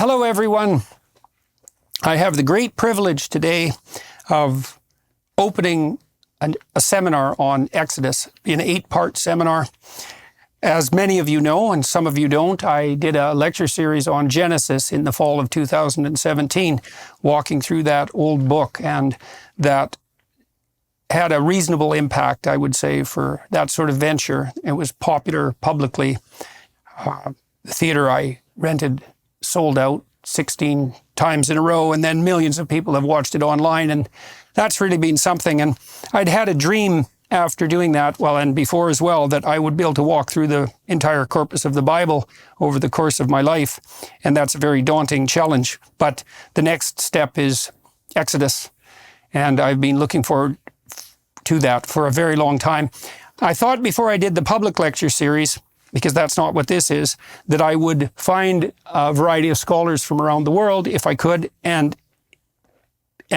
Hello, everyone. I have the great privilege today of opening a seminar on Exodus, an 8-part seminar. As many of you know, and some of you don't, I did a lecture series on Genesis in the fall of 2017, walking through that old book, and that had a reasonable impact, I would say, for that sort of venture. It was popular publicly. The theater I rented sold out 16 times in a row, and then millions of people have watched it online, and that's really been something. And I'd had a dream after doing that, well, and before as well, that I would be able to walk through the entire corpus of the Bible over the course of my life, and that's a very daunting challenge. But the next step is Exodus, and I've been looking forward to that for a very long time. I thought before I did the public lecture series, because that's not what this is, that I would find a variety of scholars from around the world, if I could, and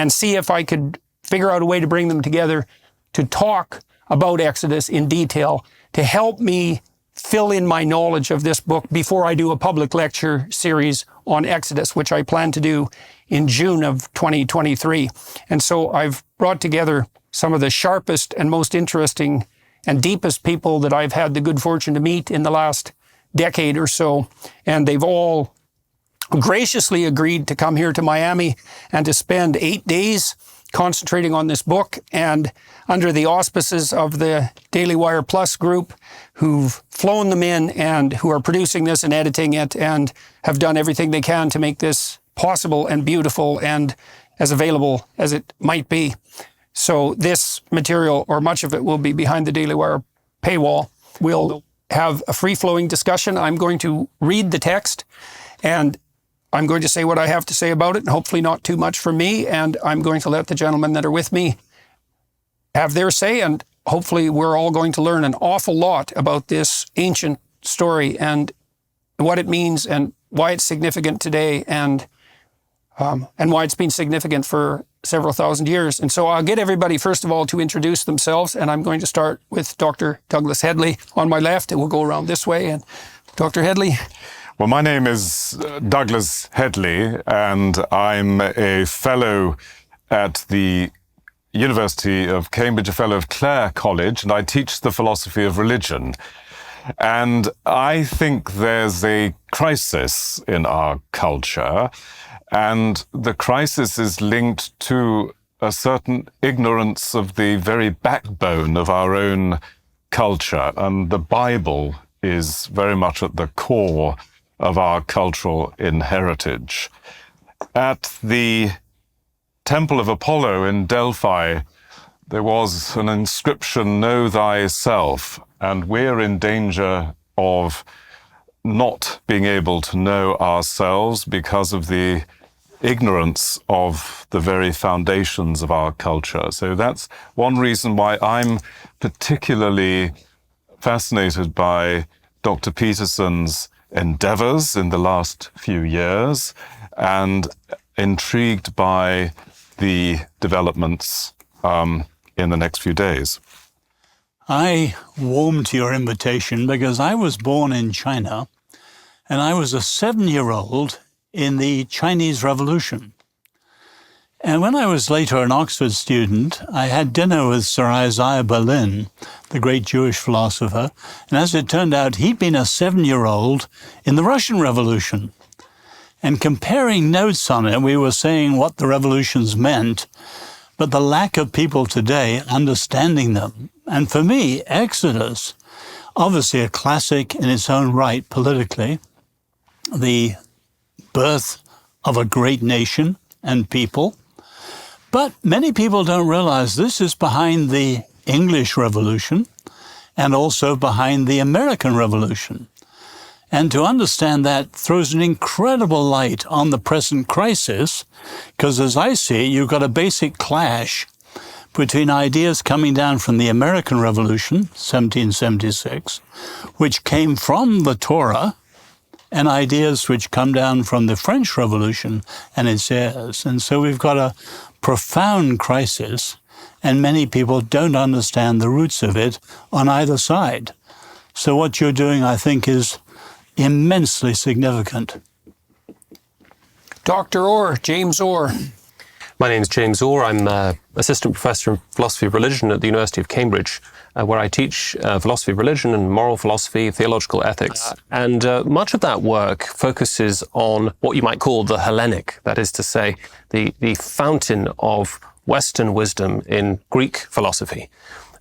see if I could figure out a way to bring them together to talk about Exodus in detail, to help me fill in my knowledge of this book before I do a public lecture series on Exodus, which I plan to do in June of 2023. And so I've brought together some of the sharpest and most interesting and deepest people that I've had the good fortune to meet in the last decade or so. And they've all graciously agreed to come here to Miami and to spend 8 days concentrating on this book, and under the auspices of the Daily Wire Plus group, who've flown them in and who are producing this and editing it and have done everything they can to make this possible and beautiful and as available as it might be. So this material, or much of it, will be behind the Daily Wire paywall. We'll have a free-flowing discussion. I'm going to read the text, and I'm going to say what I have to say about it, and hopefully not too much from me, and I'm going to let the gentlemen that are with me have their say, and hopefully we're all going to learn an awful lot about this ancient story and what it means and why it's significant today, and why it's been significant for several thousand years. And so I'll get everybody, first of all, to introduce themselves, and I'm going to start with Dr. Douglas Headley on my left, and we'll go around this way. And Dr. Headley. Well, my name is Douglas Headley, and I'm a fellow at the University of Cambridge, a fellow of Clare College, and I teach the philosophy of religion. And I think there's a crisis in our culture, and the crisis is linked to a certain ignorance of the very backbone of our own culture, and the Bible is very much at the core of our cultural inheritage. At the Temple of Apollo in Delphi, there was an inscription, "Know thyself," and we're in danger of not being able to know ourselves because of the ignorance of the very foundations of our culture. So that's one reason why I'm particularly fascinated by Dr. Peterson's endeavors in the last few years, and intrigued by the developments in the next few days. I warm to your invitation because I was born in China, and I was a 7-year-old in the Chinese Revolution. And when I was later an Oxford student, I had dinner with Sir Isaiah Berlin, the great Jewish philosopher, and as it turned out, he'd been a 7-year-old in the Russian Revolution. And comparing notes on it, we were saying what the revolutions meant, but the lack of people today understanding them. And for me, Exodus, obviously a classic in its own right politically, the birth of a great nation and people. But many people don't realize this is behind the English Revolution and also behind the American Revolution. And to understand that throws an incredible light on the present crisis, because as I see it, you've got a basic clash between ideas coming down from the American Revolution, 1776, which came from the Torah, and ideas which come down from the French Revolution and its heirs. And so we've got a profound crisis, and many people don't understand the roots of it on either side. So what you're doing, I think, is immensely significant. Dr. Orr, James Orr. My name is James Orr. I'm Assistant Professor in Philosophy of Religion at the University of Cambridge, where I teach philosophy of religion and moral philosophy, theological ethics. And much of that work focuses on what you might call the Hellenic, that is to say, the fountain of Western wisdom in Greek philosophy.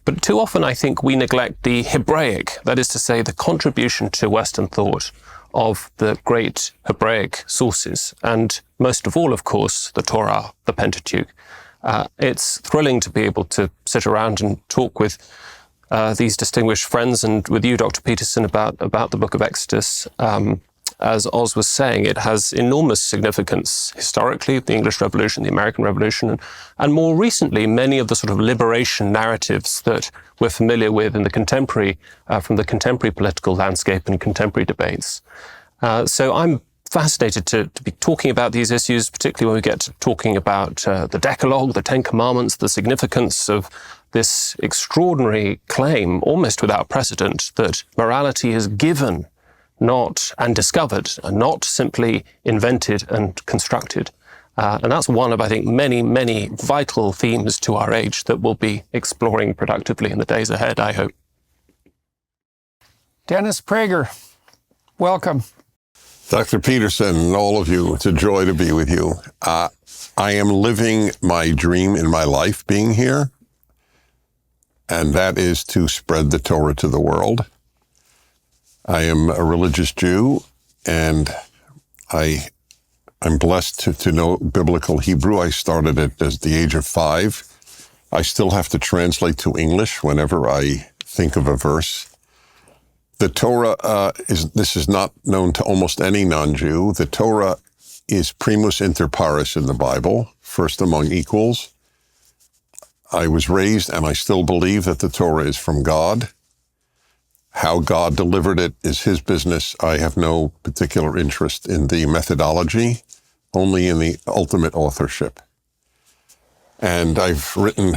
But too often I think we neglect the Hebraic, that is to say, the contribution to Western thought of the great Hebraic sources, and most of all, of course, the Torah, the Pentateuch. It's thrilling to be able to sit around and talk with these distinguished friends and with you, Dr. Peterson, about the book of Exodus. As Oz was saying, it has enormous significance historically, the English Revolution, the American Revolution, and more recently, many of the sort of liberation narratives that we're familiar with in the contemporary, from the contemporary political landscape and contemporary debates. So I'm fascinated to be talking about these issues, particularly when we get to talking about the Decalogue, the Ten Commandments, the significance of this extraordinary claim, almost without precedent, that morality is given, not and discovered, and not simply invented and constructed. And that's one of, I think, many, many vital themes to our age that we'll be exploring productively in the days ahead, I hope. Dennis Prager, welcome. Dr. Peterson and all of you, it's a joy to be with you. I am living my dream in my life being here, and that is to spread the Torah to the world. I am a religious Jew, and I'm blessed to know biblical Hebrew. I started it at the age of 5. I still have to translate to English whenever I think of a verse. The Torah this is not known to almost any non-Jew. The Torah is primus inter pares in the Bible, first among equals. I was raised, and I still believe that the Torah is from God. How God delivered it is his business. I have no particular interest in the methodology, only in the ultimate authorship. And I've written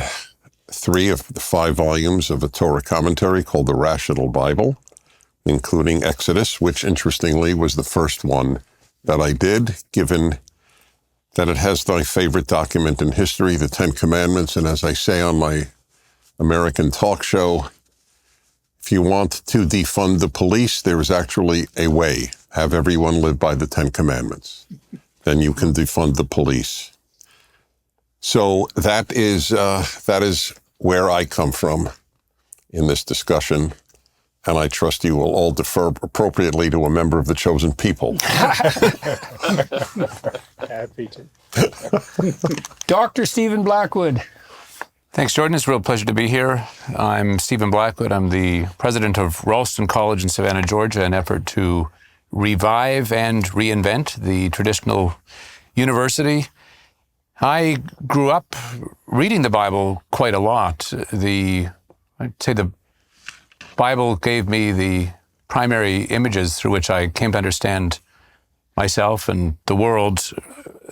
3 of the 5 volumes of a Torah commentary called the Rational Bible, including Exodus, which interestingly was the first one that I did, given that it has my favorite document in history, the Ten Commandments. And as I say on my American talk show, if you want to defund the police, there is actually a way. Have everyone live by the Ten Commandments. Then you can defund the police. So that is where I come from in this discussion. And I trust you will all defer appropriately to a member of the chosen people. Happy to. Dr. Stephen Blackwood. Thanks, Jordan. It's a real pleasure to be here. I'm Stephen Blackwood. I'm the president of Ralston College in Savannah, Georgia, an effort to revive and reinvent the traditional university. I grew up reading the Bible quite a lot. I'd say the Bible gave me the primary images through which I came to understand myself and the world.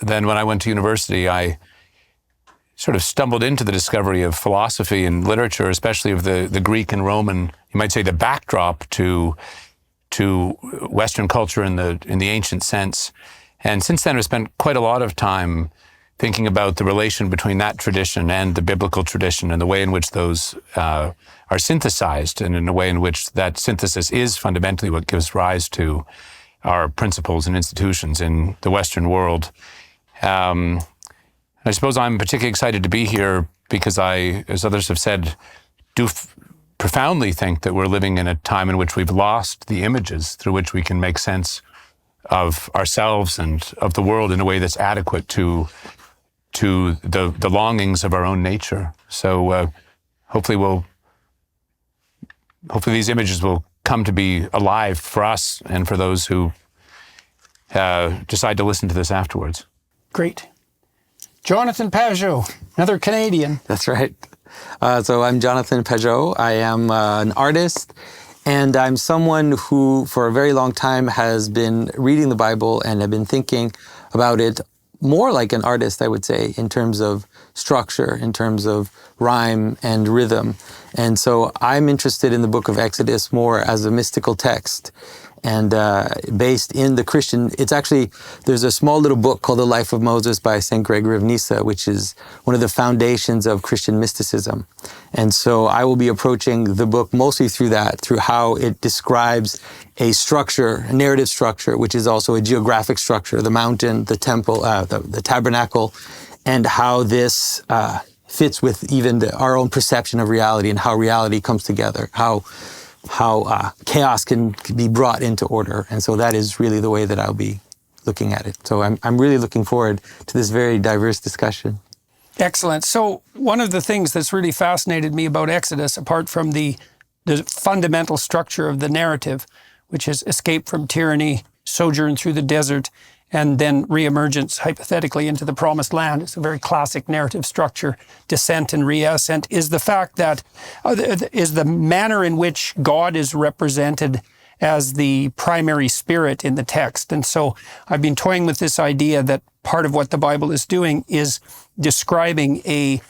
Then when I went to university, I sort of stumbled into the discovery of philosophy and literature, especially of the Greek and Roman, you might say the backdrop to Western culture in the ancient sense. And since then, I've spent quite a lot of time thinking about the relation between that tradition and the biblical tradition and the way in which those are synthesized, and in a way in which that synthesis is fundamentally what gives rise to our principles and institutions in the Western world. I suppose I'm particularly excited to be here because I, as others have said, do profoundly think that we're living in a time in which we've lost the images through which we can make sense of ourselves and of the world in a way that's adequate to the longings of our own nature. So hopefully these images will come to be alive for us and for those who decide to listen to this afterwards. Great. Jonathan Pajot, another Canadian. That's right. So I'm Jonathan Pajot. I am an artist, and I'm someone who for a very long time has been reading the Bible and have been thinking about it more like an artist, I would say, in terms of structure, in terms of rhyme and rhythm. And so I'm interested in the book of Exodus more as a mystical text. and based in the Christian. It's actually, there's a small little book called The Life of Moses by St. Gregory of Nyssa, which is one of the foundations of Christian mysticism. And so I will be approaching the book mostly through that, through how it describes a structure, a narrative structure, which is also a geographic structure, the mountain, the temple, the tabernacle, and how this fits with even our own perception of reality and how reality comes together, how chaos can be brought into order. And so that is really the way that I'll be looking at it. So I'm really looking forward to this very diverse discussion. Excellent. So one of the things that's really fascinated me about Exodus, apart from the fundamental structure of the narrative, which is escape from tyranny, sojourn through the desert, and then reemergence, hypothetically, into the promised land. It's a very classic narrative structure, descent and reascent, is the fact that, is the manner in which God is represented as the primary spirit in the text. And so I've been toying with this idea that part of what the Bible is doing is describing a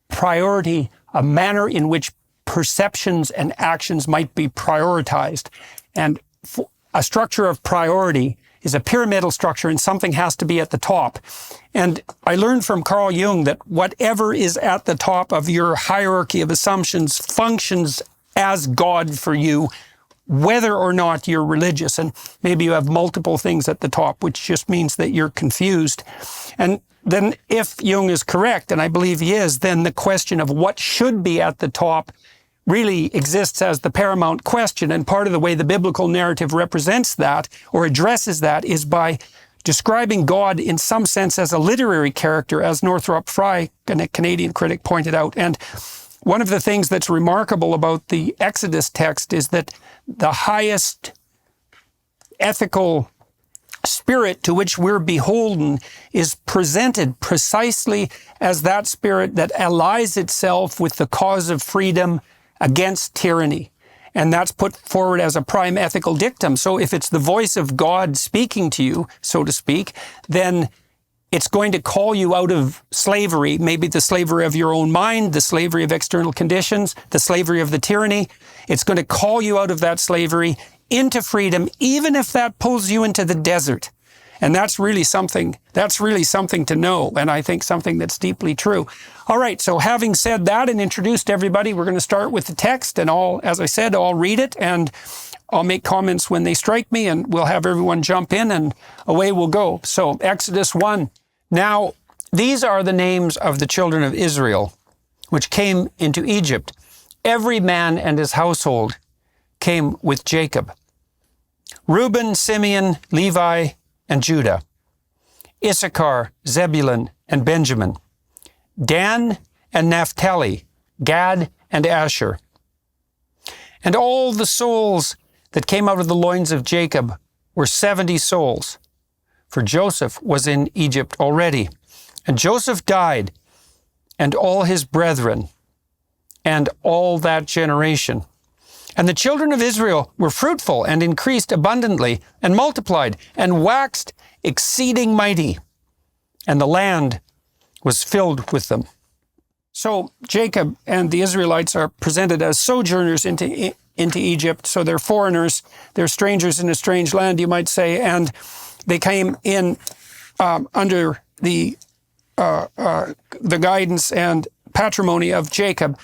priority, a manner in which perceptions and actions might be prioritized. And a structure of priority is a pyramidal structure, and something has to be at the top. And I learned from Carl Jung that whatever is at the top of your hierarchy of assumptions functions as God for you, whether or not you're religious. And maybe you have multiple things at the top, which just means that you're confused. And then if Jung is correct, and I believe he is, then the question of what should be at the top really exists as the paramount question. And part of the way the biblical narrative represents that or addresses that is by describing God in some sense as a literary character, as Northrop Frye, a Canadian critic, pointed out. And one of the things that's remarkable about the Exodus text is that the highest ethical spirit to which we're beholden is presented precisely as that spirit that allies itself with the cause of freedom against tyranny. And that's put forward as a prime ethical dictum. So if it's the voice of God speaking to you, so to speak, then it's going to call you out of slavery, maybe the slavery of your own mind, the slavery of external conditions, the slavery of the tyranny. It's going to call you out of that slavery into freedom, even if that pulls you into the desert. And that's really something to know, and I think something that's deeply true. All right, so having said that and introduced everybody, we're going to start with the text, and as I said, I'll read it, and I'll make comments when they strike me, and we'll have everyone jump in, and away we'll go. So, Exodus 1. Now, these are the names of the children of Israel, which came into Egypt. Every man and his household came with Jacob. Reuben, Simeon, Levi, and Judah, Issachar, Zebulun, and Benjamin, Dan and Naphtali, Gad and Asher. And all the souls that came out of the loins of Jacob were 70 souls, for Joseph was in Egypt already. And Joseph died, and all his brethren, and all that generation. And the children of Israel were fruitful and increased abundantly and multiplied and waxed exceeding mighty. And the land was filled with them. So Jacob and the Israelites are presented as sojourners into Egypt. So they're foreigners, they're strangers in a strange land, you might say. And they came in under the guidance and patrimony of Jacob,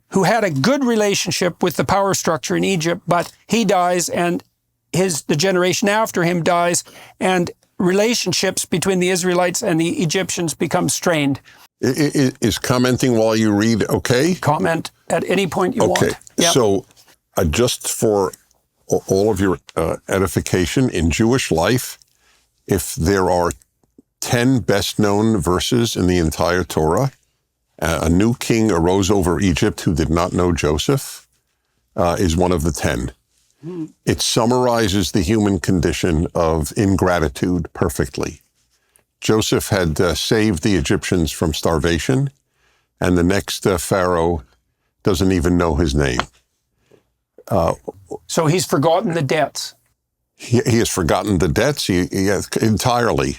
who had a good relationship with the power structure in Egypt, but he dies and the generation after him dies, and relationships between the Israelites and the Egyptians become strained. Is commenting while you read okay? Comment at any point you want. Okay, Yep. So just for all of your edification, in Jewish life, if there are 10 best-known verses in the entire Torah, a new king arose over Egypt who did not know Joseph, is one of the 10. It summarizes the human condition of ingratitude perfectly. Joseph had saved the Egyptians from starvation, and the next Pharaoh doesn't even know his name. So he's forgotten the debts. He has forgotten the debts entirely.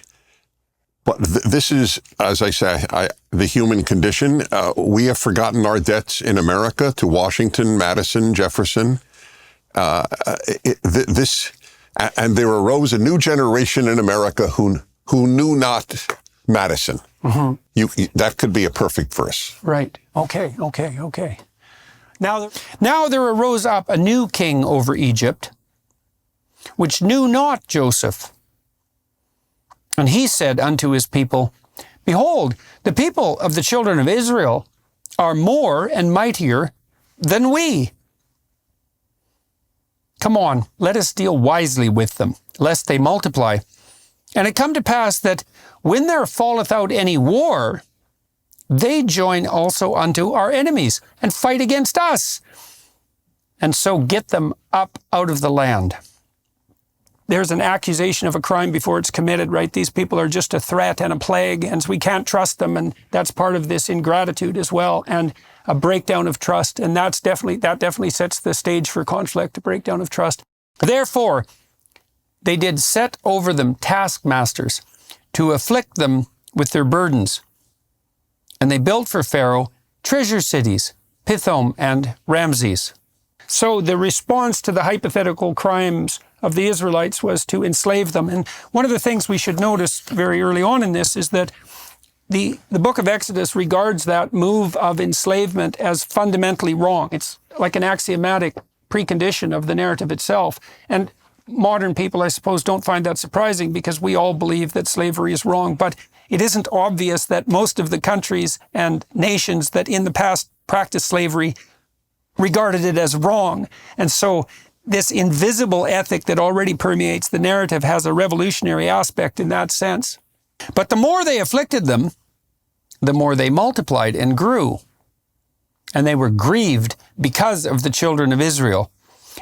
But this is, as I say, the human condition. We have forgotten our debts in America to Washington, Madison, Jefferson. and there arose a new generation in America who knew not Madison. That could be a perfect verse. Right. Okay. Now there arose up a new king over Egypt, which knew not Joseph. And he said unto his people, Behold, the people of the children of Israel are more and mightier than we. Come on, let us deal wisely with them, lest they multiply. And it come to pass that when there falleth out any war, they join also unto our enemies and fight against us, and so get them up out of the land. There's an accusation of a crime before it's committed, right? These people are just a threat and a plague, and so we can't trust them, and that's part of this ingratitude as well, and a breakdown of trust, and that definitely sets the stage for conflict, a breakdown of trust. Therefore, they did set over them taskmasters to afflict them with their burdens, and they built for Pharaoh treasure cities, Pithom and Ramses. So the response to the hypothetical crimes of the Israelites was to enslave them. And one of the things we should notice very early on in this is that the book of Exodus regards that move of enslavement as fundamentally wrong. It's like an axiomatic precondition of the narrative itself. And modern people, I suppose, don't find that surprising because we all believe that slavery is wrong. But it isn't obvious that most of the countries and nations that in the past practiced slavery regarded it as wrong. And so this invisible ethic that already permeates the narrative has a revolutionary aspect in that sense. But the more they afflicted them, the more they multiplied and grew. And they were grieved because of the children of Israel.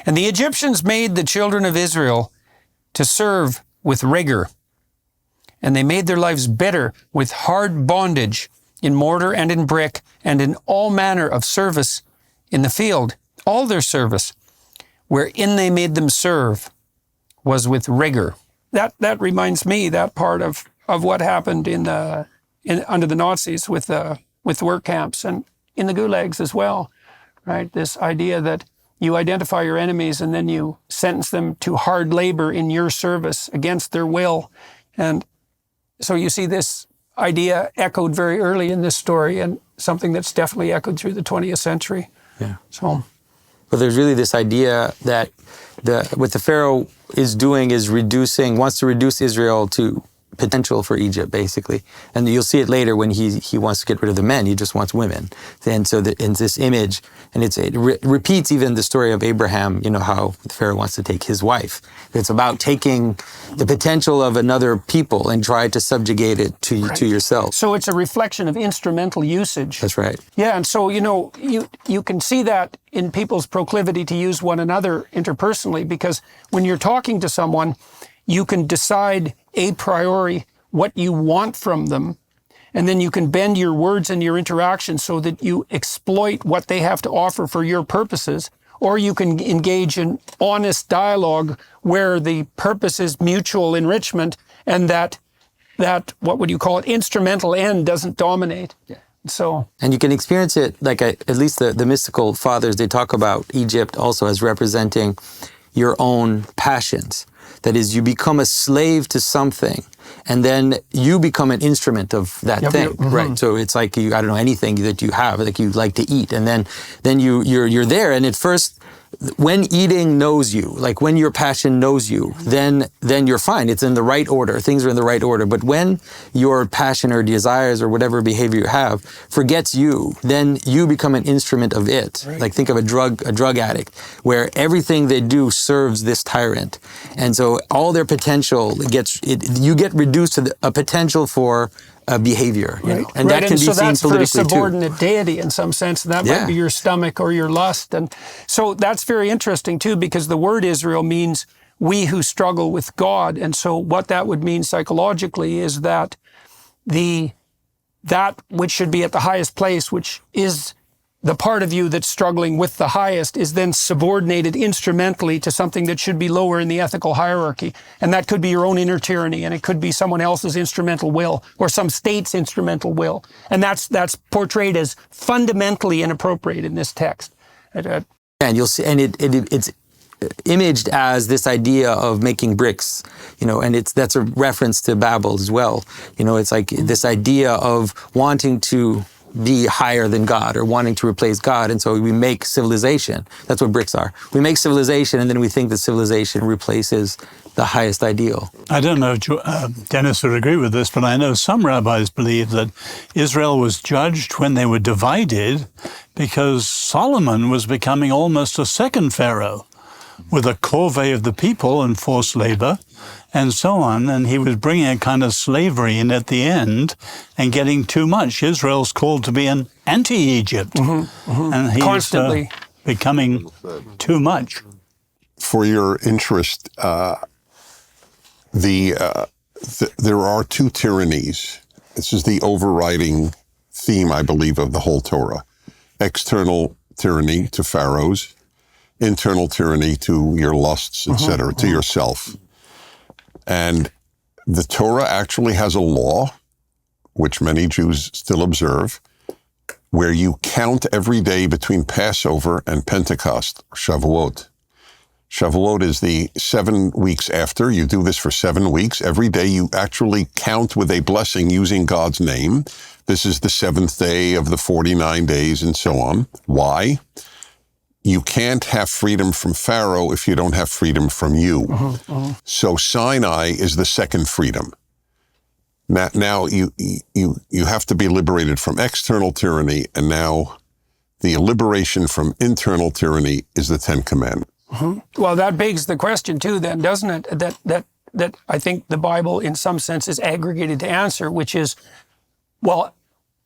And the Egyptians made the children of Israel to serve with rigor. And they made their lives bitter with hard bondage in mortar and in brick and in all manner of service in the field. All their service, wherein they made them serve, was with rigor. That reminds me, that part of what happened under the Nazis with work camps and in the gulags as well, right? This idea that you identify your enemies and then you sentence them to hard labor in your service against their will. And so you see this idea echoed very early in this story and something that's definitely echoed through the 20th century. Yeah. So, but there's really this idea that what the Pharaoh is doing is wants to reduce Israel to potential for Egypt, basically. And you'll see it later when he wants to get rid of the men. He just wants women. And so in this image, and it repeats even the story of Abraham, how the Pharaoh wants to take his wife. It's about taking the potential of another people and try to subjugate it to yourself. So it's a reflection of instrumental usage. That's right. Yeah, and so, you can see that in people's proclivity to use one another interpersonally, because when you're talking to someone, you can decide a priori what you want from them, and then you can bend your words and your interaction so that you exploit what they have to offer for your purposes, or you can engage in honest dialogue where the purpose is mutual enrichment and that what would you call it, instrumental end doesn't dominate. Yeah. So, and you can experience it like at least the mystical fathers, they talk about Egypt also as representing your own passions. That is, you become a slave to something, and then you become an instrument of that thing, right? So it's like anything that you have, like you like to eat, and then you're there. And at first, when eating knows you, like when your passion knows you, then you're fine. It's in the right order. Things are in the right order. But when your passion or desires or whatever behavior you have forgets you, then you become an instrument of it. Right. Like think of a drug addict, where everything they do serves this tyrant, and so all their potential you get reduced to a potential for behavior, and that can be seen politically too. So that's for a subordinate deity in some sense, and that might be your stomach or your lust. And so that's very interesting too, because the word Israel means we who struggle with God. And so what that would mean psychologically is that that which should be at the highest place, which is the part of you that's struggling with the highest, is then subordinated instrumentally to something that should be lower in the ethical hierarchy. And that could be your own inner tyranny, and it could be someone else's instrumental will, or some state's instrumental will. And that's portrayed as fundamentally inappropriate in this text. And you'll see, and it's imaged as this idea of making bricks, and that's a reference to Babel as well. It's like this idea of wanting to be higher than God or wanting to replace God. And so we make civilization. That's what bricks are. We make civilization, and then we think that civilization replaces the highest ideal. I don't know if Dennis would agree with this, but I know some rabbis believe that Israel was judged when they were divided because Solomon was becoming almost a second Pharaoh with a corvée of the people and forced labor and so on. And he was bringing a kind of slavery in at the end and getting too much. Israel's called to be an anti-Egypt. And he's Constantly becoming too much. For your interest, there are two tyrannies. This is the overriding theme, I believe, of the whole Torah. External tyranny to pharaohs, internal tyranny to your lusts, etc., to yourself. And the Torah actually has a law, which many Jews still observe, where you count every day between Passover and Pentecost, Shavuot. Shavuot is the 7 weeks after. You do this for 7 weeks. Every day you actually count with a blessing using God's name. This is the 7th day of the 49 days and so on. Why? You can't have freedom from Pharaoh if you don't have freedom from you. So Sinai is the second freedom. Now you have to be liberated from external tyranny, and now the liberation from internal tyranny is the Ten Commandments. Well, that begs the question too, then, doesn't it? That I think the Bible, in some sense, is aggregated to answer, which is, well,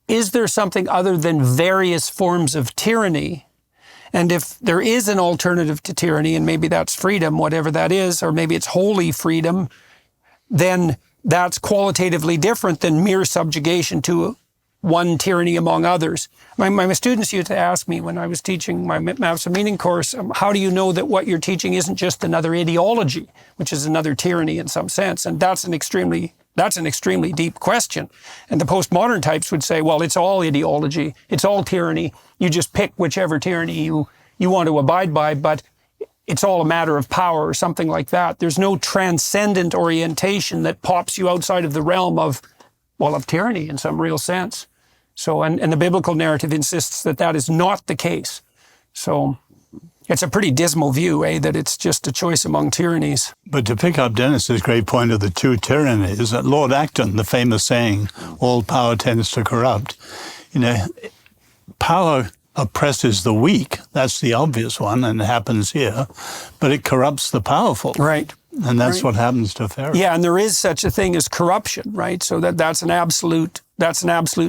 is there something other than various forms of tyranny? And if there is an alternative to tyranny, and maybe that's freedom, whatever that is, or maybe it's holy freedom, then that's qualitatively different than mere subjugation to one tyranny among others. My students used to ask me when I was teaching my Maps of Meaning course, how do you know that what you're teaching isn't just another ideology, which is another tyranny in some sense? And that's an extremely deep question. And the postmodern types would say, well, it's all ideology, it's all tyranny. You just pick whichever tyranny you want to abide by, but it's all a matter of power or something like that. There's no transcendent orientation that pops you outside of the realm of tyranny in some real sense. So, and the biblical narrative insists that that is not the case. So it's a pretty dismal view, that it's just a choice among tyrannies. But to pick up Dennis's great point of the two tyrannies, Lord Acton, the famous saying, all power tends to corrupt. Power oppresses the weak. That's the obvious one, and it happens here. But it corrupts the powerful. Right. And that's what happens to Pharaoh. Yeah, and there is such a thing as corruption, right? So that's an absolute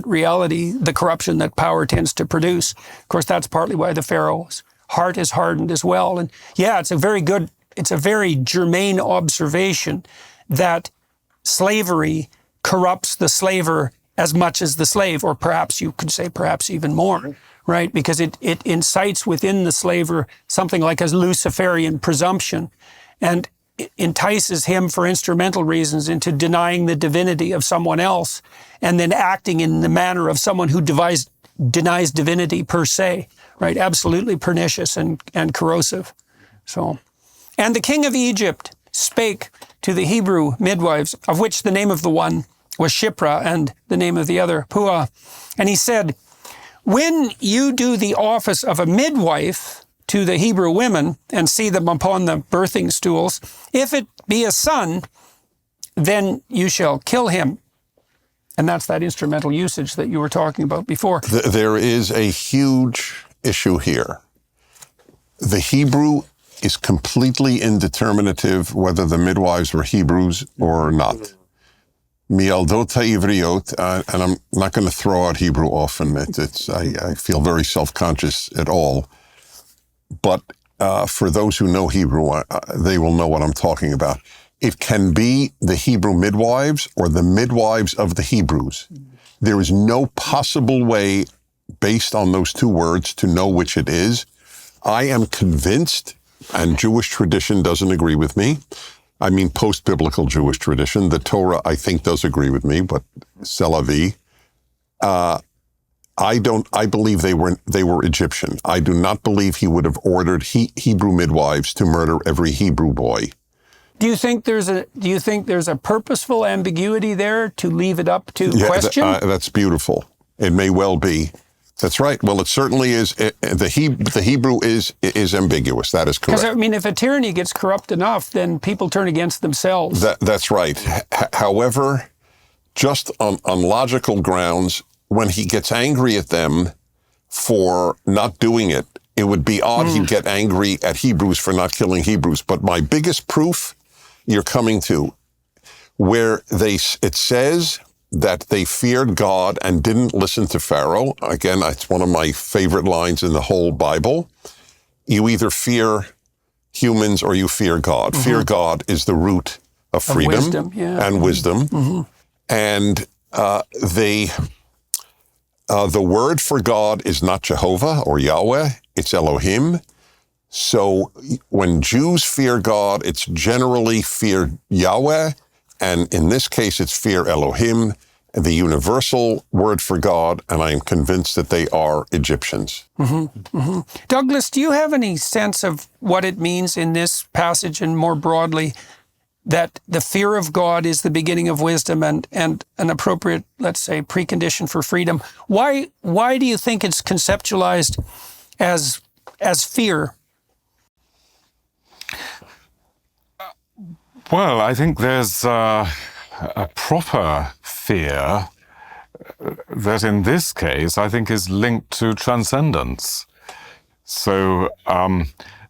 reality, the corruption that power tends to produce. Of course, that's partly why the Pharaoh's heart is hardened as well. And yeah, it's a very germane observation that slavery corrupts the slaver as much as the slave, or perhaps you could say perhaps even more, right? Because it incites within the slaver something like a Luciferian presumption, and it entices him for instrumental reasons into denying the divinity of someone else, and then acting in the manner of someone who denies divinity per se, right? Absolutely pernicious and corrosive. So, and the king of Egypt spake to the Hebrew midwives, of which the name of the one was Shipra and the name of the other Puah. And he said, when you do the office of a midwife to the Hebrew women and see them upon the birthing stools, if it be a son, then you shall kill him. And that's that instrumental usage that you were talking about before. There is a huge issue here. The Hebrew is completely indeterminative whether the midwives were Hebrews or not. Mialdota Ivriot, and I'm not going to throw out Hebrew often. I feel very self-conscious at all. But for those who know Hebrew, they will know what I'm talking about. It can be the Hebrew midwives or the midwives of the Hebrews. There is no possible way, based on those two words, to know which it is. I am convinced, and Jewish tradition doesn't agree with me. I mean, post-biblical Jewish tradition. The Torah, I think, does agree with me, but c'est la vie. I believe they were Egyptian. I do not believe he would have ordered Hebrew midwives to murder every Hebrew boy. Do you think there's a purposeful ambiguity there to leave it up to question? That's beautiful. It may well be. That's right. Well, it certainly is. The Hebrew is ambiguous. That is correct. Because, I mean, if a tyranny gets corrupt enough, then people turn against themselves. That's right. However, just on logical grounds, when he gets angry at them for not doing it, it would be odd he'd get angry at Hebrews for not killing Hebrews. But my biggest proof you're coming to, where it says that they feared God and didn't listen to Pharaoh. Again, it's one of my favorite lines in the whole Bible. You either fear humans or you fear God. Fear God is the root of freedom and wisdom. And the word for God is not Jehovah or Yahweh, it's Elohim. So when Jews fear God, it's generally fear Yahweh, and in this case, it's fear Elohim, the universal word for God, and I am convinced that they are Egyptians. Douglas, do you have any sense of what it means in this passage and more broadly that the fear of God is the beginning of wisdom and an appropriate, let's say, precondition for freedom? Why do you think it's conceptualized as fear? Well, I think there's a proper fear that in this case, I think is linked to transcendence. So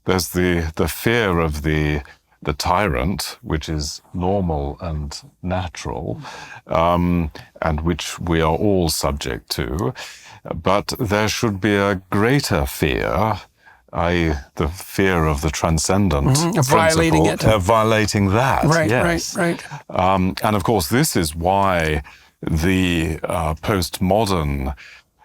there's the fear of the tyrant, which is normal and natural, and which we are all subject to. But there should be a greater fear, i.e. the fear of the transcendent violating it. Violating that, right, yes. Right. And of course, this is why the postmodern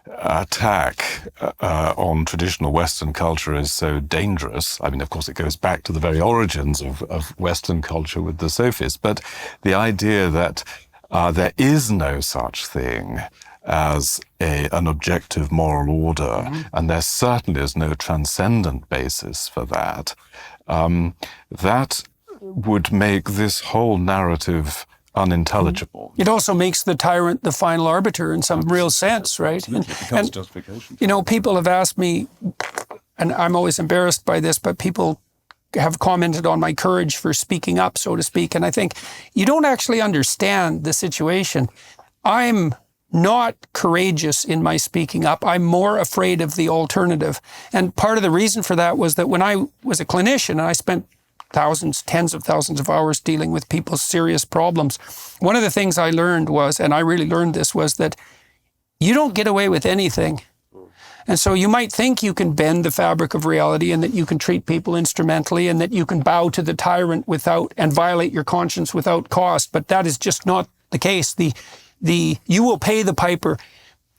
attack on traditional Western culture is so dangerous. I mean, of course, it goes back to the very origins of Western culture with the sophists, but the idea that there is no such thing as an objective moral order, and there certainly is no transcendent basis for that, that would make this whole narrative unintelligible. It also makes the tyrant the final arbiter in some real sense, right? It becomes justification. You know, people have asked me, and I'm always embarrassed by this, but people have commented on my courage for speaking up, so to speak, and I think you don't actually understand the situation. I'm not courageous in my speaking up. I'm more afraid of the alternative. And part of the reason for that was that when I was a clinician and I spent tens of thousands of hours dealing with people's serious problems, one of the things I learned was, and I really learned this, was that you don't get away with anything. And so you might think you can bend the fabric of reality and that you can treat people instrumentally and that you can bow to the tyrant and violate your conscience without cost, but that is just not the case. You will pay the piper.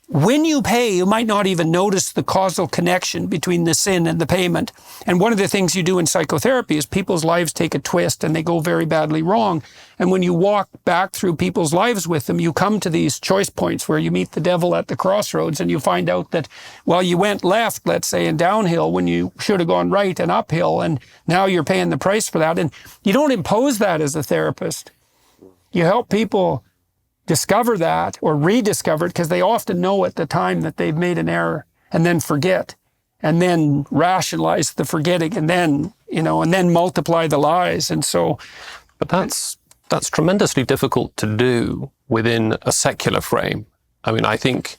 When you pay, you might not even notice the causal connection between the sin and the payment. And one of the things you do in psychotherapy is people's lives take a twist and they go very badly wrong. And when you walk back through people's lives with them, you come to these choice points where you meet the devil at the crossroads and you find out that, well, you went left, let's say, and downhill when you should have gone right and uphill, and now you're paying the price for that. And you don't impose that as a therapist. You help people discover that or rediscover it, because they often know at the time that they've made an error and then forget and then rationalize the forgetting and then, and then multiply the lies. And so, but that's tremendously difficult to do within a secular frame. I mean, I think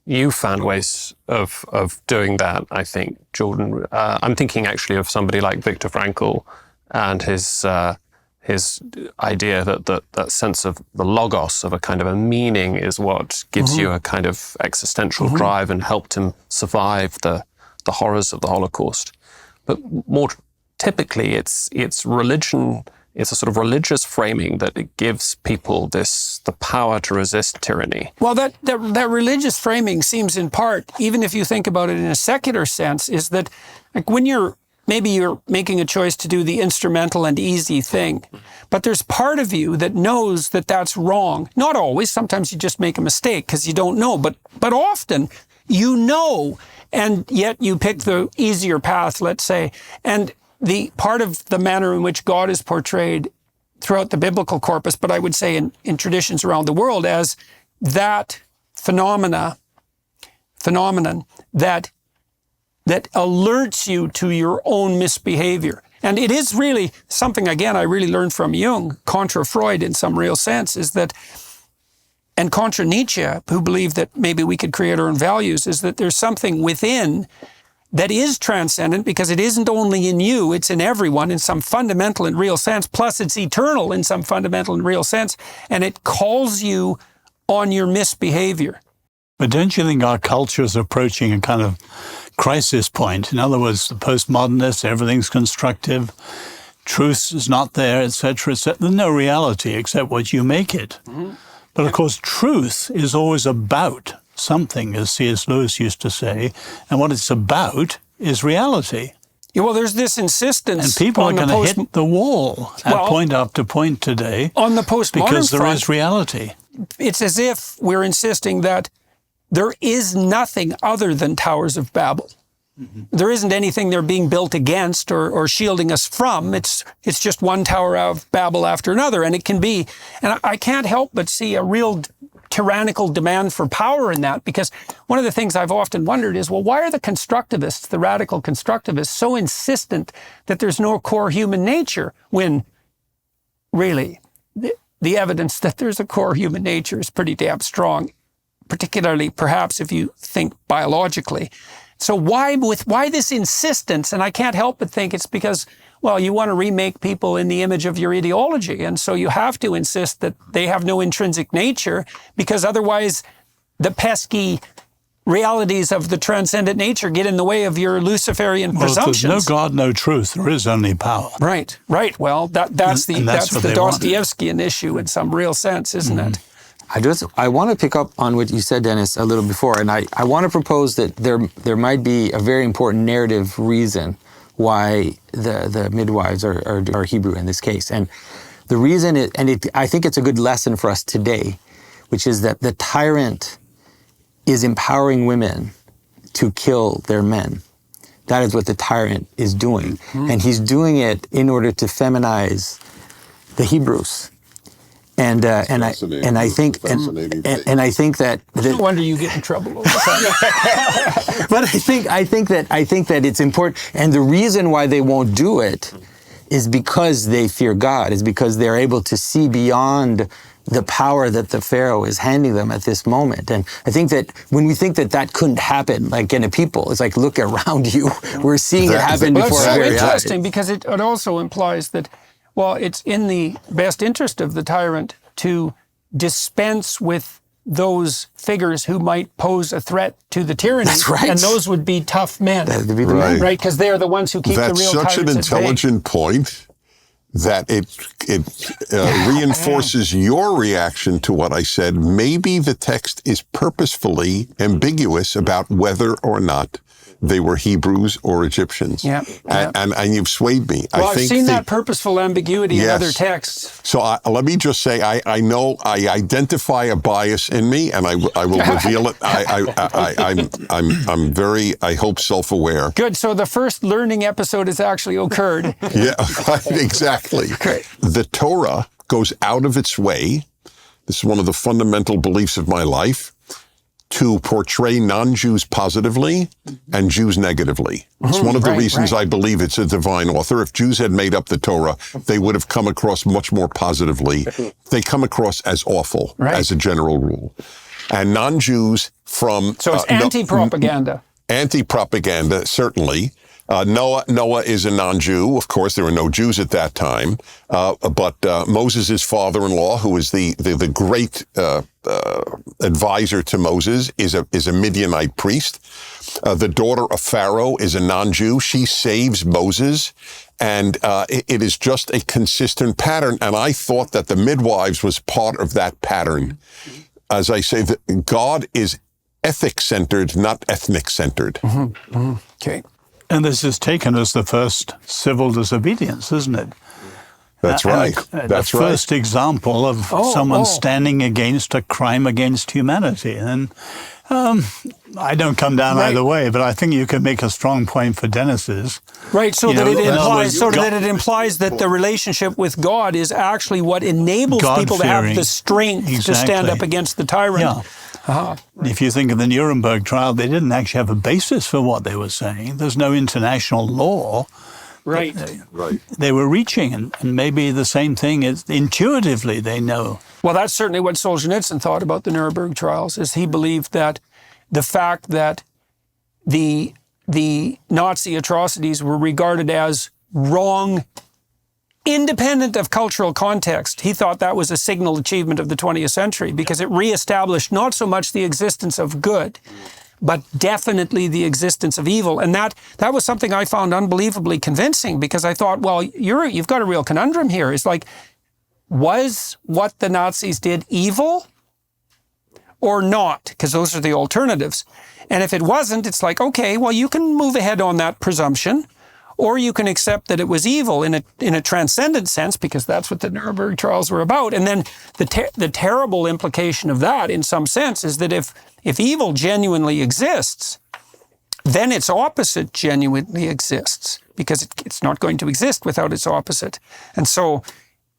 you found ways of doing that, I think, Jordan. I'm thinking actually of somebody like Viktor Frankl and his idea that sense of the logos, of a kind of a meaning, is what gives you a kind of existential drive and helped him survive the horrors of the Holocaust. But more typically, it's religion. It's a sort of religious framing that it gives people the power to resist tyranny. Well, that religious framing seems in part, even if you think about it in a secular sense, is that like when maybe you're making a choice to do the instrumental and easy thing, but there's part of you that knows that that's wrong. Not always. Sometimes you just make a mistake because you don't know. But often you know, and yet you pick the easier path, let's say. And the part of the manner in which God is portrayed throughout the biblical corpus, but I would say in traditions around the world, as that phenomenon that alerts you to your own misbehavior. And it is really something, again, I really learned from Jung, contra Freud in some real sense, is that, and contra Nietzsche, who believed that maybe we could create our own values, is that there's something within that is transcendent because it isn't only in you, it's in everyone in some fundamental and real sense, plus it's eternal in some fundamental and real sense, and it calls you on your misbehavior. But don't you think our culture is approaching a kind of crisis point? In other words, the postmodernists, everything's constructive, truth is not there, etc., etc. There's no reality except what you make it. Mm-hmm. But of course, truth is always about something, as C.S. Lewis used to say, and what it's about is reality. Yeah, well, there's this insistence. And people are going to hit the wall at point after point today on the postmodern because there front, is reality. It's as if we're insisting that there is nothing other than Towers of Babel. Mm-hmm. There isn't anything they're being built against or shielding us from. It's just one Tower of Babel after another. And it can be, and I can't help but see a real tyrannical demand for power in that, because one of the things I've often wondered is, well, why are the constructivists, the radical constructivists, so insistent that there's no core human nature when really the evidence that there's a core human nature is pretty damn strong, particularly perhaps if you think biologically. So why this insistence? And I can't help but think it's because, well, you want to remake people in the image of your ideology. And so you have to insist that they have no intrinsic nature, because otherwise the pesky realities of the transcendent nature get in the way of your Luciferian presumptions. There's no God, no truth. There is only power. Right. Well, that's the Dostoevskian issue in some real sense, isn't it? I want to pick up on what you said, Dennis, a little before, and I want to propose that there might be a very important narrative reason why the midwives are Hebrew in this case. And the reason, I think it's a good lesson for us today, which is that the tyrant is empowering women to kill their men. That is what the tyrant is doing. Mm-hmm. And he's doing it in order to feminize the Hebrews. And I think that no wonder you get in trouble all the time. But I think that it's important, and the reason why they won't do it is because they fear God, is because they're able to see beyond the power that the Pharaoh is handing them at this moment. And I think that when we think that couldn't happen, like in a people, it's like, look around you, we're seeing it happen before our very eyes. That's so interesting, because it also implies that, well, it's in the best interest of the tyrant to dispense with those figures who might pose a threat to the tyranny. That's right. And those would be tough men. That would be the men. Right, because they're the ones who keep the real tyrants at bay. That's such an intelligent point that it reinforces your reaction to what I said. Maybe the text is purposefully ambiguous about whether or not they were Hebrews or Egyptians. Yeah. And you've swayed me. Well, I've seen that purposeful ambiguity in other texts. So let me just say, I know I identify a bias in me, and I will reveal it. I'm very, I hope, self-aware. Good. So the first learning episode has actually occurred. Yeah, exactly. Great. The Torah goes out of its way. This is one of the fundamental beliefs of my life, to portray non-Jews positively and Jews negatively. It's one of the reasons I believe it's a divine author. If Jews had made up the Torah, they would have come across much more positively. They come across as awful, as a general rule. And non-Jews from... So it's anti-propaganda. Anti-propaganda, certainly. Noah is a non-Jew. Of course, there were no Jews at that time. But Moses' father-in-law, who is the great advisor to Moses, is a Midianite priest. The daughter of Pharaoh is a non-Jew. She saves Moses. And it is just a consistent pattern. And I thought that the midwives was part of that pattern. As I say, that God is ethic-centered, not ethnic-centered. Mm-hmm. Mm-hmm. Okay. And this is taken as the first civil disobedience, isn't it? That's right. That's the right. first example of someone standing against a crime against humanity. And I don't come down either way, but I think you can make a strong point for Dennis's. Right, so You that know, it in other implies, words, so God- that it implies that the relationship with God is actually what enables people to have God-fearing. the strength to stand Exactly. up against the tyrant. Yeah. If you think of the Nuremberg trial, they didn't actually have a basis for what they were saying. There's no international law. Right. Right. They were reaching, and maybe the same thing is intuitively they know. Well, that's certainly what Solzhenitsyn thought about the Nuremberg trials, is he believed that the fact that the Nazi atrocities were regarded as wrong, independent of cultural context. He thought that was a signal achievement of the 20th century because it reestablished not so much the existence of good, but definitely the existence of evil. And that was something I found unbelievably convincing, because I thought, well, you've got a real conundrum here. It's like, was what the Nazis did evil or not? Because those are the alternatives. And if it wasn't, it's like, okay, well, you can move ahead on that presumption, or you can accept that it was evil in a transcendent sense, because that's what the Nuremberg trials were about. And then the terrible implication of that, in some sense, is that if evil genuinely exists, then its opposite genuinely exists, because it's not going to exist without its opposite. And so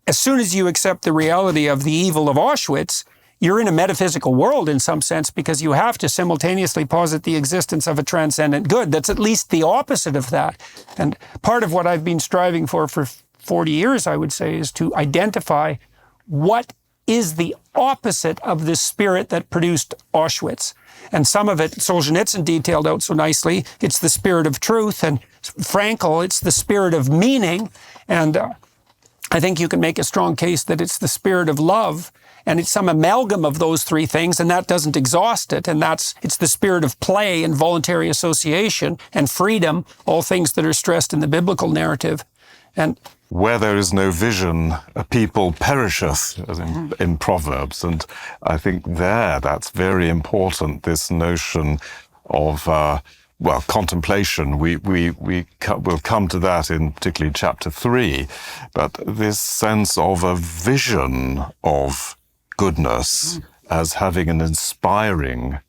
as soon as you accept the reality of the evil of Auschwitz, you're in a metaphysical world in some sense, because you have to simultaneously posit the existence of a transcendent good that's at least the opposite of that. And part of what I've been striving for 40 years, I would say, is to identify what is the opposite of the spirit that produced Auschwitz. And some of it Solzhenitsyn detailed out so nicely. It's the spirit of truth, and Frankl, it's the spirit of meaning. And I think you can make a strong case that it's the spirit of love, and it's some amalgam of those three things, and that doesn't exhaust it. And it's the spirit of play and voluntary association and freedom, all things that are stressed in the biblical narrative. And where there is no vision, a people perisheth, as in Proverbs. And I think that's very important, this notion of, contemplation. We'll come to that in particularly chapter 3, but this sense of a vision of goodness as having an inspiring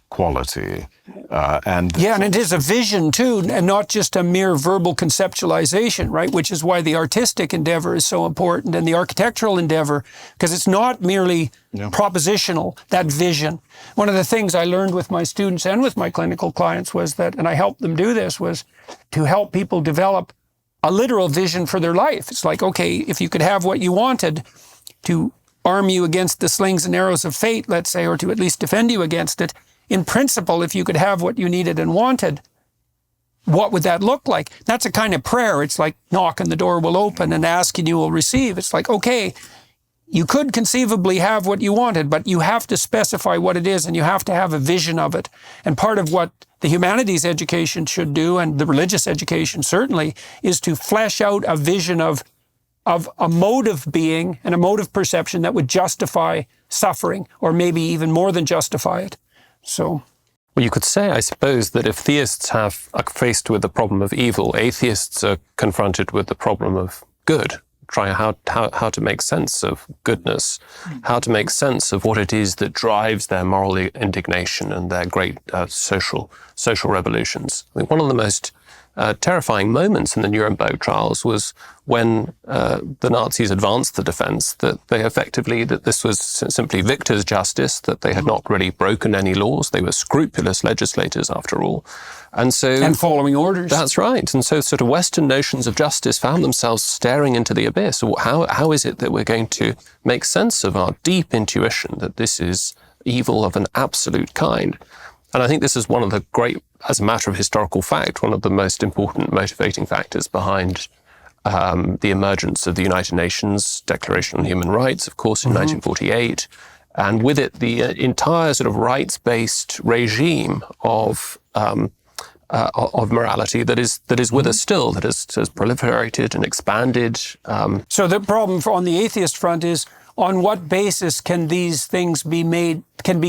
quality. And it is a vision too, and not just a mere verbal conceptualization, right? Which is why the artistic endeavor is so important, and the architectural endeavor, because it's not merely propositional, that vision. One of the things I learned with my students and with my clinical clients was that, and I helped them do this, was to help people develop a literal vision for their life. It's like, okay, if you could have what you wanted to arm you against the slings and arrows of fate, let's say, or to at least defend you against it, in principle, if you could have what you needed and wanted, what would that look like? That's a kind of prayer. It's like knock and the door will open, and ask and you will receive. It's like, okay, you could conceivably have what you wanted, but you have to specify what it is, and you have to have a vision of it. And part of what the humanities education should do, and the religious education certainly, is to flesh out a vision of a mode of being and a mode of perception that would justify suffering, or maybe even more than justify it. So, well, you could say, I suppose, that if theists are faced with the problem of evil, atheists are confronted with the problem of good, trying how to make sense of goodness, how to make sense of what it is that drives their moral indignation and their great social revolutions. I mean, one of the most terrifying moments in the Nuremberg trials was when the Nazis advanced the defense that this was simply victor's justice, that they had not really broken any laws. They were scrupulous legislators, after all. And following orders. That's right. And so sort of Western notions of justice found themselves staring into the abyss. How is it that we're going to make sense of our deep intuition that this is evil of an absolute kind? And I think this is one of the great, as a matter of historical fact, one of the most important motivating factors behind the emergence of the United Nations Declaration on Human Rights, of course, in 1948, and with it the entire sort of rights-based regime of morality that is with us still, that has proliferated and expanded. So the problem on the atheist front is, on what basis can these things be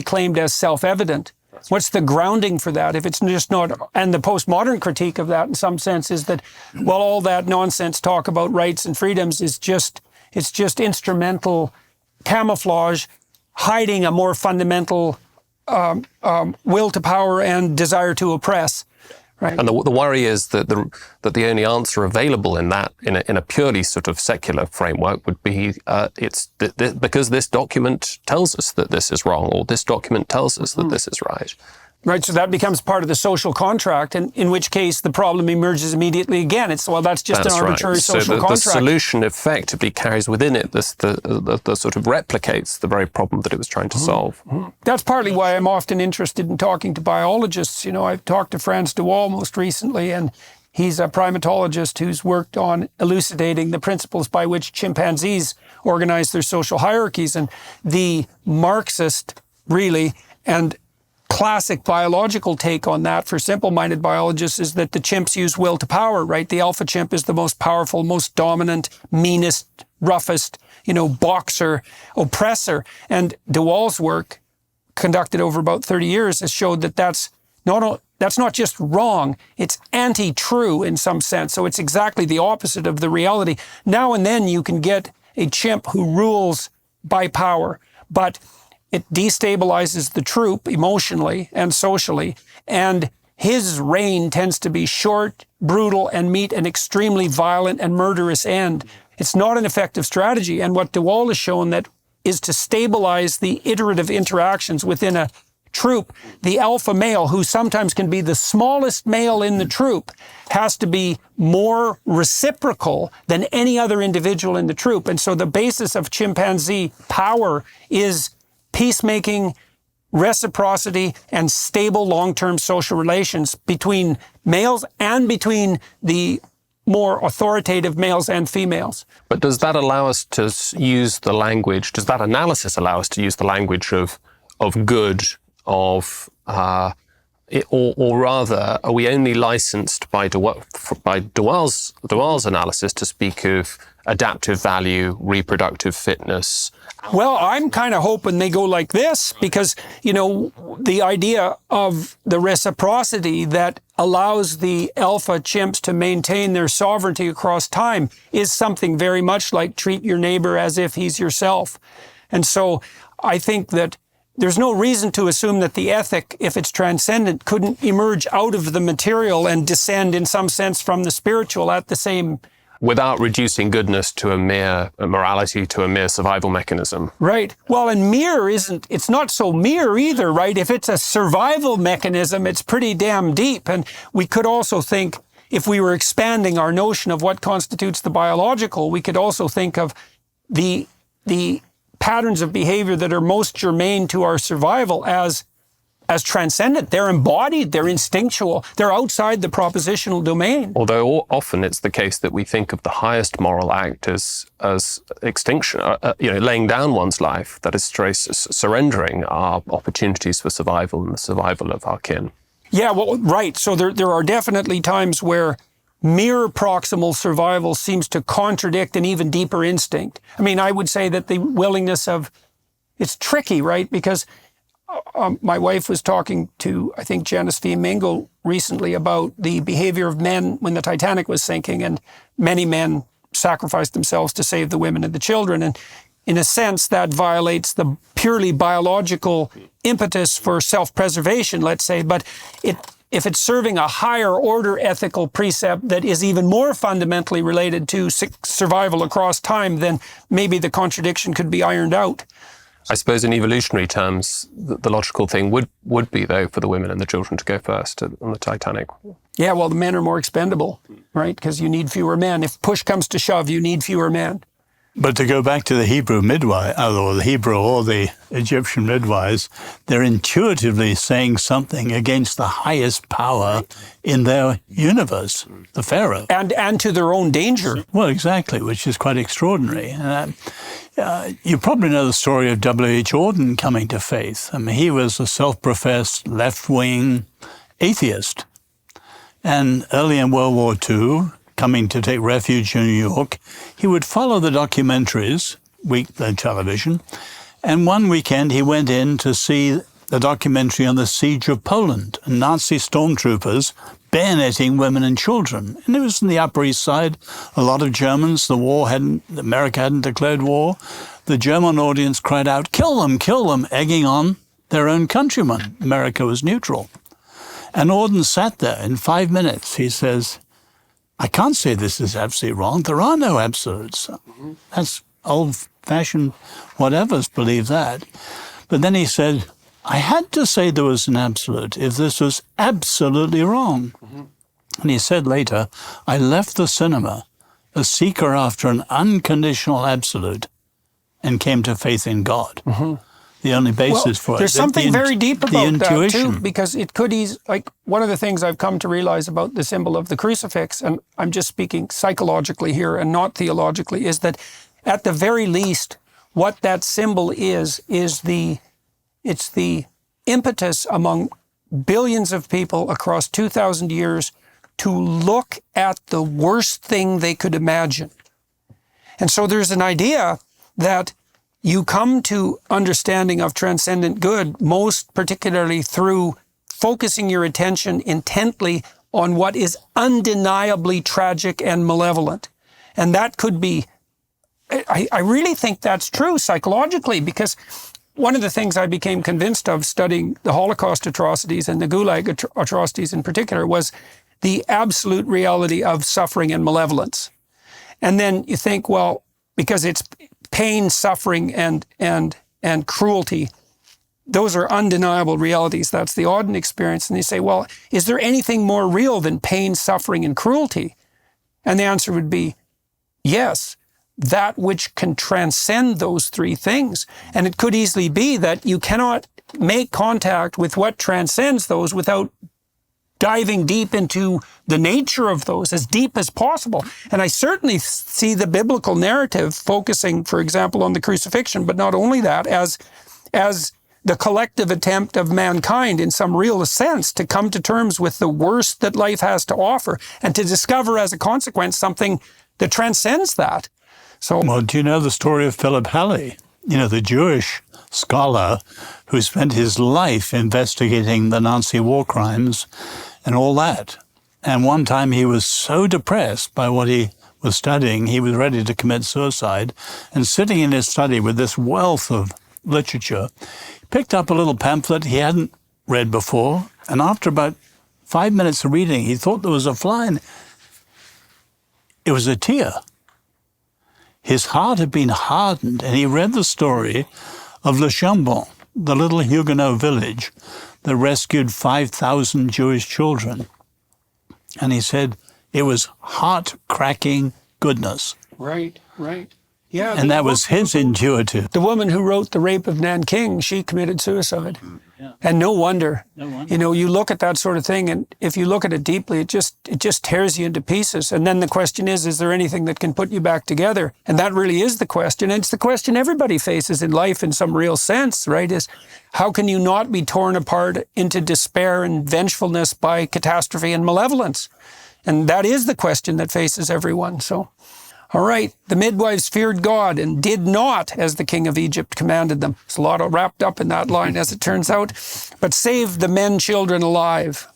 claimed as self-evident? What's the grounding for that? If it's just not, and the postmodern critique of that in some sense is that, well, all that nonsense talk about rights and freedoms is just, it's just instrumental camouflage, hiding a more fundamental will to power and desire to oppress. Right. And the worry is that the only answer available in that, in a purely sort of secular framework, would be because this document tells us that this is wrong, or this document tells us that this is right. Right, so that becomes part of the social contract, and in which case the problem emerges immediately again. It's, well, that's just an arbitrary social contract. So the solution effectively carries within it the sort of replicates the very problem that it was trying to solve. That's partly why I'm often interested in talking to biologists. You know, I've talked to Frans de Waal most recently, and he's a primatologist who's worked on elucidating the principles by which chimpanzees organize their social hierarchies. And the Marxist, really, and classic biological take on that for simple-minded biologists is that the chimps use will to power, right? The alpha chimp is the most powerful, most dominant, meanest, roughest, boxer, oppressor. And de Waal's work, conducted over about 30 years, has showed that that's not just wrong, it's anti-true in some sense. So it's exactly the opposite of the reality. Now and then you can get a chimp who rules by power, but it destabilizes the troop emotionally and socially, and his reign tends to be short, brutal, and meet an extremely violent and murderous end. It's not an effective strategy, and what de Waal has shown that is to stabilize the iterative interactions within a troop. The alpha male, who sometimes can be the smallest male in the troop, has to be more reciprocal than any other individual in the troop. And so the basis of chimpanzee power is peacemaking, reciprocity, and stable long-term social relations between males and between the more authoritative males and females. But does that allow us to use the language, does that analysis allow us to use the language of good, or rather, are we only licensed by de Waal's analysis to speak of adaptive value, reproductive fitness? Well, I'm kind of hoping they go like this because, the idea of the reciprocity that allows the alpha chimps to maintain their sovereignty across time is something very much like treat your neighbor as if he's yourself. And so I think that there's no reason to assume that the ethic, if it's transcendent, couldn't emerge out of the material and descend in some sense from the spiritual at the same. Without reducing goodness to a mere morality, to a mere survival mechanism. Right. Well, and it's not so mere either, right? If it's a survival mechanism, it's pretty damn deep. And we could also think, if we were expanding our notion of what constitutes the biological, we could also think of the patterns of behavior that are most germane to our survival as transcendent. They're embodied, they're instinctual, they're outside the propositional domain. Although often it's the case that we think of the highest moral act as extinction, laying down one's life, that is surrendering our opportunities for survival and the survival of our kin. Yeah, well, right. So there are definitely times where mere proximal survival seems to contradict an even deeper instinct. I mean, I would say that the willingness of, it's tricky, right? Because my wife was talking to, I think, Janice V. Mingo recently about the behavior of men when the Titanic was sinking, and many men sacrificed themselves to save the women and the children. And in a sense, that violates the purely biological impetus for self-preservation, let's say. But if it's serving a higher order ethical precept that is even more fundamentally related to survival across time, then maybe the contradiction could be ironed out. I suppose in evolutionary terms, the logical thing would be, though, for the women and the children to go first on the Titanic. Yeah, well, the men are more expendable, right? Because you need fewer men. If push comes to shove, you need fewer men. But to go back to the Hebrew midwife, or the Hebrew or the Egyptian midwives, they're intuitively saying something against the highest power in their universe, the Pharaoh. And to their own danger. Well, exactly, which is quite extraordinary. You probably know the story of W.H. Auden coming to faith. I mean, he was a self-professed left-wing atheist. And early in World War II, coming to take refuge in New York, he would follow the documentaries, the television, and one weekend he went in to see the documentary on the siege of Poland and Nazi stormtroopers bayoneting women and children. And it was in the Upper East Side. A lot of Germans, America hadn't declared war. The German audience cried out, kill them, egging on their own countrymen. America was neutral. And Auden sat there in 5 minutes. He says, I can't say this is absolutely wrong. There are no absolutes. That's old-fashioned whatevers believe that. But then he said, I had to say there was an absolute if this was absolutely wrong. And he said later, I left the cinema a seeker after an unconditional absolute and came to faith in God. The only basis for it. There's something very deep about that too, because it could like one of the things I've come to realize about the symbol of the crucifix, and I'm just speaking psychologically here and not theologically, is that at the very least, what that symbol is it's the impetus among billions of people across 2,000 years to look at the worst thing they could imagine. And so there's an idea that you come to understanding of transcendent good most particularly through focusing your attention intently on what is undeniably tragic and malevolent. And that could be, I really think that's true psychologically, because one of the things I became convinced of studying the Holocaust atrocities and the Gulag atrocities in particular was the absolute reality of suffering and malevolence. And then you think, well, because it's pain, suffering, and cruelty, those are undeniable realities. That's the Auden experience. And you say, well, is there anything more real than pain, suffering, and cruelty? And the answer would be yes, that which can transcend those three things. And it could easily be that you cannot make contact with what transcends those without diving deep into the nature of those, as deep as possible. And I certainly see the biblical narrative focusing, for example, on the crucifixion, but not only that, as the collective attempt of mankind in some real sense to come to terms with the worst that life has to offer and to discover as a consequence something that transcends that. So, well, do you know the story of Philip Halley? You know, the Jewish scholar who spent his life investigating the Nazi war crimes and all that. And one time he was so depressed by what he was studying, he was ready to commit suicide. And sitting in his study with this wealth of literature, he picked up a little pamphlet he hadn't read before. And after about 5 minutes of reading, he thought there was a fly, and it was a tear. His heart had been hardened, and he read the story of Le Chambon, the little Huguenot village that rescued 5,000 Jewish children. And he said it was heart-cracking goodness. Right. Yeah. And that was his intuitive. The woman who wrote The Rape of Nanking, she committed suicide. Yeah. And no wonder. You know, you look at that sort of thing, and if you look at it deeply, it just tears you into pieces. And then the question is there anything that can put you back together? And that really is the question. And it's the question everybody faces in life in some real sense, right? Is how can you not be torn apart into despair and vengefulness by catastrophe and malevolence? And that is the question that faces everyone. So, all right, the midwives feared God and did not as the king of Egypt commanded them. There's a lot wrapped up in that line, as it turns out, but saved the men children alive.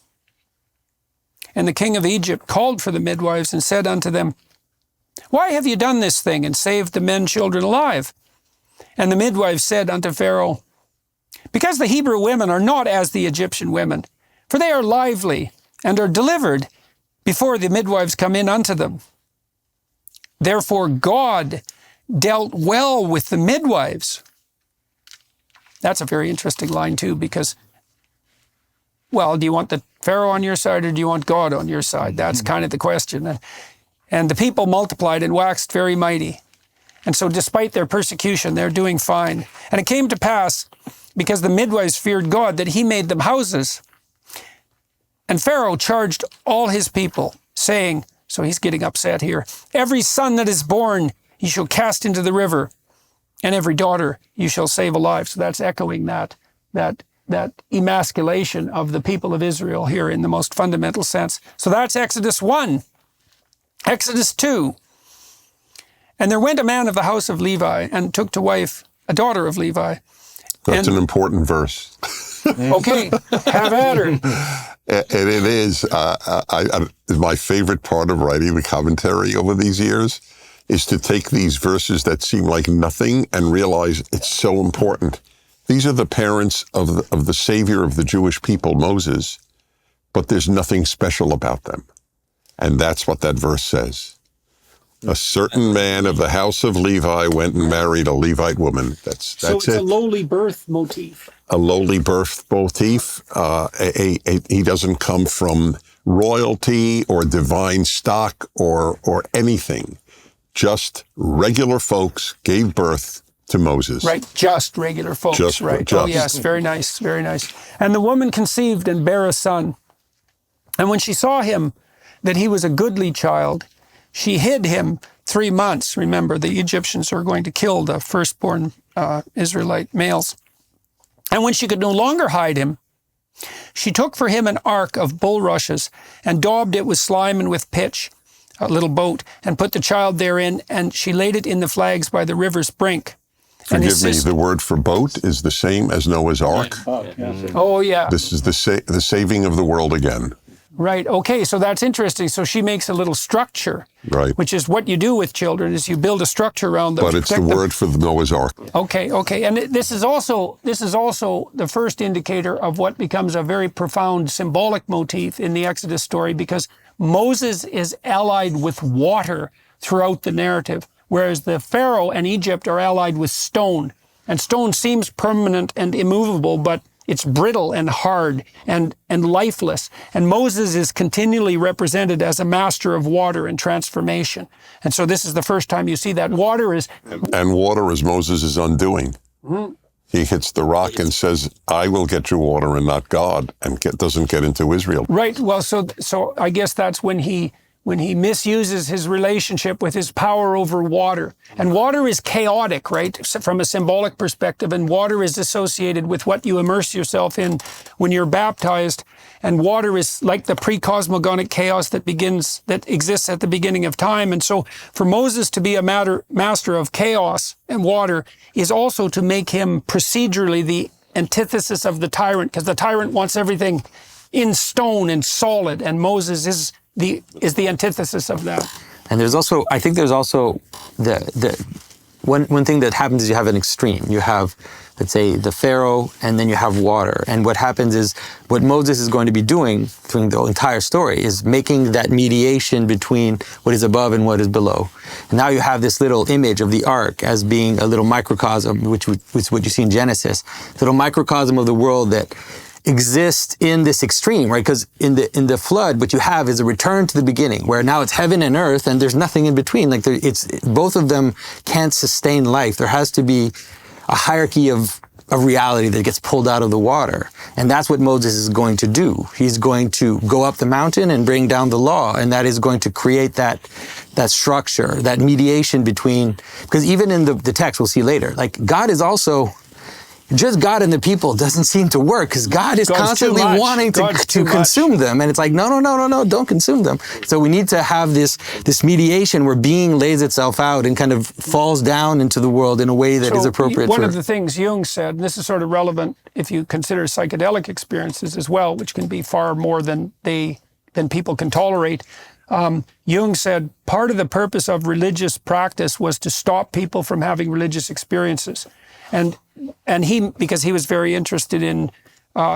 And the king of Egypt called for the midwives and said unto them, Why have you done this thing and saved the men children alive? And the midwives said unto Pharaoh, Because the Hebrew women are not as the Egyptian women, for they are lively and are delivered before the midwives come in unto them. Therefore God dealt well with the midwives. That's a very interesting line too, because, well, do you want the Pharaoh on your side or do you want God on your side? That's kind of the question. And the people multiplied and waxed very mighty. And so despite their persecution, they're doing fine. And it came to pass, because the midwives feared God, that he made them houses. And Pharaoh charged all his people, saying, so he's getting upset here, Every son that is born you shall cast into the river, and every daughter you shall save alive. So that's echoing that emasculation of the people of Israel here in the most fundamental sense. So that's Exodus 1. Exodus 2. And there went a man of the house of Levi and took to wife a daughter of Levi. That's an important verse. Okay, have at her. And it is, my favorite part of writing the commentary over these years is to take these verses that seem like nothing and realize it's so important. These are the parents of the savior of the Jewish people, Moses, but there's nothing special about them. And that's what that verse says. A certain man of the house of Levi went and married a Levite woman. That's So it's it. a lowly birth motif. A lowly birth motif. He doesn't come from royalty or divine stock or anything. Just regular folks gave birth to Moses. Right, just regular folks, Just- right. just. Oh, yes, very nice, very nice. And the woman conceived and bare a son. And when she saw him, that he was a goodly child, she hid him 3 months. Remember, the Egyptians are going to kill the firstborn Israelite males. And when she could no longer hide him, she took for him an ark of bulrushes and daubed it with slime and with pitch, a little boat, and put the child therein, and she laid it in the flags by the river's brink. And his Forgive me, sister- the word for boat is the same as Noah's Ark. Oh, yeah. This is the saving of the world again. Right. Okay. So that's interesting. So she makes a little structure, Right. which is what you do with children: is you build a structure around them. But to it's the protect them. word for the Noah's Ark. Okay. Okay. And this is also the first indicator of what becomes a very profound symbolic motif in the Exodus story, because Moses is allied with water throughout the narrative, whereas the Pharaoh and Egypt are allied with stone. And stone seems permanent and immovable, but it's brittle and hard and lifeless. And Moses is continually represented as a master of water and transformation. And so this is the first time you see that. Water is... And water is Moses' undoing. Mm-hmm. He hits the rock and says, I will get you water and not God, and doesn't get into Israel. Right. Well, so I guess that's when he misuses his relationship with his power over water. And water is chaotic, right, from a symbolic perspective. And water is associated with what you immerse yourself in when you're baptized. And water is like the pre-cosmogonic chaos that exists at the beginning of time. And so for Moses to be a master of chaos and water is also to make him procedurally the antithesis of the tyrant, because the tyrant wants everything in stone and solid, and Moses is the antithesis of that. And I think there's also the one thing that happens is you have an extreme. You have, let's say, the Pharaoh, and then you have water. And what happens is, what Moses is going to be doing through the entire story is making that mediation between what is above and what is below. And now you have this little image of the ark as being a little microcosm, which is what you see in Genesis, a little microcosm of the world that exist in this extreme, right? Because in the flood, what you have is a return to the beginning, where now it's heaven and earth, and there's nothing in between. Like both of them can't sustain life. There has to be a hierarchy of reality that gets pulled out of the water, and that's what Moses is going to do. He's going to go up the mountain and bring down the law, and that is going to create that structure, that mediation between. Because even in the text, we'll see later, like God is also. Just God and the people doesn't seem to work, because God is constantly wanting to consume them. And it's like, no, don't consume them. So we need to have this mediation where being lays itself out and kind of falls down into the world in a way that is appropriate One of the things Jung said, and this is sort of relevant if you consider psychedelic experiences as well, which can be far more than people can tolerate. Jung said part of the purpose of religious practice was to stop people from having religious experiences. And he, because he was very interested in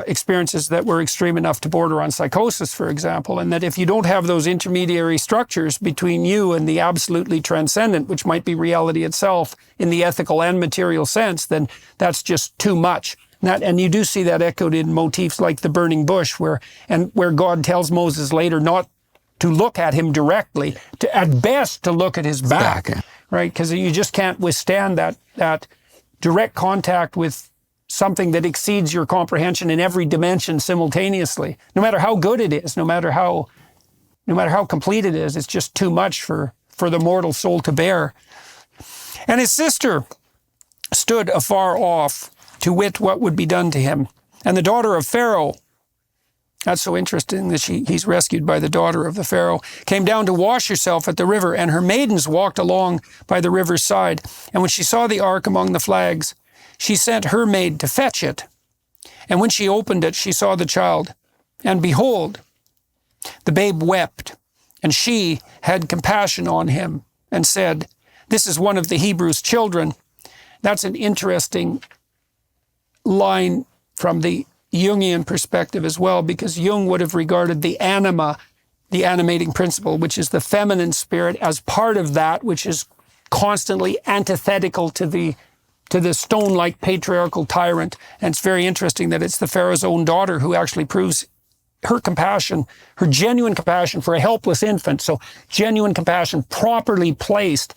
experiences that were extreme enough to border on psychosis, for example, and that if you don't have those intermediary structures between you and the absolutely transcendent, which might be reality itself in the ethical and material sense, then that's just too much. And you do see that echoed in motifs like the burning bush, where God tells Moses later not to look at him directly, at best to look at his back, right? Because you just can't withstand that direct contact with something that exceeds your comprehension in every dimension simultaneously. No matter how good it is, no matter how complete it is, it's just too much for the mortal soul to bear. And his sister stood afar off to wit what would be done to him. And the daughter of Pharaoh, that's so interesting that he's rescued by the daughter of the Pharaoh, came down to wash herself at the river, and her maidens walked along by the river's side. And when she saw the ark among the flags, she sent her maid to fetch it. And when she opened it, she saw the child. And behold, the babe wept. And she had compassion on him and said, this is one of the Hebrews' children. That's an interesting line from the Jungian perspective as well, because Jung would have regarded the anima, the animating principle, which is the feminine spirit, as part of that which is constantly antithetical to the stone-like patriarchal tyrant. And it's very interesting that it's the Pharaoh's own daughter who actually proves her compassion, her genuine compassion for a helpless infant. So genuine compassion properly placed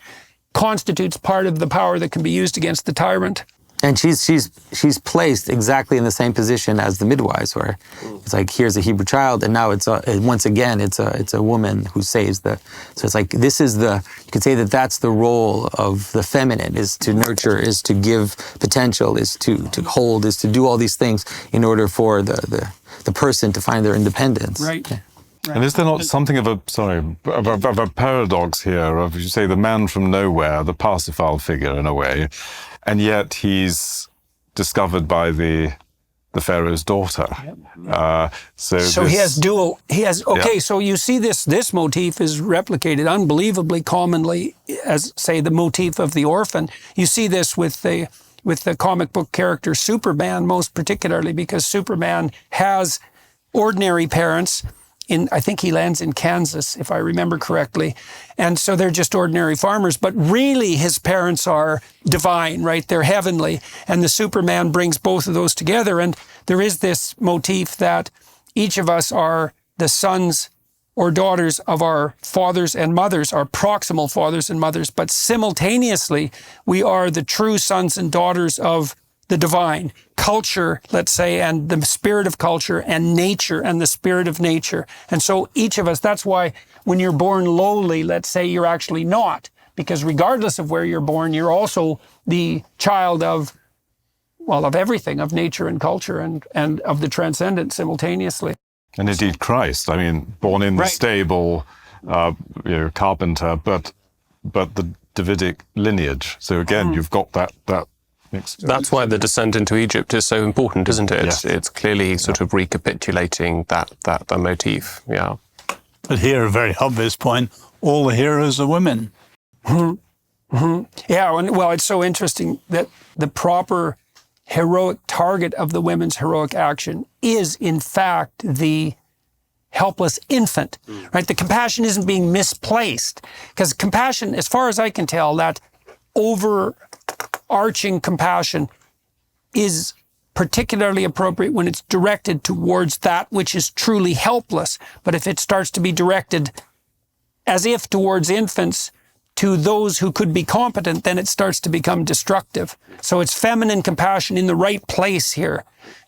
constitutes part of the power that can be used against the tyrant. And she's placed exactly in the same position as the midwives, where it's like, here's a Hebrew child, and now once again it's a woman who saves the. So it's like, this is you could say that that's the role of the feminine, is to nurture, is to give potential, is to hold, is to do all these things in order for the person to find their independence. Right. Yeah. And is there not something of a paradox here of, you say, the man from nowhere, the Parsifal figure in a way, and yet he's discovered by the Pharaoh's daughter. So he has dual. So you see this motif is replicated unbelievably commonly as, say, the motif of the orphan. You see this with the comic book character Superman, most particularly, because Superman has ordinary parents. I think he lands in Kansas, if I remember correctly. And so they're just ordinary farmers, but really his parents are divine, right? They're heavenly. And the Superman brings both of those together. And there is this motif that each of us are the sons or daughters of our fathers and mothers, our proximal fathers and mothers, but simultaneously we are the true sons and daughters of the divine, culture, let's say, and the spirit of culture, and nature and the spirit of nature. And so each of us, that's why when you're born lowly, let's say, you're actually not, because regardless of where you're born, you're also the child of everything, of nature and culture and of the transcendent simultaneously. And indeed Christ, I mean, born in the stable, carpenter, but the Davidic lineage. So again, you've got that That's why the descent into Egypt is so important, isn't it? Yes. It's clearly sort of recapitulating that motif, yeah. But here, a very obvious point, all the heroes are women. Yeah, well, it's so interesting that the proper heroic target of the women's heroic action is, in fact, the helpless infant, right? The compassion isn't being misplaced, because compassion, as far as I can tell, that overarching compassion is particularly appropriate when it's directed towards that which is truly helpless. But if it starts to be directed as if towards infants, to those who could be competent, then it starts to become destructive. So it's feminine compassion in the right place here.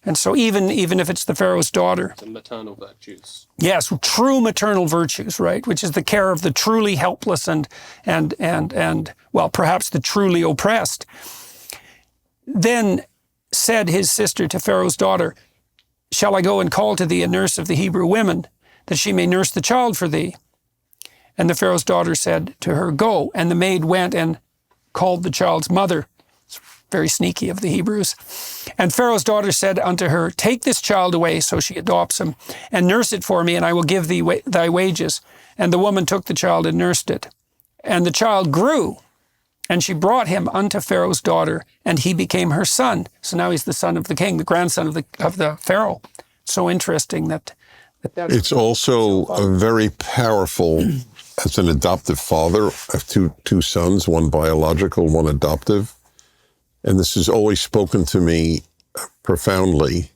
And so even if it's the Pharaoh's daughter. The maternal virtues. Yes, true maternal virtues, right? Which is the care of the truly helpless and well, perhaps the truly oppressed. Then said his sister to Pharaoh's daughter, "Shall I go and call to thee a nurse of the Hebrew women, that she may nurse the child for thee?" And the Pharaoh's daughter said to her, "Go." And the maid went and called the child's mother. It's very sneaky of the Hebrews. And Pharaoh's daughter said unto her, "Take this child away," so she adopts him, "and nurse it for me, and I will give thee thy wages." And the woman took the child and nursed it. And the child grew, and she brought him unto Pharaoh's daughter, and he became her son. So now he's the son of the king, the grandson of the Pharaoh. So interesting that it's also very powerful as an adoptive father of two sons, one biological, one adoptive. And this has always spoken to me profoundly,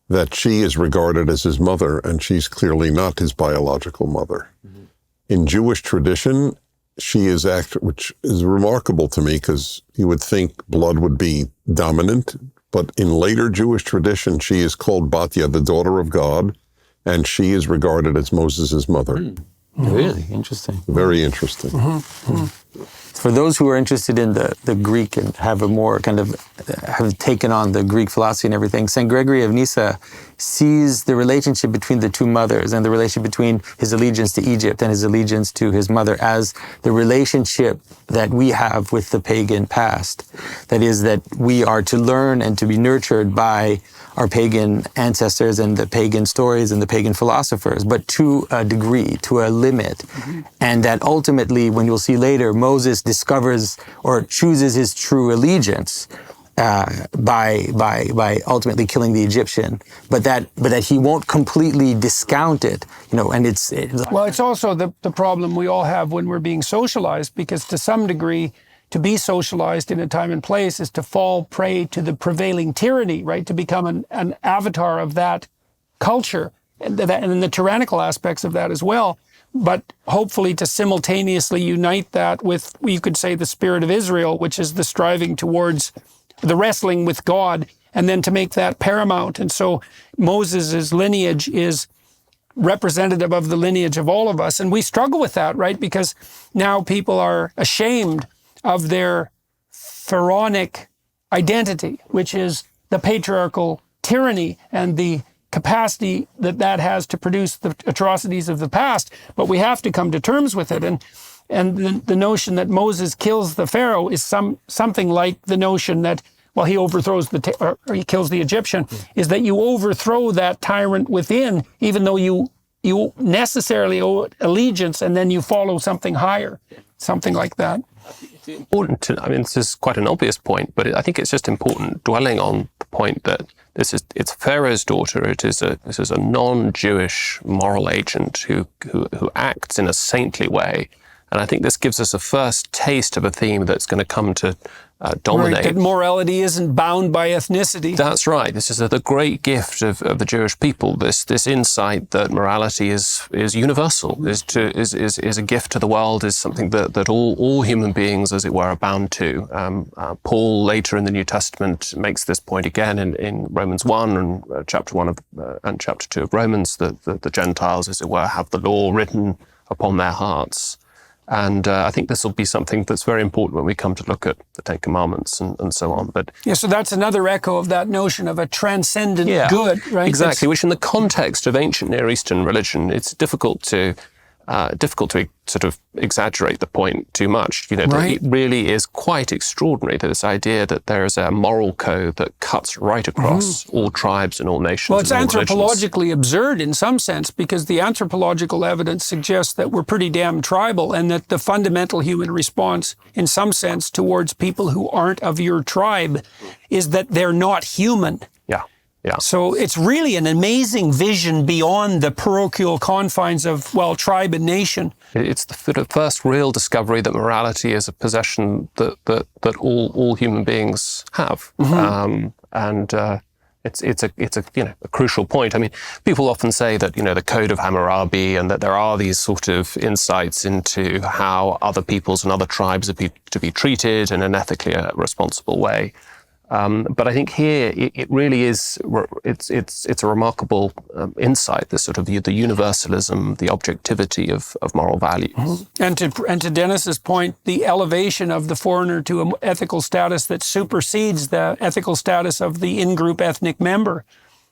that she is regarded as his mother, and she's clearly not his biological mother. Mm-hmm. In Jewish tradition, she is which is remarkable to me, because you would think blood would be dominant, but in later Jewish tradition, she is called Batya, the daughter of God, and she is regarded as Moses' mother. Mm. Really? Interesting. Very interesting. Mm-hmm. Mm-hmm. For those who are interested in the Greek and have taken on the Greek philosophy and everything, St. Gregory of Nyssa sees the relationship between the two mothers and the relationship between his allegiance to Egypt and his allegiance to his mother as the relationship that we have with the pagan past. That is, that we are to learn and to be nurtured by our pagan ancestors and the pagan stories and the pagan philosophers, but to a degree, to a limit. And that ultimately, when you'll see later, Moses discovers or chooses his true allegiance by ultimately killing the Egyptian, but that he won't completely discount it, and it's Well, it's also the problem we all have when we're being socialized, because to some degree, to be socialized in a time and place is to fall prey to the prevailing tyranny, right? To become an avatar of that culture and the tyrannical aspects of that as well. But hopefully to simultaneously unite that with, you could say, the spirit of Israel, which is the striving towards the wrestling with God, and then to make that paramount. And so Moses' lineage is representative of the lineage of all of us. And we struggle with that, right? Because now people are ashamed of their pharaonic identity, which is the patriarchal tyranny and the capacity that has to produce the atrocities of the past. But we have to come to terms with it. And the notion that Moses kills the Pharaoh is something like the notion that, well, he overthrows or he kills the Egyptian, is that you overthrow that tyrant within, even though you necessarily owe allegiance, and then you follow something higher, something like that. It's important to, this is quite an obvious point, but I think it's just important dwelling on the point that it's Pharaoh's daughter. This is a non-Jewish moral agent who acts in a saintly way. And I think this gives us a first taste of a theme that's going to come to dominate. Right, that morality isn't bound by ethnicity. That's right. This is the great gift of the Jewish people. This insight that morality is universal, is a gift to the world, is something that all human beings, as it were, are bound to. Paul later in the New Testament makes this point again in Romans 1 and chapter 1 and chapter 2 of Romans, that the Gentiles, as it were, have the law written upon their hearts. And I think this will be something that's very important when we come to look at the Ten Commandments and so on. But yeah, so that's another echo of that notion of a transcendent good, right? Exactly, which in the context of ancient Near Eastern religion, it's difficult to sort of exaggerate the point too much. That it really is quite extraordinary, this idea that there is a moral code that cuts right across all tribes and all nations. Well, it's and all anthropologically religions. absurd in some sense, because the anthropological evidence suggests that we're pretty damn tribal, and that the fundamental human response, in some sense, towards people who aren't of your tribe is that they're not human. Yeah. So it's really an amazing vision beyond the parochial confines of, tribe and nation. It's the first real discovery that morality is a possession that all human beings have, it's a crucial point. People often say that the Code of Hammurabi, and that there are these sort of insights into how other peoples and other tribes are to be treated in an ethically responsible way. But I think here it really is. It's a remarkable insight. This sort of the universalism, the objectivity of moral values. And to Dennis's point, the elevation of the foreigner to an ethical status that supersedes the ethical status of the in-group ethnic member.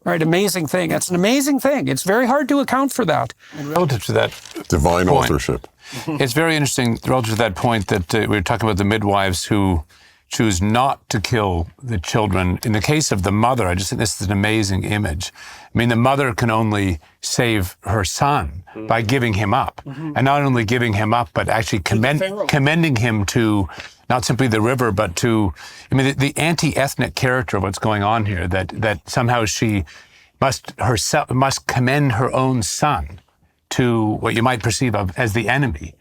Right, amazing thing. It's an amazing thing. It's very hard to account for that. And relative to that divine point, authorship. It's very interesting relative to that point that we were talking about the midwives who choose not to kill the children. In the case of the mother, I just think this is an amazing image. The mother can only save her son by giving him up. And not only giving him up, but actually commending him to not simply the river, but to, the anti-ethnic character of what's going on here, that somehow she must commend her own son to what you might perceive of as the enemy.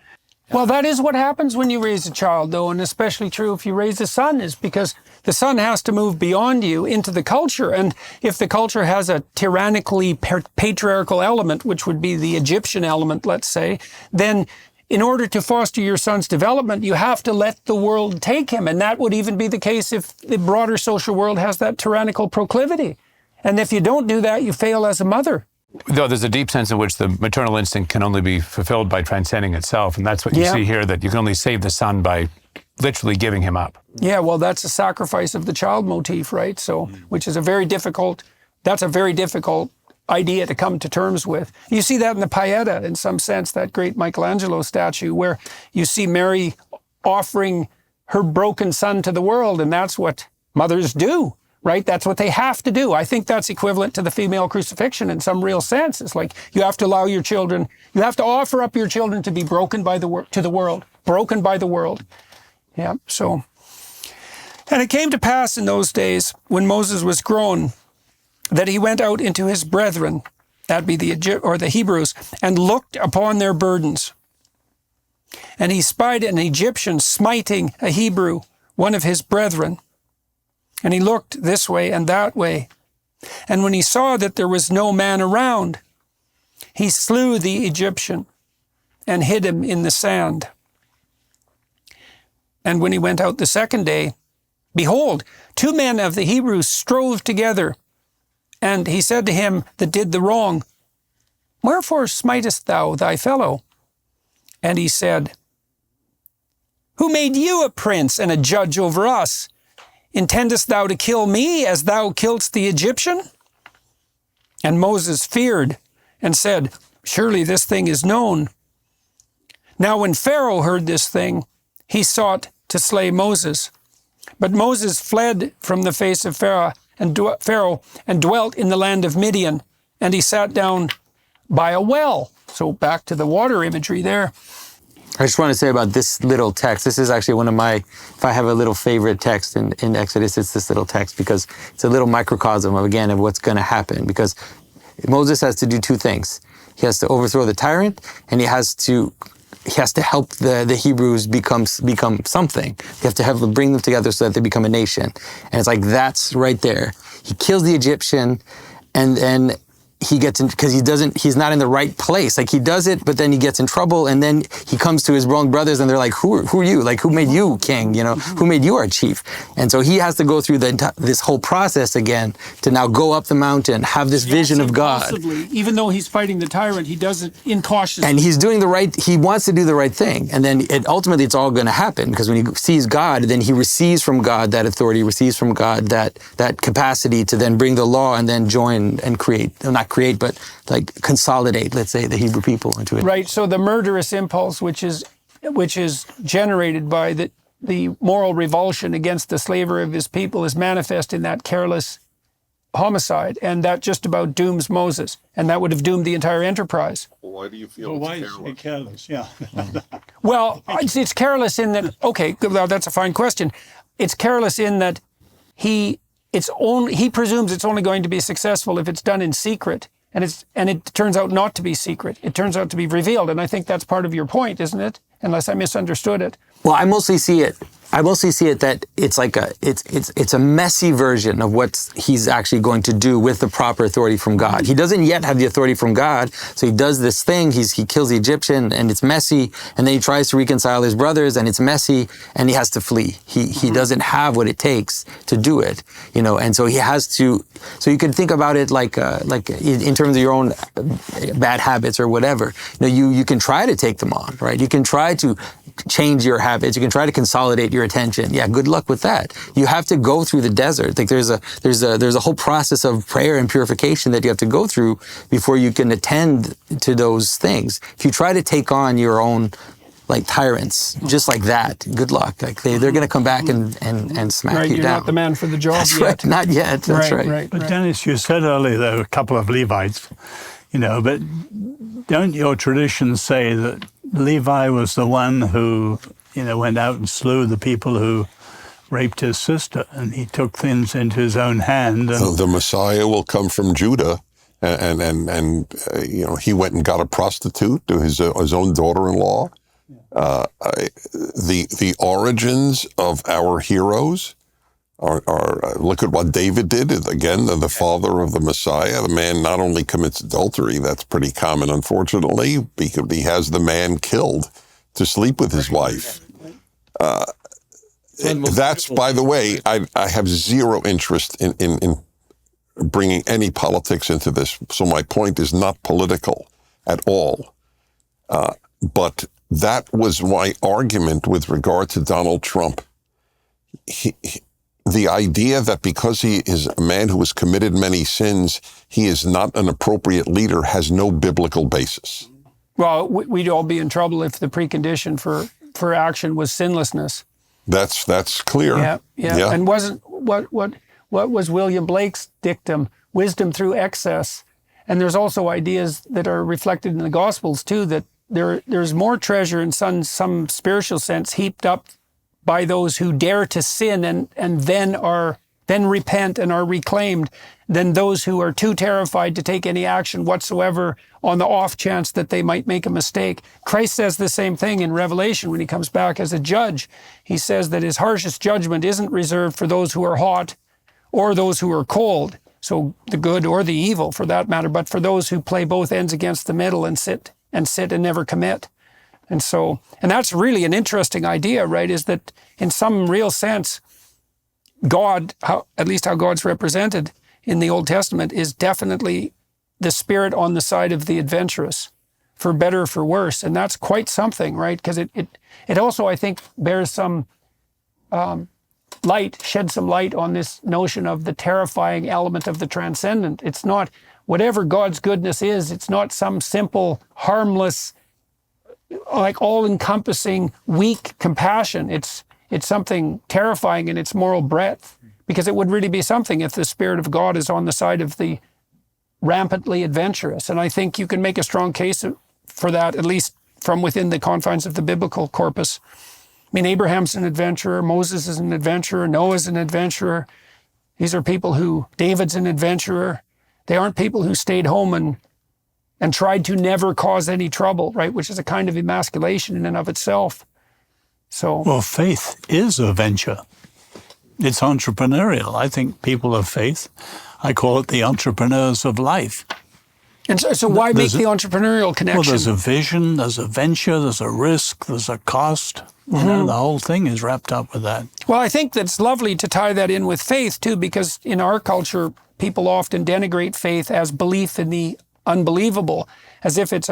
Well, that is what happens when you raise a child, though, and especially true if you raise a son, is because the son has to move beyond you into the culture. And if the culture has a tyrannically patriarchal element, which would be the Egyptian element, let's say, then in order to foster your son's development, you have to let the world take him. And that would even be the case if the broader social world has that tyrannical proclivity. And if you don't do that, you fail as a mother. Though there's a deep sense in which the maternal instinct can only be fulfilled by transcending itself. And that's what you see here, that you can only save the son by literally giving him up. Yeah, well, that's a sacrifice of the child motif, right? So, which is a very difficult idea to come to terms with. You see that in the Pieta, in some sense, that great Michelangelo statue, where you see Mary offering her broken son to the world, and that's what mothers do right? That's what they have to do. I think that's equivalent to the female crucifixion in some real sense. It's like you have to allow your children, you have to offer up your children to be broken by to the world, broken by the world. Yeah, so. And it came to pass in those days, when Moses was grown, that he went out into his brethren, that be the Hebrews, and looked upon their burdens. And he spied an Egyptian smiting a Hebrew, one of his brethren. And he looked this way and that way. And when he saw that there was no man around, he slew the Egyptian and hid him in the sand. And when he went out the second day, behold, 2 men of the Hebrews strove together. And he said to him that did the wrong, Wherefore smitest thou thy fellow? And he said, Who made you a prince and a judge over us? Intendest thou to kill me as thou killedst the Egyptian? And Moses feared and said, Surely this thing is known. Now when Pharaoh heard this thing, he sought to slay Moses. But Moses fled from the face of Pharaoh and dwelt in the land of Midian, and he sat down by a well. So back to the water imagery there. I just want to say about this little text. This is actually one of my, if I have a little favorite text in Exodus, it's this little text, because it's a little microcosm of what's going to happen. Because Moses has to do 2 things. He has to overthrow the tyrant, and he has to help the Hebrews become something. You have to bring them together so that they become a nation. And it's like, that's right there. He kills the Egyptian, and then he gets in, because he's not in the right place. Like, he does it, but then he gets in trouble, and then he comes to his wrong brothers, and they're like, who are you? Like, who made you king? Who made you our chief? And so he has to go through this whole process again to now go up the mountain, have this vision of God. Even though he's fighting the tyrant, he does it incautiously. And he's doing he wants to do the right thing. And then ultimately it's all going to happen, because when he sees God, then he receives from God that authority, receives from God that capacity to then bring the law and then join and but like consolidate, let's say, the Hebrew people into it. Right. So the murderous impulse, which is generated by the moral revulsion against the slavery of his people, is manifest in that careless homicide, and that just about dooms Moses, and that would have doomed the entire enterprise. Why do you feel Why is it careless? Yeah. Well, it's careless in that. Okay, well, that's a fine question. It's careless in that he presumes it's only going to be successful if it's done in secret, and it turns out not to be secret. It turns out to be revealed, and I think that's part of your point, isn't it? Unless I misunderstood it. Well, I mostly see it that it's like it's a messy version of what he's actually going to do with the proper authority from God. He doesn't yet have the authority from God, so he does this thing. He kills the Egyptian, and it's messy, and then he tries to reconcile his brothers, and it's messy, and he has to flee. He doesn't have what it takes to do it, and so he has to. So you can think about it like in terms of your own bad habits or whatever. You can try to take them on, right? You can try to change your habits. You can try to consolidate your attention. Yeah, good luck with that. You have to go through the desert. Like there's a whole process of prayer and purification that you have to go through before you can attend to those things. If you try to take on your own like tyrants, just like that, good luck. Like they're going to come back and smack you you're down. Not the man for the job That's yet. Right, not yet. That's right. But Dennis, you said earlier there were a couple of Levites, but don't your traditions say that Levi was the one who, went out and slew the people who raped his sister, and he took things into his own hand? And the Messiah will come from Judah, and he went and got a prostitute to his own daughter-in-law. The origins of our heroes are look at what David did. Again, the father of the Messiah. The man not only commits adultery, that's pretty common, unfortunately, because he has the man killed to sleep with his wife. That's, by the way, I have zero interest in bringing any politics into this. So my point is not political at all. But that was my argument with regard to Donald Trump. The idea that because he is a man who has committed many sins, he is not an appropriate leader has no biblical basis. Well, we'd all be in trouble if the precondition for action was sinlessness. That's clear. Yeah. And wasn't what what was William Blake's dictum? Wisdom through excess. And there's also ideas that are reflected in the Gospels too, that there's more treasure in some spiritual sense heaped up by those who dare to sin and then repent and are reclaimed than those who are too terrified to take any action whatsoever on the off chance that they might make a mistake. Christ says the same thing in Revelation when he comes back as a judge. He says that his harshest judgment isn't reserved for those who are hot or those who are cold, so the good or the evil for that matter, but for those who play both ends against the middle and sit and never commit. And that's really an interesting idea, right? Is that in some real sense, God, at least how God's represented in the Old Testament, is definitely the spirit on the side of the adventurous, for better or for worse. And that's quite something, right? Because it also, I think, bears some sheds some light on this notion of the terrifying element of the transcendent. It's not, whatever God's goodness is, it's not some simple, harmless, like all-encompassing, weak compassion. It's something terrifying in its moral breadth, because it would really be something if the Spirit of God is on the side of the rampantly adventurous. And I think you can make a strong case for that, at least from within the confines of the biblical corpus. I mean, Abraham's an adventurer, Moses is an adventurer, Noah's an adventurer. These are people David's an adventurer. They aren't people who stayed home and tried to never cause any trouble, right? Which is a kind of emasculation in and of itself. Well, faith is a venture. It's entrepreneurial. I think people of faith, I call it the entrepreneurs of life. And so why make the entrepreneurial connection? Well, there's a vision, there's a venture, there's a risk, there's a cost. You know, the whole thing is wrapped up with that. Well, I think that's lovely to tie that in with faith, too, because in our culture, people often denigrate faith as belief in the unbelievable, as if it's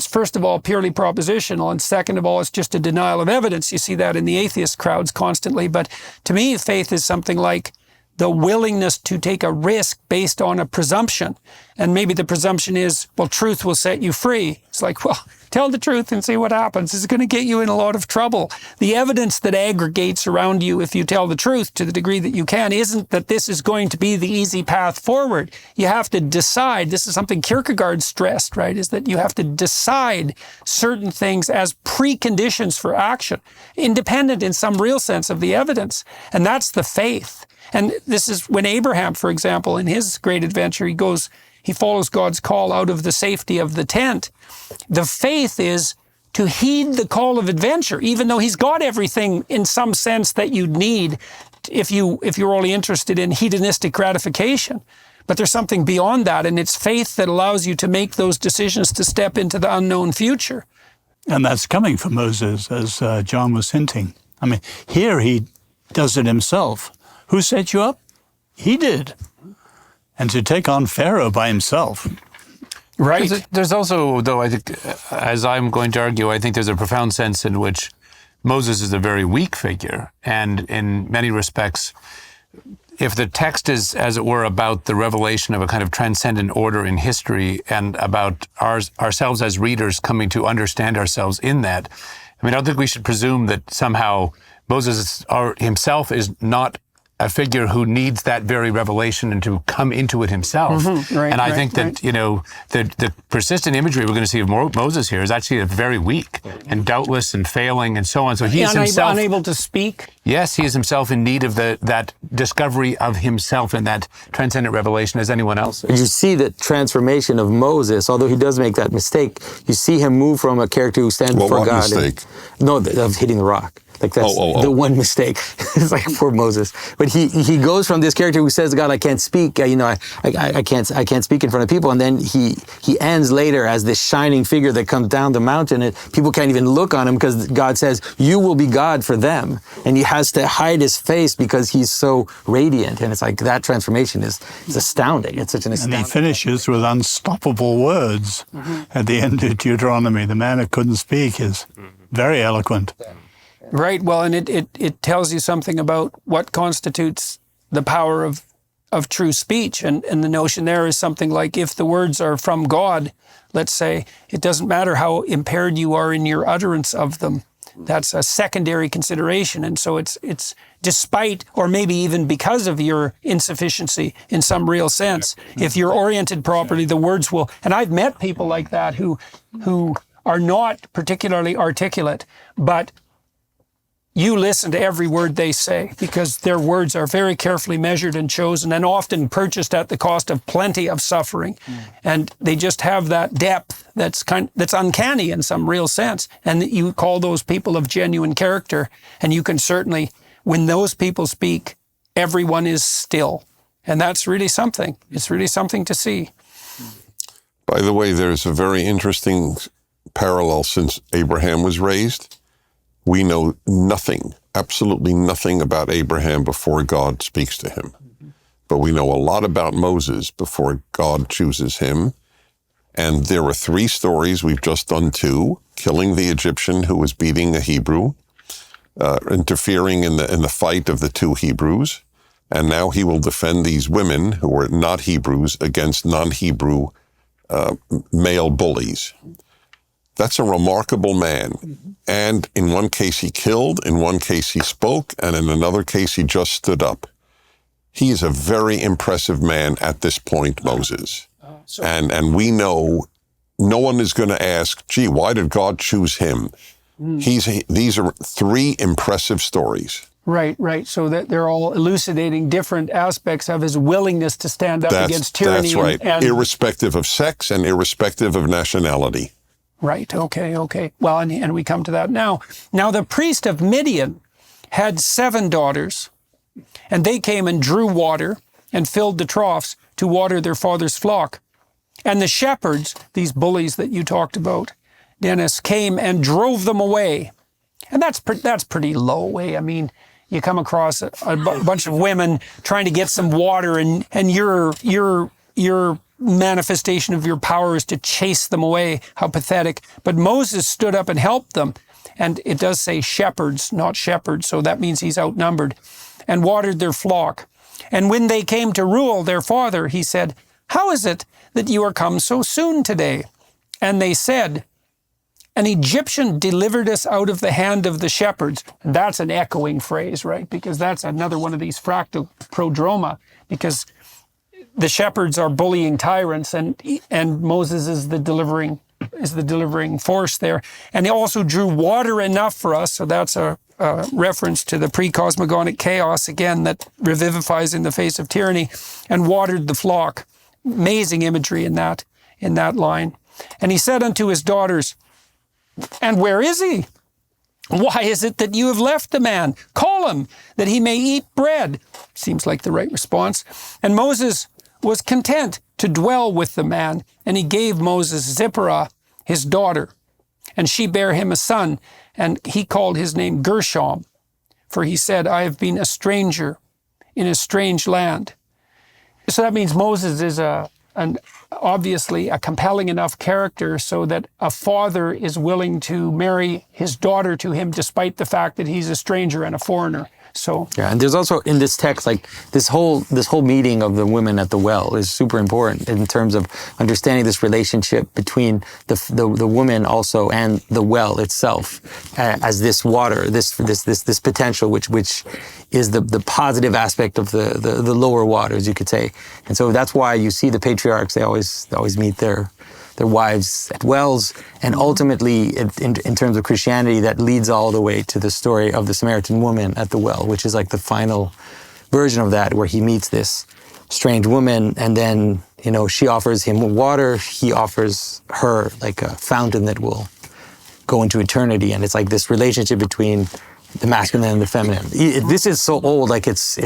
first of all purely propositional, and second of all, it's just a denial of evidence. You see that in the atheist crowds constantly. But to me, faith is something like the willingness to take a risk based on a presumption. And maybe the presumption is, well, truth will set you free. It's like, well, tell the truth and see what happens. It's going to get you in a lot of trouble. The evidence that aggregates around you if you tell the truth to the degree that you can isn't that this is going to be the easy path forward. You have to decide. This is something Kierkegaard stressed, right? Is that you have to decide certain things as preconditions for action, independent in some real sense of the evidence. And that's the faith. And this is when Abraham, for example, in his great adventure, he follows God's call out of the safety of the tent. The faith is to heed the call of adventure, even though he's got everything in some sense that you'd need if you're only interested in hedonistic gratification. But there's something beyond that, and it's faith that allows you to make those decisions to step into the unknown future. And that's coming from Moses, as John was hinting. I mean, here he does it himself. Who set you up? He did. And to take on Pharaoh by himself. Right. There's also, though, I think, as I'm going to argue, I think there's a profound sense in which Moses is a very weak figure. And in many respects, if the text is, as it were, about the revelation of a kind of transcendent order in history and about ourselves as readers coming to understand ourselves in that, I mean, I don't think we should presume that somehow Moses himself is not a figure who needs that very revelation and to come into it himself. And I think that, you know, the persistent imagery we're going to see of Moses here is actually very weak and doubtless and failing and so on. So he is himself unable to speak. Yes, he is himself in need of that discovery of himself and that transcendent revelation as anyone else is. You see the transformation of Moses, although he does make that mistake. You see him move from a character who stands before God. What mistake? Of hitting the rock. Like that's the one mistake. It's like poor Moses. But he goes from this character who says to God, I can't speak, I can't speak in front of people. And then he ends later as this shining figure that comes down the mountain and people can't even look on him because God says, you will be God for them. And he has to hide his face because he's so radiant. And it's like that transformation is astounding. It's such an astounding. And he finishes with unstoppable words at the end of Deuteronomy. The man who couldn't speak is very eloquent. Right. Well, and it tells you something about what constitutes the power of true speech. And the notion there is something like if the words are from God, let's say, it doesn't matter how impaired you are in your utterance of them. That's a secondary consideration. And so it's despite, or maybe even because of your insufficiency in some real sense, if you're oriented properly, the words will, and I've met people like that who are not particularly articulate, but you listen to every word they say because their words are very carefully measured and chosen and often purchased at the cost of plenty of suffering. And they just have that depth that's uncanny in some real sense. And you call those people of genuine character, and you can certainly, when those people speak, everyone is still. And that's really something. It's really something to see. By the way, there's a very interesting parallel since Abraham was raised. We know nothing, absolutely nothing about Abraham before God speaks to him. But we know a lot about Moses before God chooses him. And there were 3 stories, we've just done 2, killing the Egyptian who was beating a Hebrew, interfering in the fight of the 2 Hebrews. And now he will defend these women who were not Hebrews against non-Hebrew male bullies. That's a remarkable man. And in one case he killed, in one case he spoke, and in another case he just stood up. He is a very impressive man at this point, Moses. And we know no one is going to ask, gee, why did God choose him? These are 3 impressive stories. Right. So that they're all elucidating different aspects of his willingness to stand up against tyranny. That's right. And irrespective of sex and irrespective of nationality. Right, okay. Well, and we come to that now. Now, the priest of Midian had 7 daughters, and they came and drew water and filled the troughs to water their father's flock. And the shepherds, these bullies that you talked about, Dennis, came and drove them away. And that's pretty low, eh? I mean, you come across a bunch of women trying to get some water, and your manifestation of your power is to chase them away. How pathetic. But Moses stood up and helped them. And it does say shepherds, not shepherds, so that means he's outnumbered, and watered their flock. And when they came to rule their father, he said, how is it that you are come so soon today? And they said, an Egyptian delivered us out of the hand of the shepherds. And that's an echoing phrase, right? Because that's another one of these fractal prodroma, because the shepherds are bullying tyrants, and Moses is the delivering force there. And he also drew water enough for us, so that's a reference to the pre-cosmogonic chaos again that revivifies in the face of tyranny, and watered the flock. Amazing imagery in that line. And he said unto his daughters, and where is he? Why is it that you have left the man? Call him, that he may eat bread. Seems like the right response. And Moses was content to dwell with the man, and he gave Moses Zipporah, his daughter, and she bare him a son, and he called his name Gershom, for he said, I have been a stranger in a strange land. So that means Moses is obviously a compelling enough character so that a father is willing to marry his daughter to him despite the fact that he's a stranger and a foreigner. So yeah, and there's also in this text, like this whole meeting of the women at the well is super important in terms of understanding this relationship between the woman also and the well itself as this water, this potential which is the positive aspect of the lower waters, you could say. And so that's why you see the patriarchs, they always meet their wives at wells, and ultimately, in terms of Christianity, that leads all the way to the story of the Samaritan woman at the well, which is like the final version of that, where he meets this strange woman, and then, she offers him water, he offers her like a fountain that will go into eternity, and it's like this relationship between the masculine and the feminine. This is so old, like it's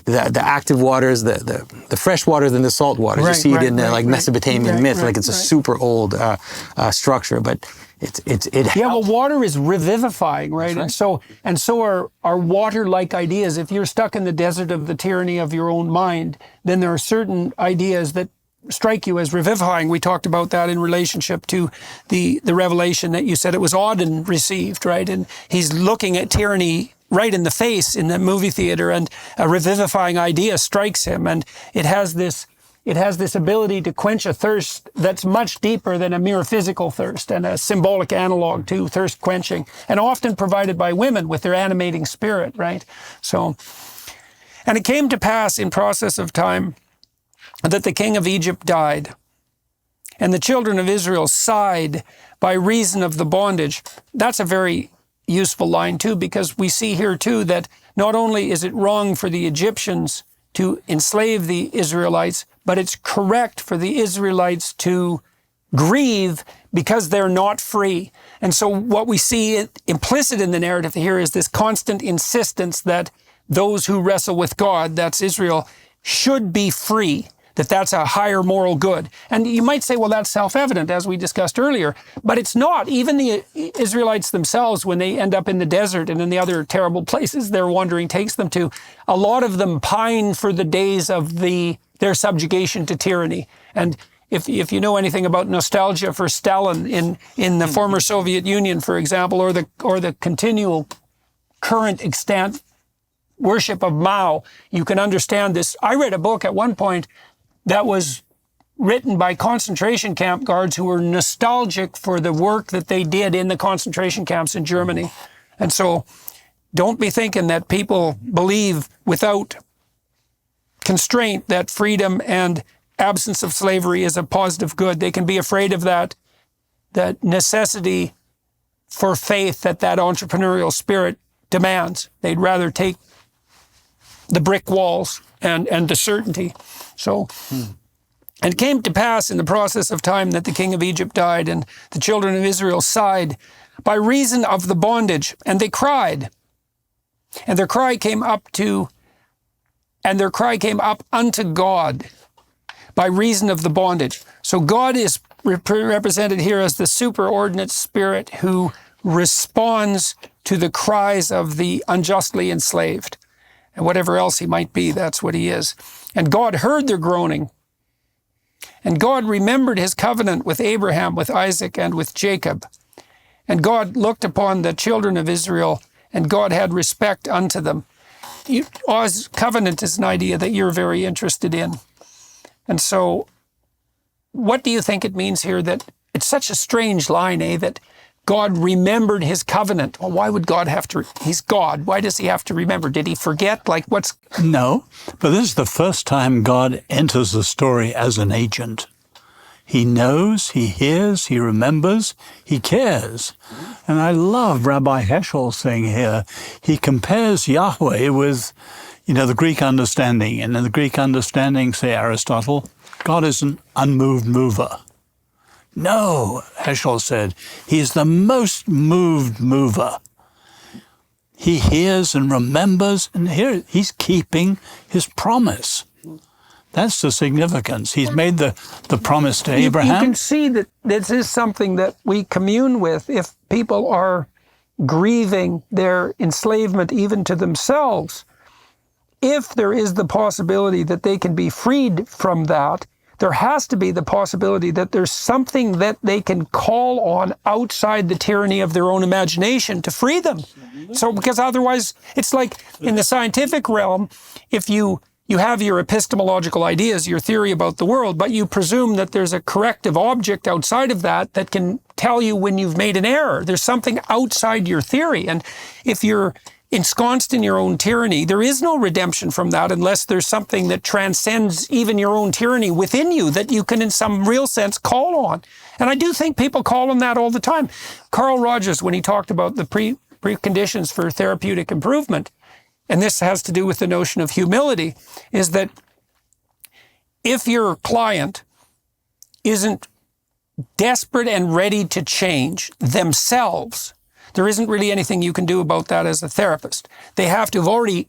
the active waters, the fresh waters and the salt waters. You see it in Mesopotamian myth, like it's a super old structure, but well, water is revivifying, right? And so are water-like ideas. If you're stuck in the desert of the tyranny of your own mind, then there are certain ideas that strike you as revivifying. We talked about that in relationship to the revelation that you said it was Auden received, right? And he's looking at tyranny right in the face in the movie theater, and a revivifying idea strikes him, and it has this it has this ability to quench a thirst that's much deeper than a mere physical thirst, and a symbolic analog to thirst quenching, and often provided by women with their animating spirit, right? So, and it came to pass in process of time that the king of Egypt died, and the children of Israel sighed by reason of the bondage. That's a very useful line too, because we see here too that not only is it wrong for the Egyptians to enslave the Israelites, but it's correct for the Israelites to grieve because they're not free. And so what we see implicit in the narrative here is this constant insistence that those who wrestle with God, that's Israel, should be free, that that's a higher moral good. And you might say, well, that's self-evident, as we discussed earlier, but it's not. Even the Israelites themselves, when they end up in the desert and in the other terrible places their wandering takes them to, a lot of them pine for the days of their subjugation to tyranny. And if you know anything about nostalgia for Stalin in the former Soviet Union, for example, or the continual current extant worship of Mao, you can understand this. I read a book at one point that was written by concentration camp guards who were nostalgic for the work that they did in the concentration camps in Germany. And so don't be thinking that people believe without constraint that freedom and absence of slavery is a positive good. They can be afraid of that necessity for faith that entrepreneurial spirit demands. They'd rather take the brick walls and the certainty. So, and it came to pass in the process of time that the king of Egypt died, and the children of Israel sighed by reason of the bondage, and they cried. And their cry came up unto God by reason of the bondage. So God is represented here as the superordinate spirit who responds to the cries of the unjustly enslaved. And whatever else he might be, that's what he is. And God heard their groaning. And God remembered his covenant with Abraham, with Isaac, and with Jacob. And God looked upon the children of Israel, and God had respect unto them. Oz, covenant is an idea that you're very interested in. And so, what do you think it means here that it's such a strange line, that God remembered his covenant? Well, why would God have to? He's God. Why does he have to remember? Did he forget? No, but this is the first time God enters the story as an agent. He knows, he hears, he remembers, he cares. And I love Rabbi Heschel's thing here. He compares Yahweh with, the Greek understanding. And in the Greek understanding, say Aristotle, God is an unmoved mover. No, Heschel said, he's the most moved mover. He hears and remembers, and here he's keeping his promise. That's the significance. He's made the promise to Abraham. You can see that this is something that we commune with if people are grieving their enslavement even to themselves. If there is the possibility that they can be freed from that, there has to be the possibility that there's something that they can call on outside the tyranny of their own imagination to free them. So, because otherwise, it's like in the scientific realm, if you have your epistemological ideas, your theory about the world, but you presume that there's a corrective object outside of that can tell you when you've made an error. There's something outside your theory. And if you're ensconced in your own tyranny, there is no redemption from that unless there's something that transcends even your own tyranny within you that you can in some real sense call on. And I do think people call on that all the time. Carl Rogers, when he talked about the preconditions for therapeutic improvement, and this has to do with the notion of humility, is that if your client isn't desperate and ready to change themselves, there isn't really anything you can do about that as a therapist. They have to have already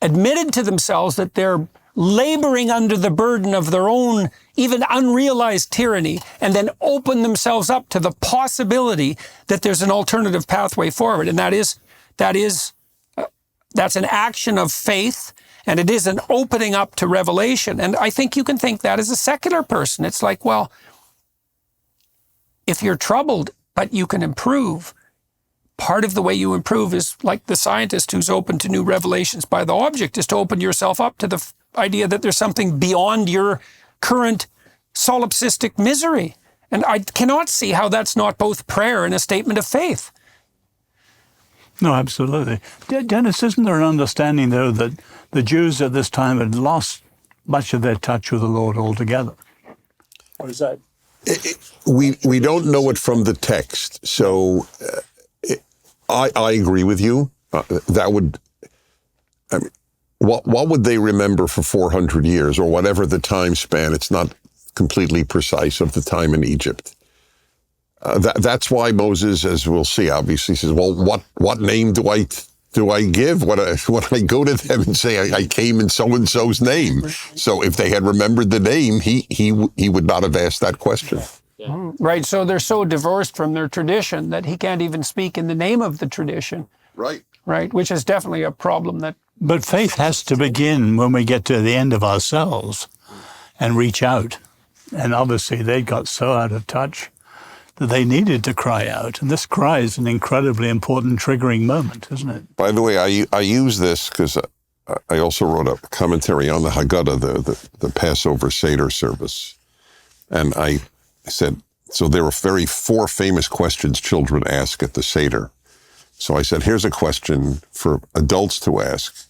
admitted to themselves that they're laboring under the burden of their own even unrealized tyranny, and then open themselves up to the possibility that there's an alternative pathway forward. And that's an action of faith, and it is an opening up to revelation. And I think you can think that as a secular person. It's like, well, if you're troubled, but you can improve, part of the way you improve is like the scientist who's open to new revelations by the object, is to open yourself up to the idea that there's something beyond your current solipsistic misery. And I cannot see how that's not both prayer and a statement of faith. No, absolutely. Dennis, isn't there an understanding, though, that the Jews at this time had lost much of their touch with the Lord altogether? Or is that? We don't know it from the text. So I agree with you. That would, I mean, what would they remember for 400 years or whatever the time span? It's not completely precise of the time in Egypt. That's why Moses, as we'll see, obviously says, well, what name do I give? When I go to them and say, I came in so-and-so's name. So if they had remembered the name, he would not have asked that question. Yeah. Right, so they're so divorced from their tradition that he can't even speak in the name of the tradition. Right. Right, which is definitely a problem that... But faith has to begin when we get to the end of ourselves and reach out. And obviously they got so out of touch that they needed to cry out. And this cry is an incredibly important triggering moment, isn't it? By the way, I use this because I also wrote a commentary on the Haggadah, the Passover Seder service. And I said, so there are four famous questions children ask at the Seder. So I said, here's a question for adults to ask.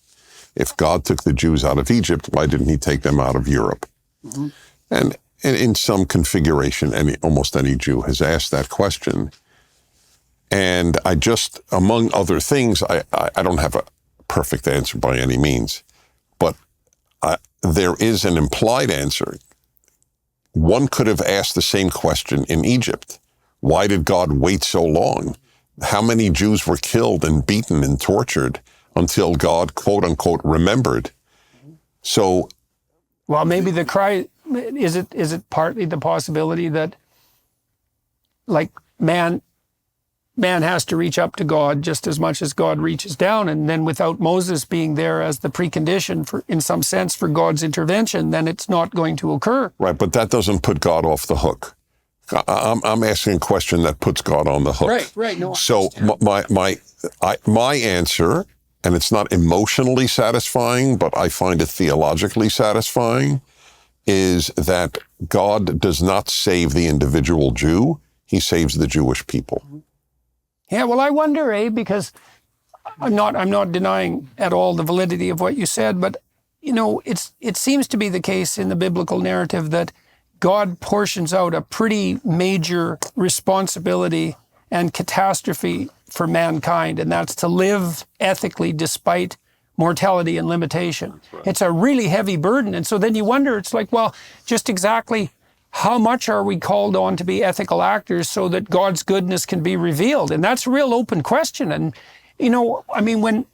If God took the Jews out of Egypt, why didn't he take them out of Europe? Mm-hmm. And in some configuration, almost any Jew has asked that question. And I just, among other things, I don't have a perfect answer by any means, but there is an implied answer. One could have asked the same question in Egypt. Why did God wait so long? How many Jews were killed and beaten and tortured until God, quote unquote, remembered? So, well, maybe the cry, is it partly the possibility that, like, man has to reach up to God just as much as God reaches down, and then without Moses being there as the precondition for, in some sense, for God's intervention, then it's not going to occur. Right, but that doesn't put God off the hook. I'm asking a question that puts God on the hook. Right. No. So my answer, and it's not emotionally satisfying, but I find it theologically satisfying, is that God does not save the individual Jew; he saves the Jewish people. Yeah, well, I wonder, because I'm not denying at all the validity of what you said, but it seems to be the case in the biblical narrative that God portions out a pretty major responsibility and catastrophe for mankind, and that's to live ethically despite mortality and limitation. Right. It's a really heavy burden, and so then you wonder, it's like, well, just exactly how much are we called on to be ethical actors so that God's goodness can be revealed? And that's a real open question. And, I mean, when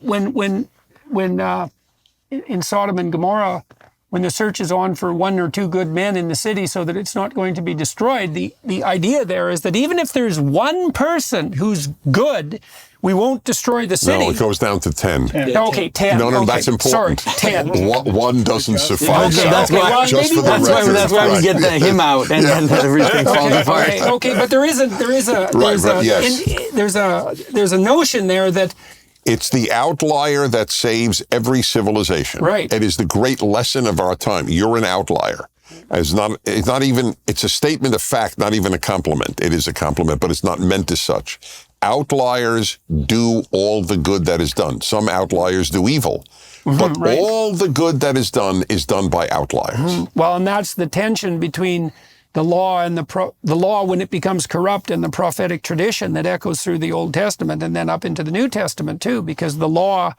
in Sodom and Gomorrah, when the search is on for one or two good men in the city so that it's not going to be destroyed, the idea there is that even if there's one person who's good, we won't destroy the city. No, it goes down to 10. Okay, 10. No, okay. That's important. Sorry, 10. One doesn't suffice. Okay, that's why. That's why we get him out, and then everything falls apart. Okay, but there's a notion there that it's the outlier that saves every civilization. Right. It is the great lesson of our time. You're an outlier. It's a statement of fact, not even a compliment. It is a compliment, but it's not meant as such. Outliers do all the good that is done. Some outliers do evil, but right. All the good that is done by outliers. Mm-hmm. Well, and that's the tension between the law and the law when it becomes corrupt, and the prophetic tradition that echoes through the Old Testament and then up into the New Testament too, because the law,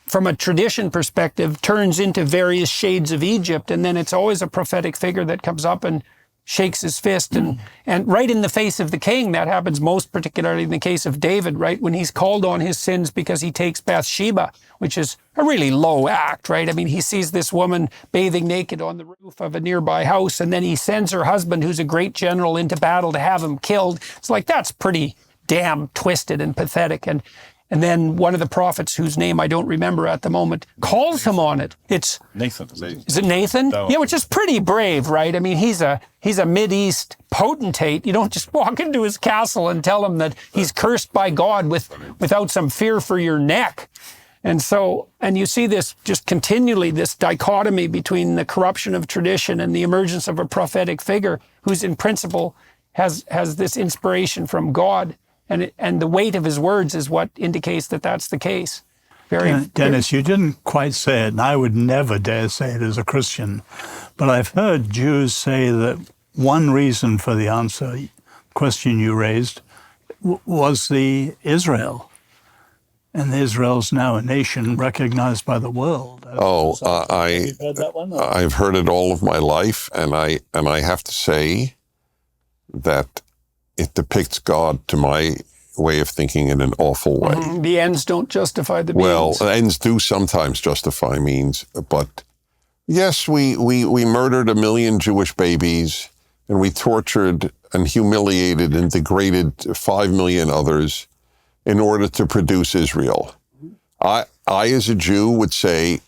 from a tradition perspective, turns into various shades of Egypt, and then it's always a prophetic figure that comes up and shakes his fist and right in the face of the king. That happens most particularly in the case of David, right? When he's called on his sins because he takes Bathsheba, which is a really low act, right? I mean, he sees this woman bathing naked on the roof of a nearby house, and then he sends her husband, who's a great general, into battle to have him killed. It's like, that's pretty damn twisted and pathetic. And then one of the prophets, whose name I don't remember at the moment, calls him on it. It's Nathan. Is it Nathan? No. Yeah, which is pretty brave, right? I mean, he's a Mideast potentate. You don't just walk into his castle and tell him that he's cursed by God without some fear for your neck. And you see this just continually, this dichotomy between the corruption of tradition and the emergence of a prophetic figure who's in principle has this inspiration from God. And the weight of his words is what indicates that that's the case. Dennis, you didn't quite say it, and I would never dare say it as a Christian, but I've heard Jews say that one reason for the question you raised was the Israel. And Israel's now a nation recognized by the world. You've heard that one? I've heard it all of my life, and I have to say that it depicts God, to my way of thinking, in an awful way. The ends don't justify the means. Well, ends do sometimes justify means, but yes, we murdered 1 million Jewish babies, and we tortured and humiliated and degraded 5 million others in order to produce Israel. I as a Jew would say,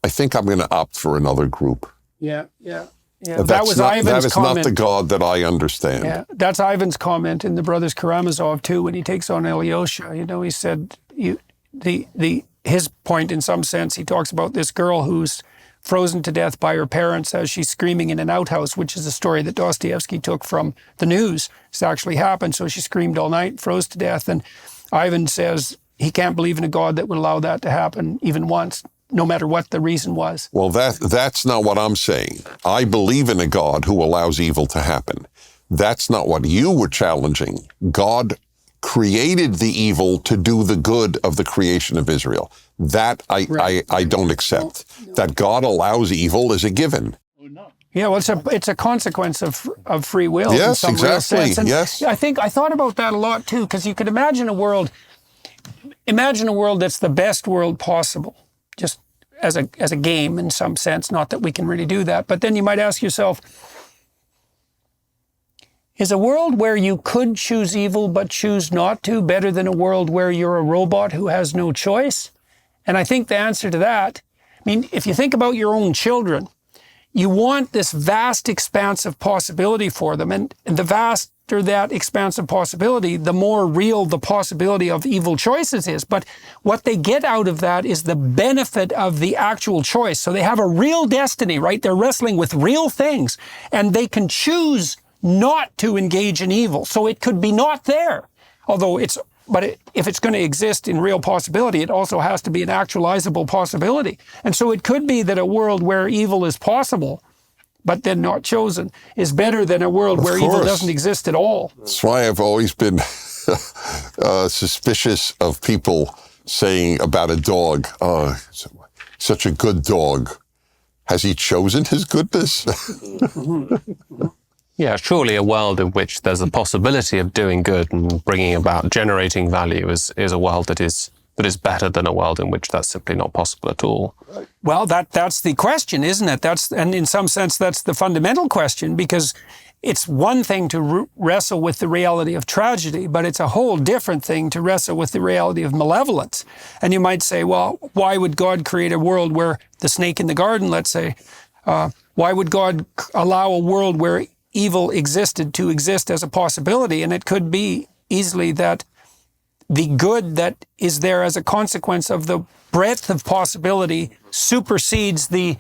I think I'm going to opt for another group. Yeah. That was Ivan's comment. Not the God that I understand. Yeah, that's Ivan's comment in the Brothers Karamazov too, when he takes on Alyosha. He said his point, in some sense, he talks about this girl who's frozen to death by her parents as she's screaming in an outhouse, which is a story that Dostoevsky took from the news. It's actually happened. So she screamed all night, froze to death, and Ivan says he can't believe in a God that would allow that to happen even once, no matter what the reason was. Well, that's not what I'm saying. I believe in a God who allows evil to happen. That's not what you were challenging. God created the evil to do the good of the creation of Israel. That I don't accept. No. That God allows evil is a given. Yeah, well, it's a consequence of free will. Yes, in some real sense. Exactly. And yes. I thought about that a lot too, because you could imagine a world that's the best world possible, just as a game in some sense. Not that we can really do that, but then you might ask yourself, is a world where you could choose evil but choose not to better than a world where you're a robot who has no choice? And I think the answer to that, if you think about your own children, you want this vast expanse of possibility for them. And the vaster that expanse of possibility, the more real the possibility of evil choices is. But what they get out of that is the benefit of the actual choice. So they have a real destiny, right? They're wrestling with real things, and they can choose not to engage in evil. So it could be not there. If it's going to exist in real possibility, it also has to be an actualizable possibility. And so it could be that a world where evil is possible, but then not chosen, is better than a world where evil doesn't exist at all. That's why I've always been suspicious of people saying about a dog, oh, such a good dog. Has he chosen his goodness? Yeah, surely a world in which there's a possibility of doing good and bringing about generating value is a world that is better than a world in which that's simply not possible at all. Well, that's the question, isn't it? And in some sense, that's the fundamental question, because it's one thing to wrestle with the reality of tragedy, but it's a whole different thing to wrestle with the reality of malevolence. And you might say, well, why would God create a world where the snake in the garden, let's say, why would God allow a world where evil existed to exist as a possibility? And it could be easily that the good that is there as a consequence of the breadth of possibility supersedes the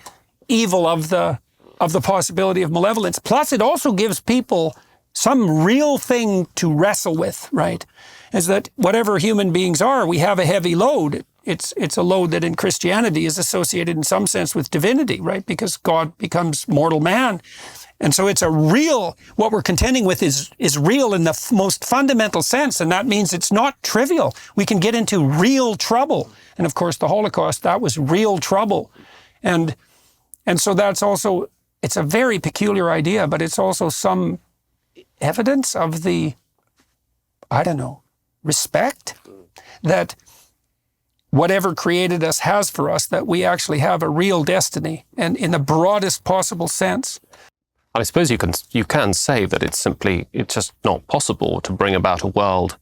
evil of the possibility of malevolence. Plus, it also gives people some real thing to wrestle with, right? Is that whatever human beings are, we have a heavy load. It's a load that in Christianity is associated in some sense with divinity, right? Because God becomes mortal man. And so it's what we're contending with is real in the most fundamental sense, and that means it's not trivial. We can get into real trouble. And of course, the Holocaust, that was real trouble. And so that's also, it's a very peculiar idea, but it's also some evidence of the, respect that whatever created us has for us, that we actually have a real destiny, and in the broadest possible sense. I suppose you can say that it's just not possible to bring about a world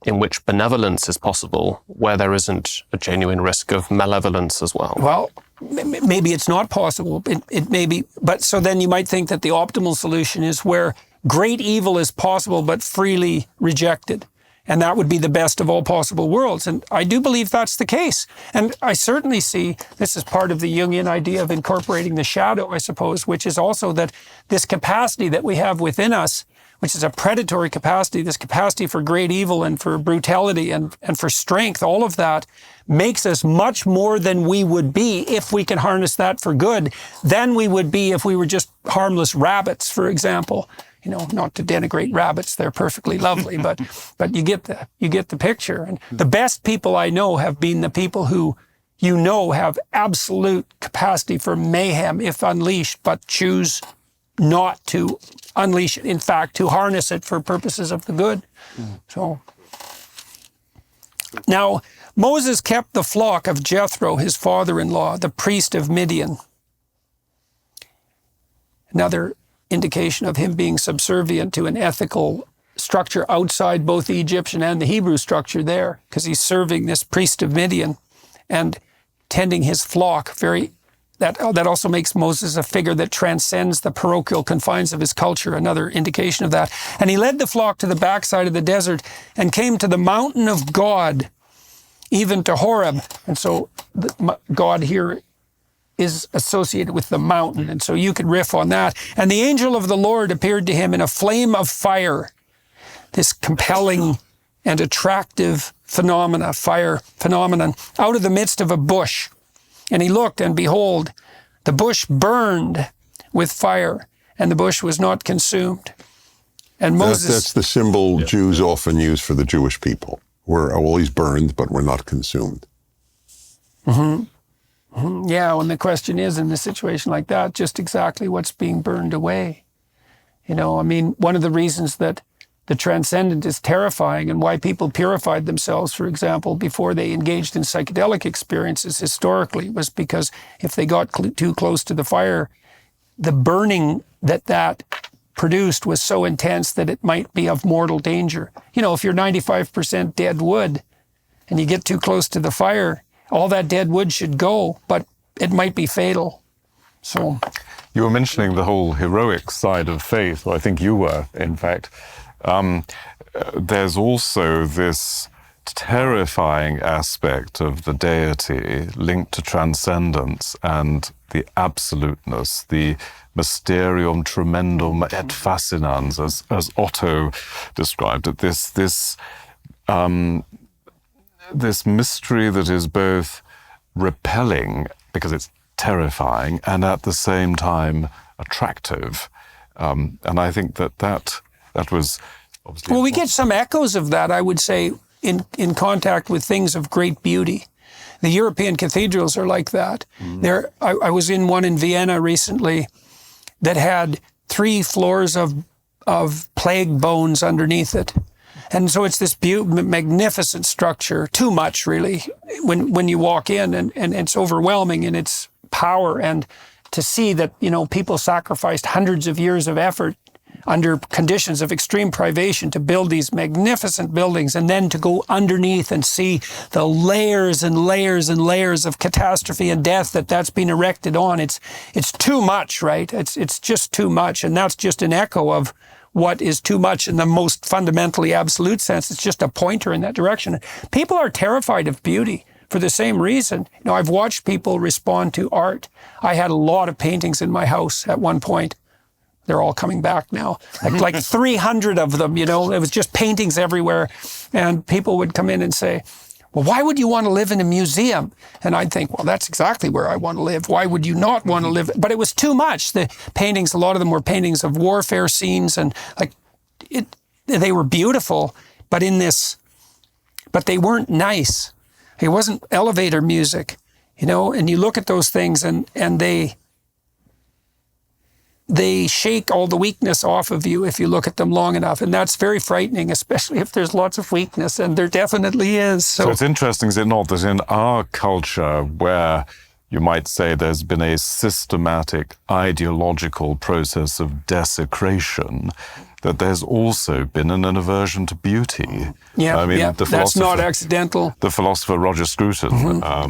in which benevolence is possible, where there isn't a genuine risk of malevolence as well. Well, maybe it's not possible. It may be, but so then you might think that the optimal solution is where great evil is possible but freely rejected. and that would be the best of all possible worlds. And I do believe that's the case. And I certainly see this is part of the Jungian idea of incorporating the shadow, I suppose, which is also that this capacity that we have within us, which is a predatory capacity, this capacity for great evil and for brutality and for strength, all of that makes us much more than we would be if we can harness that for good than we would be if we were just harmless rabbits, for example. You know, not to denigrate rabbits, they're perfectly lovely, but you get the picture. And the best people I know have been the people who, you know, have absolute capacity for mayhem if unleashed, but choose not to unleash it. In fact, to harness it for purposes of the good. So now Moses kept the flock of Jethro, his father-in-law, the priest of Midian. Another indication of him being subservient to an ethical structure outside both the Egyptian and the Hebrew structure there, because he's serving this priest of Midian and tending his flock. That also makes Moses a figure that transcends the parochial confines of his culture, another indication of that. And he led the flock to the backside of the desert and came to the mountain of God, even to Horeb. And so God here is associated with the mountain. And so you could riff on that. And the angel of the Lord appeared to him in a flame of fire, this compelling and attractive fire phenomenon, out of the midst of a bush. And he looked, and behold, the bush burned with fire, and the bush was not consumed. And Moses... That's the symbol Jews often use for the Jewish people. We're always burned, but we're not consumed. Yeah, and the question is, in a situation like that, just exactly what's being burned away. You know, I mean, one of the reasons that the transcendent is terrifying and why people purified themselves, for example, before they engaged in psychedelic experiences historically was because if they got too close to the fire, the burning that produced was so intense that it might be of mortal danger. You know, if you're 95% dead wood and you get too close to the fire, all that dead wood should go, but it might be fatal. So, you were mentioning the whole heroic side of faith, or I think you were, in fact. There's also this terrifying aspect of the deity linked to transcendence and the absoluteness, the mysterium tremendum et fascinans, as Otto described it, this mystery that is both repelling because it's terrifying and at the same time attractive. And I think that was obviously... Well, we get some echoes of that, I would say, in contact with things of great beauty. The European cathedrals are like that. I was in one in Vienna recently that had 3 floors of plague bones underneath it. And so it's this magnificent structure, too much really, when you walk in, and it's overwhelming in its power. And to see that, you know, people sacrificed hundreds of years of effort under conditions of extreme privation to build these magnificent buildings, and then to go underneath and see the layers and layers and layers of catastrophe and death that's been erected on. It's too much, right? It's just too much. And that's just an echo of what is too much in the most fundamentally absolute sense. It's just a pointer in that direction. People are terrified of beauty for the same reason. You know, I've watched people respond to art. I had a lot of paintings in my house at one point. They're all coming back now. Like 300 of them, you know, it was just paintings everywhere. And people would come in and say, well, why would you want to live in a museum? And I'd think, well, that's exactly where I want to live. Why would you not want to live? But it was too much. The paintings, a lot of them were paintings of warfare scenes, and they were beautiful, but they weren't nice. It wasn't elevator music, you know, and you look at those things and they shake all the weakness off of you if you look at them long enough. And that's very frightening, especially if there's lots of weakness, and there definitely is. So it's interesting, is it not, that in our culture, where you might say there's been a systematic ideological process of desecration, that there's also been an aversion to beauty. Yeah, I mean, that's not accidental. The philosopher Roger Scruton.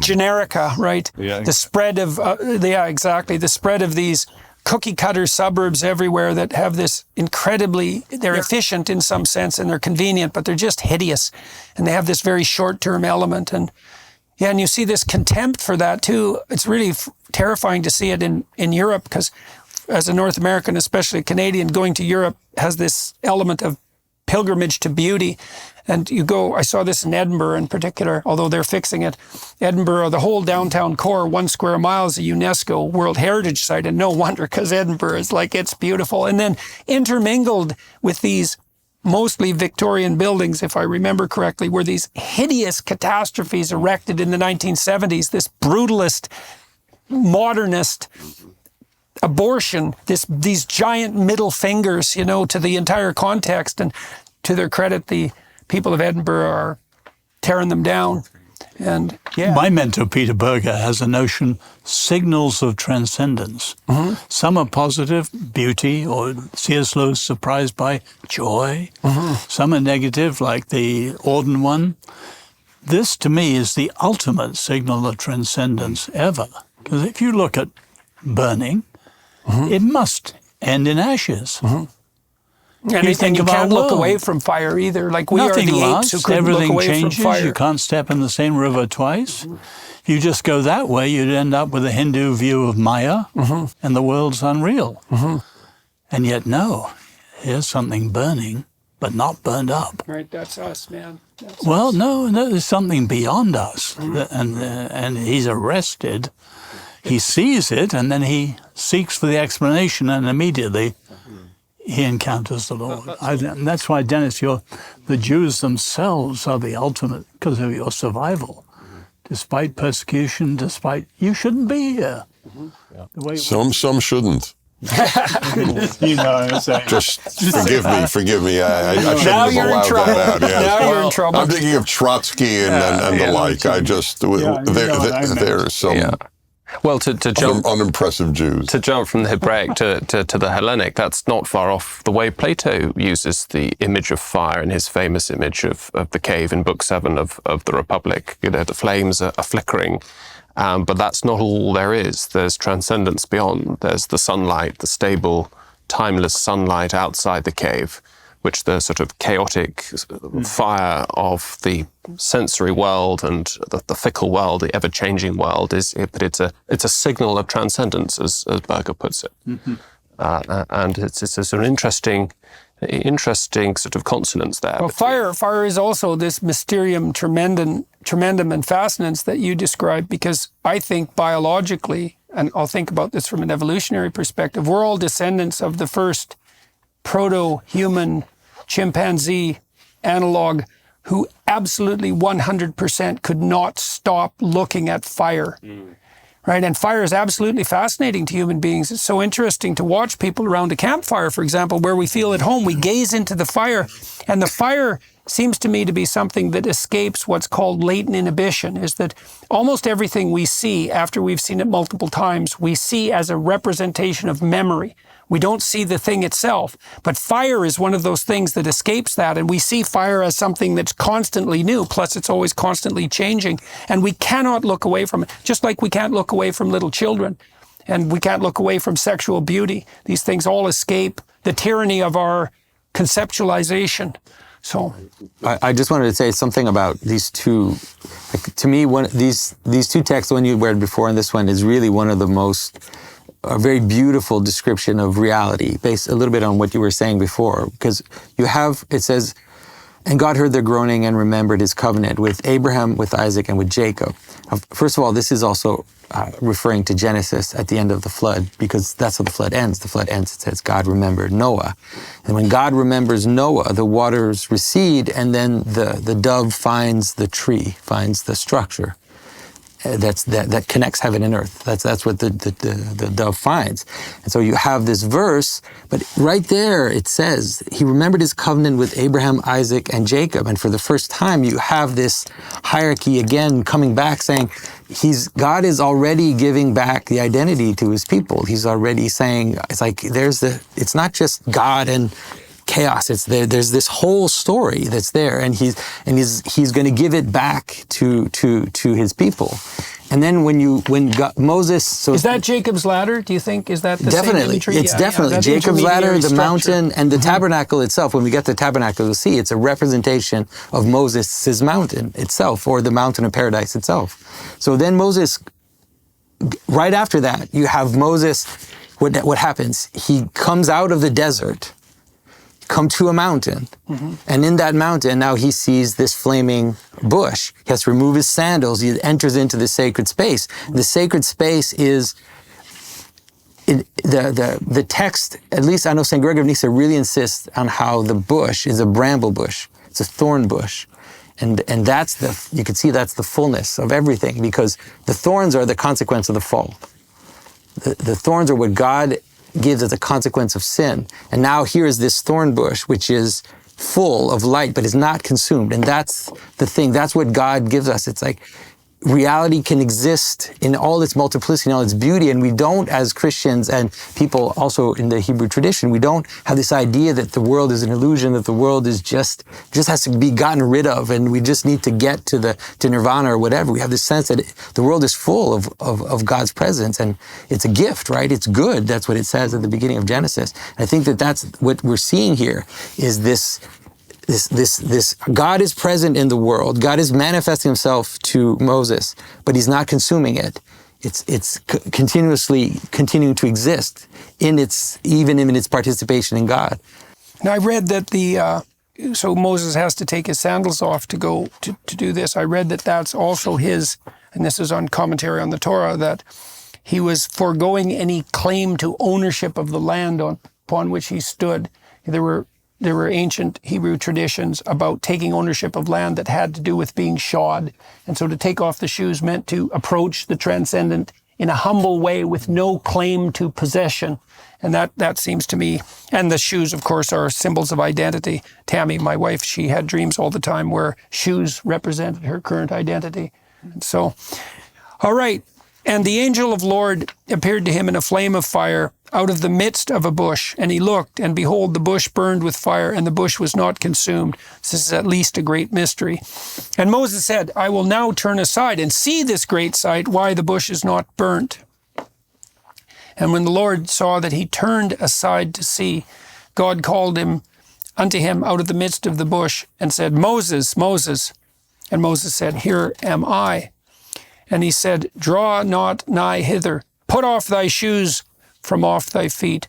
Generica, right? Yeah, the spread of, exactly, the spread of these cookie cutter suburbs everywhere that have this they're efficient in some sense and they're convenient, but they're just hideous. And they have this very short-term element. And you see this contempt for that too. It's really terrifying to see it in Europe, because as a North American, especially Canadian, going to Europe has this element of pilgrimage to beauty. And I saw this in Edinburgh in particular, although they're fixing it. Edinburgh, the whole downtown core, 1 square mile is a UNESCO World Heritage Site, and no wonder, because Edinburgh is it's beautiful. And then intermingled with these mostly Victorian buildings, if I remember correctly, were these hideous catastrophes erected in the 1970s, this brutalist, modernist abortion, these giant middle fingers, to the entire context. And to their credit, the people of Edinburgh are tearing them down. And my mentor, Peter Berger, has a notion, signals of transcendence. Mm-hmm. Some are positive, beauty, or C.S. Lewis, surprised by joy. Mm-hmm. Some are negative, like the Auden one. This, to me, is the ultimate signal of transcendence ever. Because if you look at burning, it must end in ashes. And you can't look away from fire either. We Nothing are the lasts, apes who couldn't look away changes, from fire. You can't step in the same river twice. If you just go that way, you'd end up with a Hindu view of Maya, and the world's unreal. And yet, no, here's something burning, but not burned up. Right, that's us, man. No, there's something beyond us. And he's arrested. He sees it, and then he seeks for the explanation, and immediately he encounters the Lord. And that's why, Dennis, the Jews themselves are the ultimate, because of your survival. Despite persecution, you shouldn't be here. Some shouldn't. You know what I'm saying. Just forgive me. I shouldn't Now have you're in allowed trouble. that out. Yes. Now you're in trouble. I'm thinking of Trotsky and the like. I just, there's some Well, to jump unimpressive Jews. To jump from the Hebraic to the Hellenic, that's not far off the way Plato uses the image of fire in his famous image of the cave in Book 7 of the Republic. The flames are flickering, but that's not all there is. There's transcendence beyond. There's the sunlight, the stable, timeless sunlight outside the cave, which the sort of chaotic fire of the sensory world and the fickle world, the ever-changing world, but it's a signal of transcendence, as Berger puts it. And it's a sort of interesting sort of consonance there. Well, fire is also this mysterium tremendum and fascinans that you described, because I think biologically, and I'll think about this from an evolutionary perspective, we're all descendants of the first proto-human chimpanzee analog who absolutely 100% could not stop looking at fire. Right? And fire is absolutely fascinating to human beings. It's so interesting to watch people around a campfire, for example, where we feel at home. We gaze into the fire, and the fire seems to me to be something that escapes what's called latent inhibition, is that almost everything we see after we've seen it multiple times, we see as a representation of memory. We don't see the thing itself, but fire is one of those things that escapes that, and we see fire as something that's constantly new, plus it's always constantly changing, and we cannot look away from it, just like we can't look away from little children, and we can't look away from sexual beauty. These things all escape the tyranny of our conceptualization. So, I just wanted to say something about these two. To me, these two texts, the one you read before and this one, is really one of the most a very beautiful description of reality, based a little bit on what you were saying before, because it says, and God heard their groaning and remembered his covenant with Abraham, with Isaac, and with Jacob. First of all, this is also referring to Genesis at the end of the flood, because that's how the flood ends. The flood ends, it says, God remembered Noah. And when God remembers Noah, the waters recede, and then the dove finds the tree, finds the structure that connects heaven and earth. That's what the dove finds. And so you have this verse, but right there it says, he remembered his covenant with Abraham, Isaac, and Jacob. And for the first time, you have this hierarchy again coming back, saying God is already giving back the identity to his people. He's already saying, it's not just God and chaos. It's there's this whole story that's there, and he's going to give it back to his people. And then Moses, so Is that Jacob's ladder? Do you think is that the definitely same imagery? it's definitely that Jacob's ladder, the intermediary mountain, and the tabernacle itself. When we get to the tabernacle, you'll see it's a representation of Moses' mountain itself, or the mountain of paradise itself. So then Moses, right after that, you have Moses. What happens? He comes out of the desert, come to a mountain, and in that mountain now he sees this flaming bush. He has to remove his sandals. He enters into the sacred space. The sacred space is the text. At least I know St. Gregory of Nyssa really insists on how the bush is a bramble bush. It's a thorn bush. And that's you can see that's the fullness of everything, because the thorns are the consequence of the fall. The thorns are what God gives as a consequence of sin. And now here is this thorn bush, which is full of light, but is not consumed. And that's the thing. That's what God gives us. It's like reality can exist in all its multiplicity, in all its beauty. And we don't, as Christians and people also in the Hebrew tradition, we don't have this idea that the world is an illusion, that the world is just has to be gotten rid of, and we just need to get to nirvana or whatever. We have this sense that the world is full of God's presence, and it's a gift, right? It's good. That's what it says at the beginning of Genesis. I think that that's what we're seeing here is this God is present in the world. God is manifesting himself to Moses, but he's not consuming it. It's continuing to exist even in its participation in God. Now I read that so Moses has to take his sandals off to go to do this. I read that that's also his, and this is on commentary on the Torah, that he was foregoing any claim to ownership of the land upon which he stood. There were ancient Hebrew traditions about taking ownership of land that had to do with being shod. And so to take off the shoes meant to approach the transcendent in a humble way with no claim to possession. And that seems to me, and the shoes, of course, are symbols of identity. Tammy, my wife, she had dreams all the time where shoes represented her current identity. And so, all right. And the angel of Lord appeared to him in a flame of fire out of the midst of a bush. And he looked, and behold, the bush burned with fire, and the bush was not consumed. This is at least a great mystery. And Moses said, I will now turn aside and see this great sight, why the bush is not burnt. And when the Lord saw that he turned aside to see, God called unto him out of the midst of the bush and said, Moses, Moses. And Moses said, Here am I. And he said, Draw not nigh hither. Put off thy shoes from off thy feet,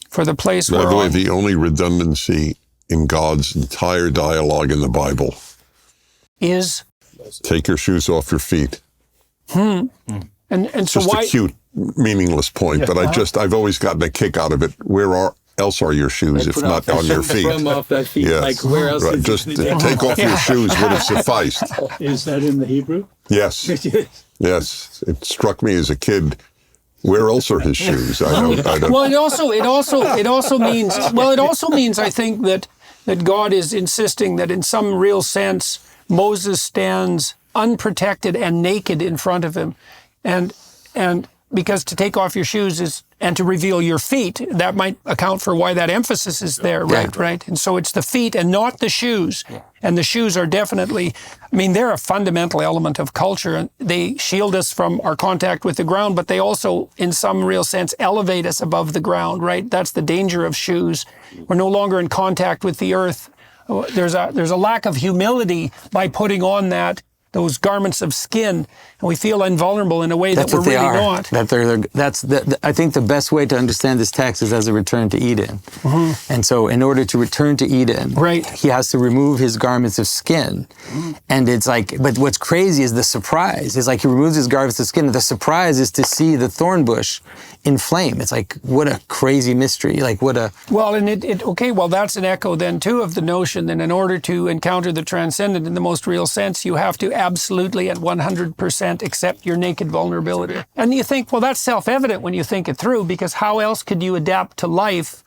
for the place whereon... By the way, the only redundancy in God's entire dialogue in the Bible is... Take your shoes off your feet. And so just why... a cute, meaningless point, but I've always gotten a kick out of it. Where else are your shoes if not on your feet? From off thy feet. Yes. Like where else? Right. Just take off your shoes would have sufficed. Is that in the Hebrew? Yes. Yes. It struck me as a kid. Where else are his shoes? I don't. Well, it also means I think that God is insisting that in some real sense Moses stands unprotected and naked in front of him, and because to take off your shoes is and to reveal your feet, that might account for why that emphasis is there, right? And so it's the feet and not the shoes. Yeah. And the shoes are definitely, they're a fundamental element of culture. And they shield us from our contact with the ground, but they also, in some real sense, elevate us above the ground, right? That's the danger of shoes. We're no longer in contact with the earth. There's a lack of humility by putting on those garments of skin, and we feel invulnerable in a way that we're really not. I think the best way to understand this text is as a return to Eden. Mm-hmm. And so in order to return to Eden, he has to remove his garments of skin. Mm-hmm. And it's like, but what's crazy is the surprise. It's like he removes his garments of skin, and the surprise is to see the thorn bush in flame. It's like, what a crazy mystery. Like, what a... Well, and that's an echo then, too, of the notion that in order to encounter the transcendent in the most real sense, you have to absolutely at 100% accept your naked vulnerability. And you think, well, that's self-evident when you think it through, because how else could you adapt to life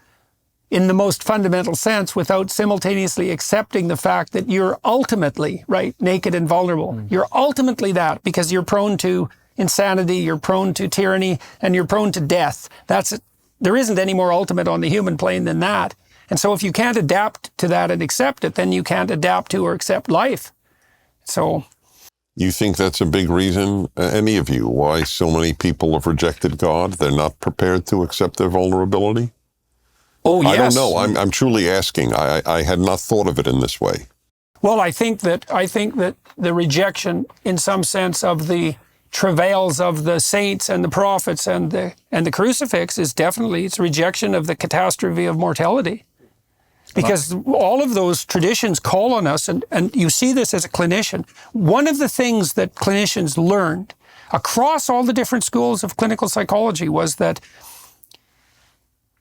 in the most fundamental sense without simultaneously accepting the fact that you're ultimately, naked and vulnerable. Mm. You're ultimately that, because you're prone to insanity, you're prone to tyranny, and you're prone to death. There isn't any more ultimate on the human plane than that. And so if you can't adapt to that and accept it, then you can't adapt to or accept life. So... You think that's a big reason, any of you, why so many people have rejected God? They're not prepared to accept their vulnerability? Oh, yes. I don't know. I'm truly asking. I had not thought of it in this way. Well, I think that the rejection, in some sense, of the travails of the saints and the prophets and the crucifix is definitely, it's rejection of the catastrophe of mortality. Because all of those traditions call on us, and you see this as a clinician. One of the things that clinicians learned across all the different schools of clinical psychology was that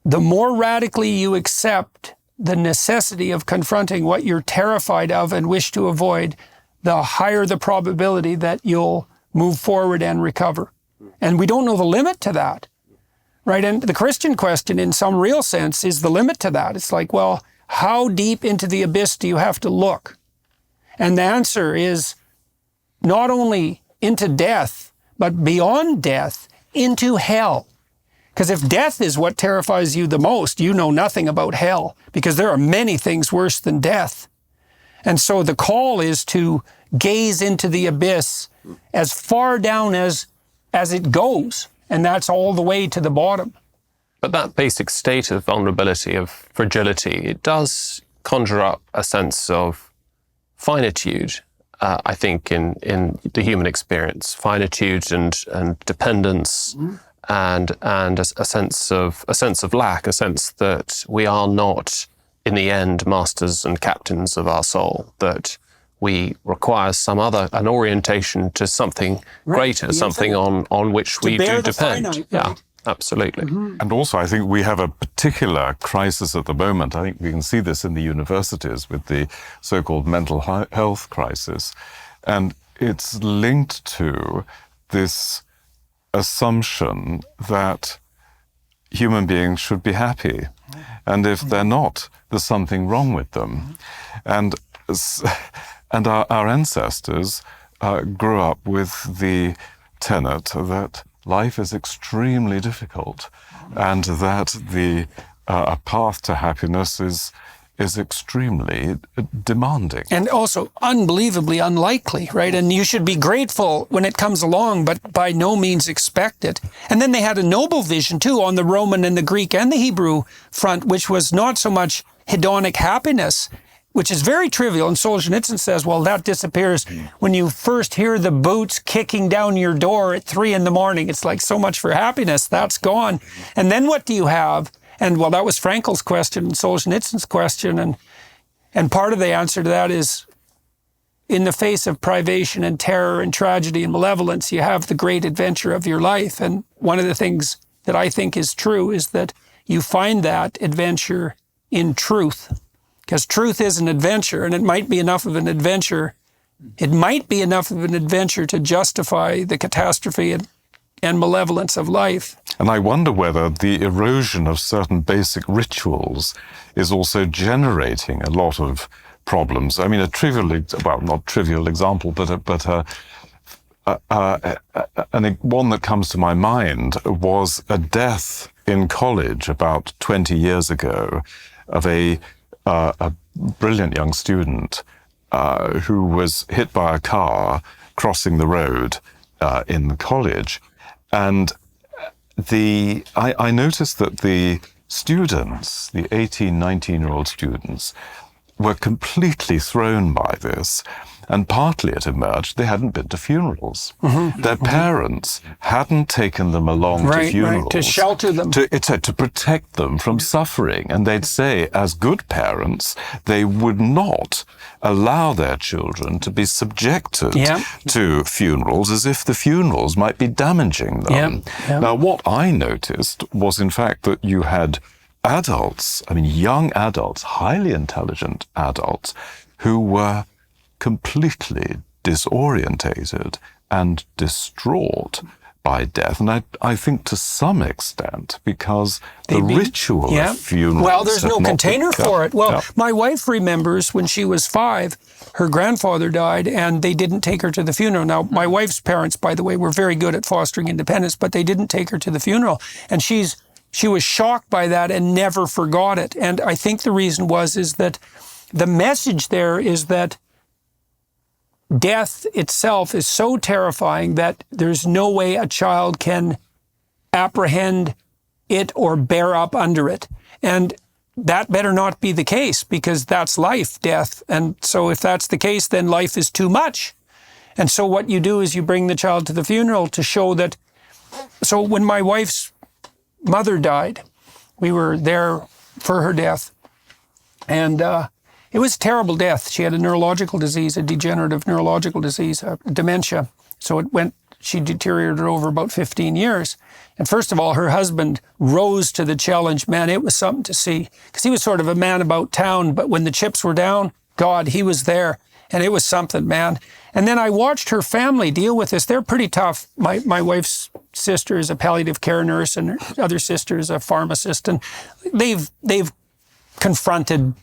the more radically you accept the necessity of confronting what you're terrified of and wish to avoid, the higher the probability that you'll move forward and recover. And we don't know the limit to that, right? And the Christian question, in some real sense, is the limit to that. It's like, well, how deep into the abyss do you have to look? And the answer is not only into death, but beyond death, into hell. Because if death is what terrifies you the most, you know nothing about hell, because there are many things worse than death. And so the call is to gaze into the abyss as far down as it goes, and that's all the way to the bottom. But that basic state of vulnerability, of fragility, it does conjure up a sense of finitude, I think, in the human experience. Finitude and dependence, and a sense of lack, a sense that we are not, in the end, masters and captains of our soul, that we require an orientation to something greater, something on which we do depend. Finite, yeah. right? Absolutely. And also, I think we have a particular crisis at the moment. I think we can see this in the universities with the so-called mental health crisis. And it's linked to this assumption that human beings should be happy. And if they're not, there's something wrong with them. And our ancestors grew up with the tenet that life is extremely difficult, and that a path to happiness is extremely demanding. And also unbelievably unlikely, right? And you should be grateful when it comes along, but by no means expect it. And then they had a noble vision too on the Roman and the Greek and the Hebrew front, which was not so much hedonic happiness, which is very trivial. And Solzhenitsyn says, well, that disappears when you first hear the boots kicking down your door at 3 a.m. It's like, so much for happiness, that's gone. And then what do you have? And well, that was Frankl's question and Solzhenitsyn's question. And part of the answer to that is, in the face of privation and terror and tragedy and malevolence, you have the great adventure of your life. And one of the things that I think is true is that you find that adventure in truth. Because truth is an adventure, and it might be enough of an adventure. It might be enough of an adventure to justify the catastrophe and malevolence of life. And I wonder whether the erosion of certain basic rituals is also generating a lot of problems. I mean, not trivial example, but one that comes to my mind was a death in college about 20 years ago of a brilliant young student who was hit by a car crossing the road in the college. And I noticed that the students, the 18, 19-year-old students, were completely thrown by this. And partly it emerged they hadn't been to funerals. Their parents hadn't taken them along to funerals. To shelter them. To protect them from suffering. And they'd say, as good parents, they would not allow their children to be subjected to funerals as if the funerals might be damaging them. Now, what I noticed was, in fact, that you had adults, young adults, highly intelligent adults, who were completely disorientated and distraught by death. And I think to some extent because the ritual of funerals... Well, there's no container for it. Well, my wife remembers when she was 5, her grandfather died and they didn't take her to the funeral. Now, my wife's parents, by the way, were very good at fostering independence, but they didn't take her to the funeral. And she was shocked by that and never forgot it. And I think the reason is that the message there is that death itself is so terrifying that there's no way a child can apprehend it or bear up under it. And that better not be the case, because that's life, death. And so if that's the case, then life is too much. And so what you do is you bring the child to the funeral to show that. So when my wife's mother died, we were there for her death. And it was a terrible death. She had a neurological disease, a degenerative neurological disease, dementia. So she deteriorated over about 15 years. And first of all, her husband rose to the challenge. Man, it was something to see, because he was sort of a man about town, but when the chips were down, God, he was there. And it was something, man. And then I watched her family deal with this. They're pretty tough. My wife's sister is a palliative care nurse, and her other sister is a pharmacist. And they've confronted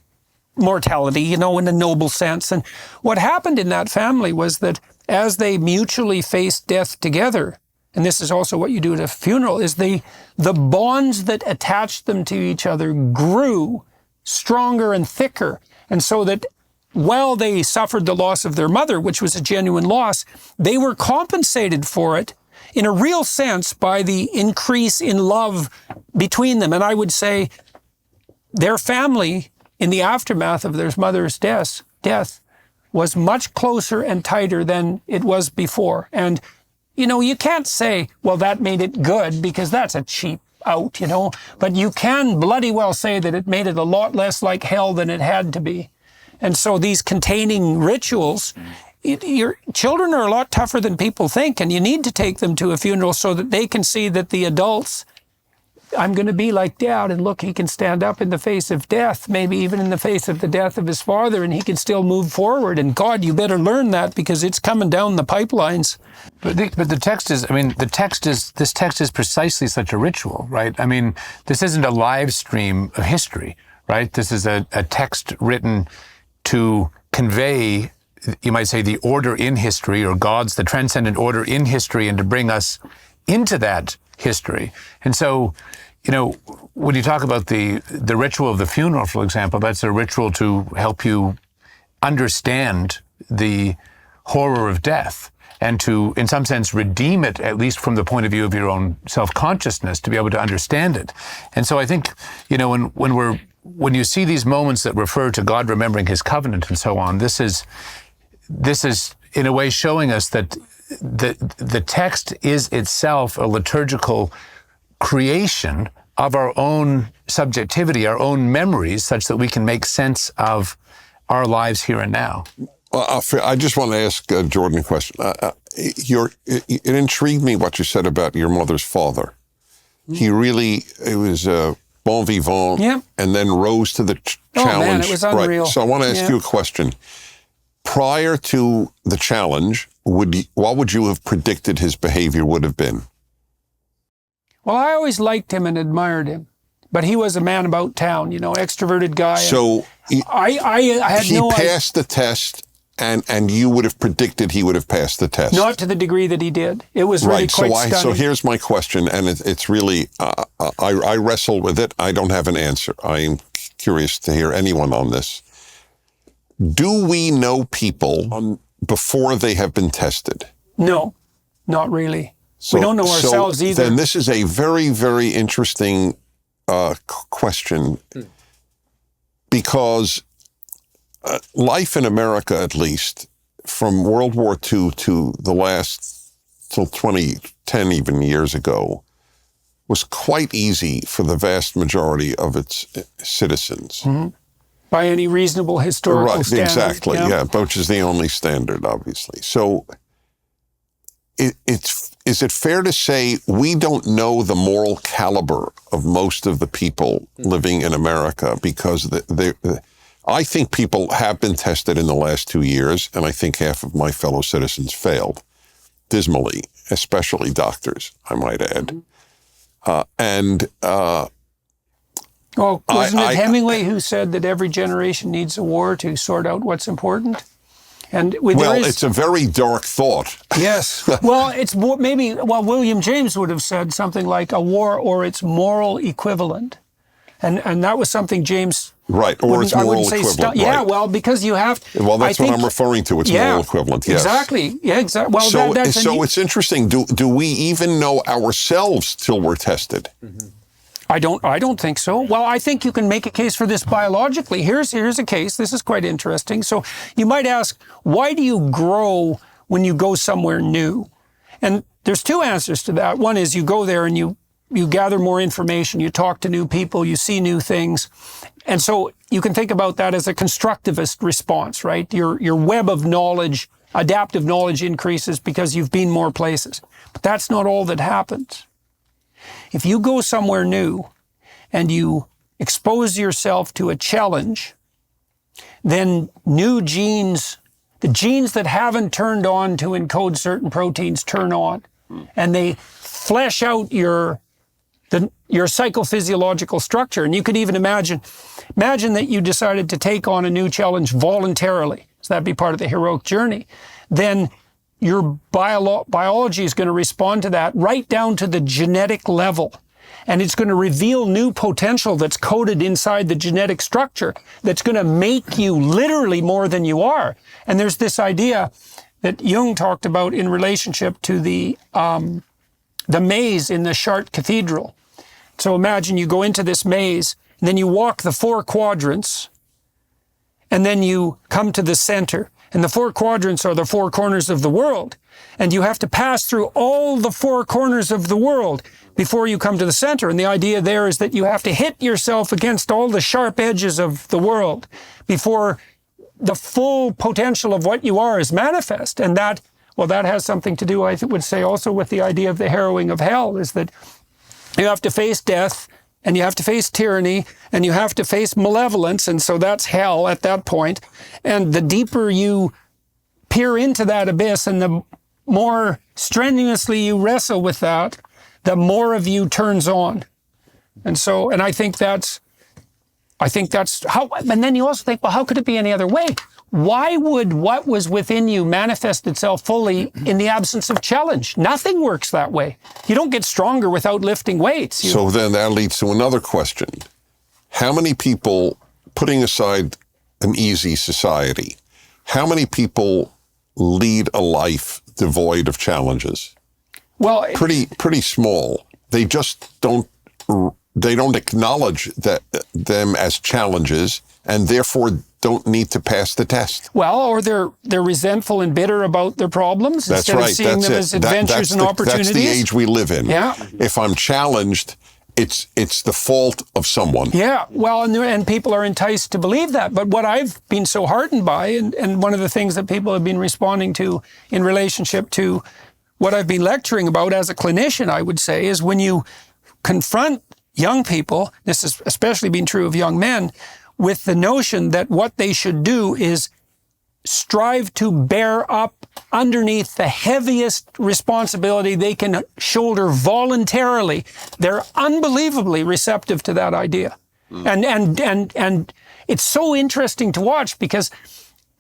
mortality, in a noble sense. And what happened in that family was that as they mutually faced death together, and this is also what you do at a funeral, is the bonds that attached them to each other grew stronger and thicker. And so that while they suffered the loss of their mother, which was a genuine loss, they were compensated for it in a real sense by the increase in love between them. And I would say their family, in the aftermath of their mother's death, was much closer and tighter than it was before. And, you can't say, well, that made it good, because that's a cheap out, But you can bloody well say that it made it a lot less like hell than it had to be. And so these containing rituals, your children are a lot tougher than people think, and you need to take them to a funeral so that they can see that the adults, I'm going to be like Dad, and look, he can stand up in the face of death, maybe even in the face of the death of his father, and he can still move forward. And God, you better learn that, because it's coming down the pipelines. But the text is, this text is precisely such a ritual, right? This isn't a live stream of history, right? This is a text written to convey, you might say, the order in history, or the transcendent order in history, and to bring us into that history. And so, when you talk about the ritual of the funeral, for example, that's a ritual to help you understand the horror of death, and to, in some sense, redeem it, at least from the point of view of your own self-consciousness, to be able to understand it. And so I think, when you see these moments that refer to God remembering his covenant and so on, this is in a way showing us that the text is itself a liturgical creation of our own subjectivity, our own memories, such that we can make sense of our lives here and now. I just want to ask Jordan a question. It intrigued me what you said about your mother's father. It was bon vivant, yeah, and then rose to the challenge. Oh man, it was unreal. Right. So I want to ask you a question. Prior to the challenge, what would you have predicted his behavior would have been? Well, I always liked him and admired him, but he was a man about town, extroverted guy. So I had no idea. He passed the test, and you would have predicted he would have passed the test. Not to the degree that he did. It was really quite stunning. So here's my question, and it's really, I wrestle with it. I don't have an answer. I'm curious to hear anyone on this. Do we know people before they have been tested? No, not really. We don't know ourselves either. Then this is a very, very interesting question, because life in America, at least, from World War II to the last, till 2010 even years ago, was quite easy for the vast majority of its citizens. Mm-hmm. By any reasonable historical standard. Exactly, yeah, which is the only standard, obviously. So is it fair to say we don't know the moral caliber of most of the people living in America, because I think people have been tested in the last 2 years, and I think half of my fellow citizens failed dismally, especially doctors, I might add. Well, wasn't it Hemingway who said that every generation needs a war to sort out what's important? And it's a very dark thought. Yes. Well, it's maybe William James would have said something like a war or its moral equivalent. And that was something James Right, or it's moral equivalent. Yeah, right. well, because you have... Well, that's what I'm referring to. It's moral equivalent, yes. Exactly. Yeah, exactly. Well, so it's interesting. Do we even know ourselves till we're tested? Mm-hmm. I don't think so. Well, I think you can make a case for this biologically. Here's a case. This is quite interesting. So you might ask, why do you grow when you go somewhere new? And there's two answers to that. One is you go there and you gather more information, you talk to new people, you see new things. And so you can think about that as a constructivist response, right? Your web of knowledge, adaptive knowledge increases because you've been more places. But that's not all that happens. If you go somewhere new and you expose yourself to a challenge, then new genes, the genes that haven't turned on to encode certain proteins turn on, and they flesh out your psychophysiological structure. And you could even imagine that you decided to take on a new challenge voluntarily. So that'd be part of the heroic journey. Then your biology is going to respond to that right down to the genetic level. And it's going to reveal new potential that's coded inside the genetic structure that's going to make you literally more than you are. And there's this idea that Jung talked about in relationship to the maze in the Chartres Cathedral. So imagine you go into this maze, and then you walk the 4 quadrants, and then you come to the center. And the 4 quadrants are the 4 corners of the world. And you have to pass through all the 4 corners of the world before you come to the center. And the idea there is that you have to hit yourself against all the sharp edges of the world before the full potential of what you are is manifest. And that has something to do, I would say, also with the idea of the harrowing of hell, is that you have to face death, and you have to face tyranny, and you have to face malevolence, and so that's hell at that point. And the deeper you peer into that abyss and the more strenuously you wrestle with that, the more of you turns on. And I think that's how, and then you also think, well, how could it be any other way? Why would what was within you manifest itself fully in the absence of challenge? Nothing works that way. You don't get stronger without lifting weights. So then that leads to another question. How many people, putting aside an easy society, how many people lead a life devoid of challenges? Well, pretty small. They just don't acknowledge them as challenges, and therefore don't need to pass the test. Well, or they're resentful and bitter about their problems That's instead right. of seeing them as adventures and opportunities. That's the age we live in. Yeah. If I'm challenged, it's the fault of someone. Yeah, well, and people are enticed to believe that. But what I've been so heartened by, and one of the things that people have been responding to in relationship to what I've been lecturing about as a clinician, I would say, is when you confront young people, this has especially been true of young men, with the notion that what they should do is strive to bear up underneath the heaviest responsibility they can shoulder voluntarily. They're unbelievably receptive to that idea. And it's so interesting to watch, because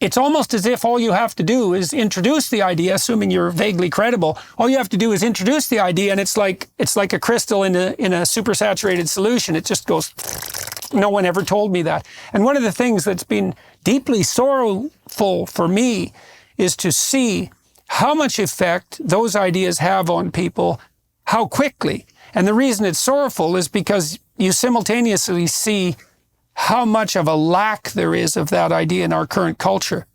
it's almost as if all you have to do is introduce the idea, assuming you're vaguely credible. All you have to do is introduce the idea, and it's like a crystal in a supersaturated solution. It just goes, no one ever told me that. And one of the things that's been deeply sorrowful for me is to see how much effect those ideas have on people, how quickly. And the reason it's sorrowful is because you simultaneously see how much of a lack there is of that idea in our current culture.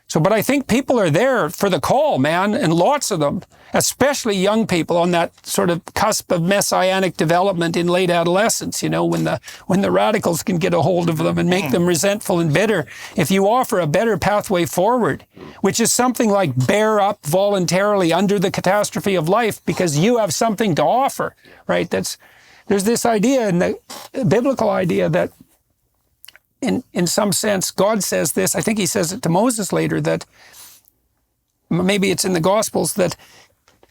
So, but I think people are there for the call, man, and lots of them, especially young people on that sort of cusp of messianic development in late adolescence, you know, when the radicals can get a hold of them and make them resentful and bitter. If you offer a better pathway forward, which is something like bear up voluntarily under the catastrophe of life because you have something to offer, right? There's this idea, in the biblical idea, that in some sense, God says this, I think he says it to Moses later, that maybe it's in the Gospels, that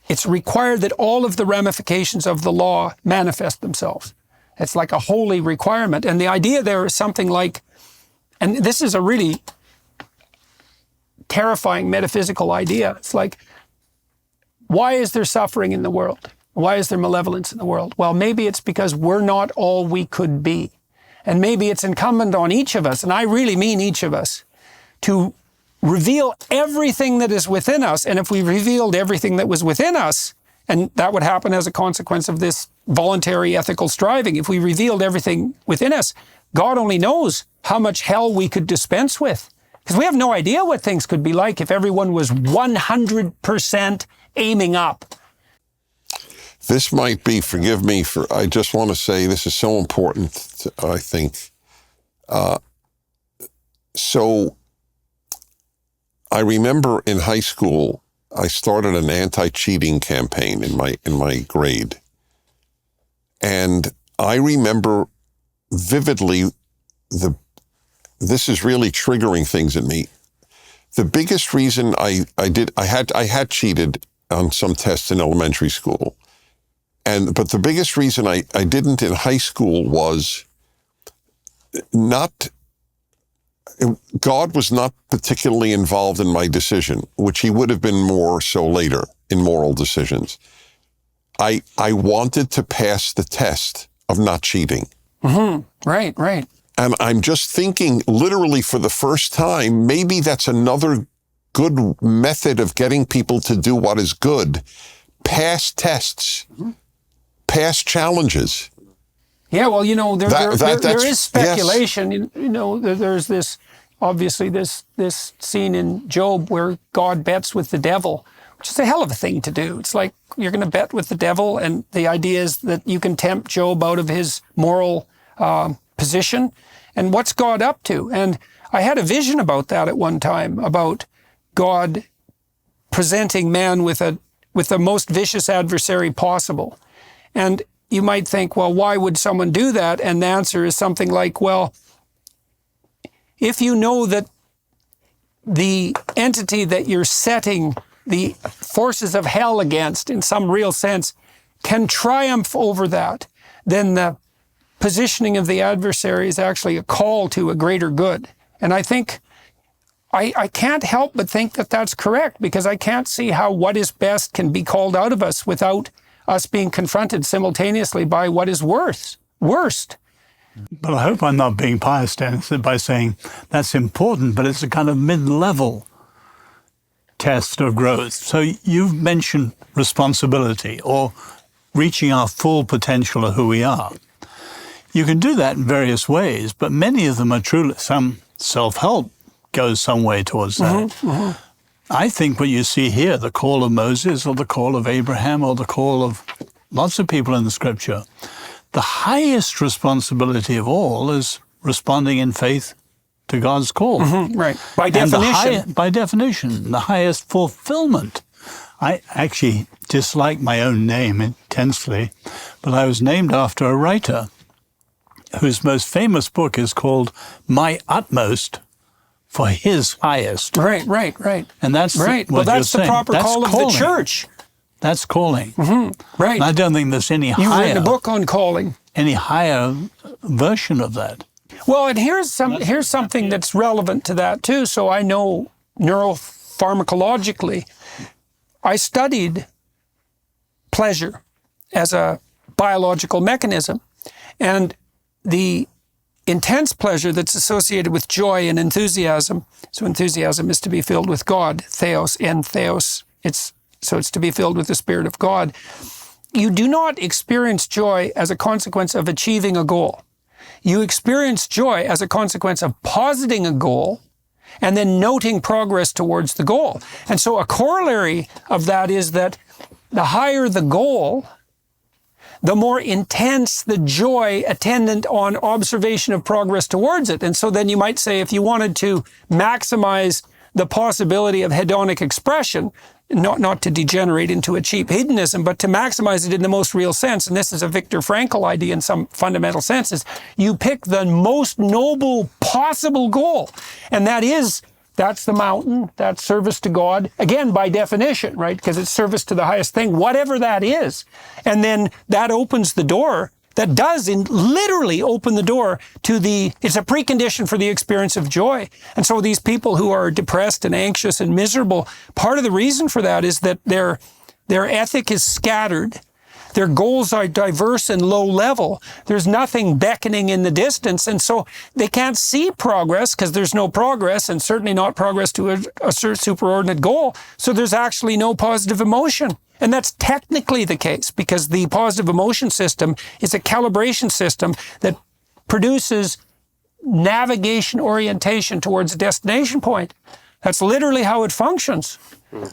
it's required that all of the ramifications of the law manifest themselves. It's like a holy requirement. And the idea there is something like, and this is a really terrifying metaphysical idea. It's like, why is there suffering in the world? Why is there malevolence in the world? Well, maybe it's because we're not all we could be. And maybe it's incumbent on each of us, and I really mean each of us, to reveal everything that is within us. And if we revealed everything that was within us, and that would happen as a consequence of this voluntary ethical striving, if we revealed everything within us, God only knows how much hell we could dispense with. Because we have no idea what things could be like if everyone was 100% aiming up. This might be, forgive me for, I just want to say this is so important, I think. So I remember in high school, I started an anti-cheating campaign in my grade. And I remember vividly, this is really triggering things in me. The biggest reason I had cheated on some tests in elementary school. But the biggest reason I didn't in high school was God was not particularly involved in my decision, which he would have been more so later in moral decisions. I wanted to pass the test of not cheating. Mm-hmm. Right, right. And I'm just thinking, literally for the first time, maybe that's another good method of getting people to do what is good. Pass tests. Mm-hmm. Past challenges. Yeah, well, you know, there is speculation. Yes. You know, there's this, obviously, this scene in Job where God bets with the devil, which is a hell of a thing to do. It's like you're going to bet with the devil, and the idea is that you can tempt Job out of his moral position. And what's God up to? And I had a vision about that at one time, about God presenting man with the most vicious adversary possible. And you might think, well, why would someone do that? And the answer is something like, well, if you know that the entity that you're setting the forces of hell against, in some real sense, can triumph over that, then the positioning of the adversary is actually a call to a greater good. And I think, I can't help but think that that's correct, because I can't see how what is best can be called out of us without us being confronted simultaneously by what is worst. But I hope I'm not being pious, Dennis, by saying that's important, but it's a kind of mid-level test of growth. So you've mentioned responsibility, or reaching our full potential of who we are. You can do that in various ways, but many of them are truly, some self-help goes some way towards that. Mm-hmm, mm-hmm. I think what you see here, the call of Moses or the call of Abraham or the call of lots of people in the Scripture, the highest responsibility of all is responding in faith to God's call. Mm-hmm, right. By definition. By definition, the highest fulfillment. I actually dislike my own name intensely, but I was named after a writer whose most famous book is called My Utmost for His Highest. Right. And that's right. What that's the proper call of the church. That's calling. Mm-hmm. Right. And I don't think there's any You've written a book on calling. Any higher version of that. Well, and here's something that's relevant to that too. So I know neuropharmacologically, I studied pleasure as a biological mechanism, and the intense pleasure that's associated with joy and enthusiasm. So enthusiasm is to be filled with God, theos, and theos. It's to be filled with the Spirit of God. You do not experience joy as a consequence of achieving a goal. You experience joy as a consequence of positing a goal and then noting progress towards the goal. And so a corollary of that is that the higher the goal, the more intense the joy attendant on observation of progress towards it. And so then you might say, if you wanted to maximize the possibility of hedonic expression, not to degenerate into a cheap hedonism, but to maximize it in the most real sense, and this is a Viktor Frankl idea in some fundamental senses, you pick the most noble possible goal. And that's the mountain, that's service to God, again, by definition, right? Because it's service to the highest thing, whatever that is. And then that opens the door, that does literally open the door to it's a precondition for the experience of joy. And so these people who are depressed and anxious and miserable, part of the reason for that is that their ethic is scattered. Their goals are diverse and low level. There's nothing beckoning in the distance. And so they can't see progress because there's no progress, and certainly not progress to a superordinate goal. So there's actually no positive emotion. And that's technically the case, because the positive emotion system is a calibration system that produces navigation orientation towards a destination point. That's literally how it functions.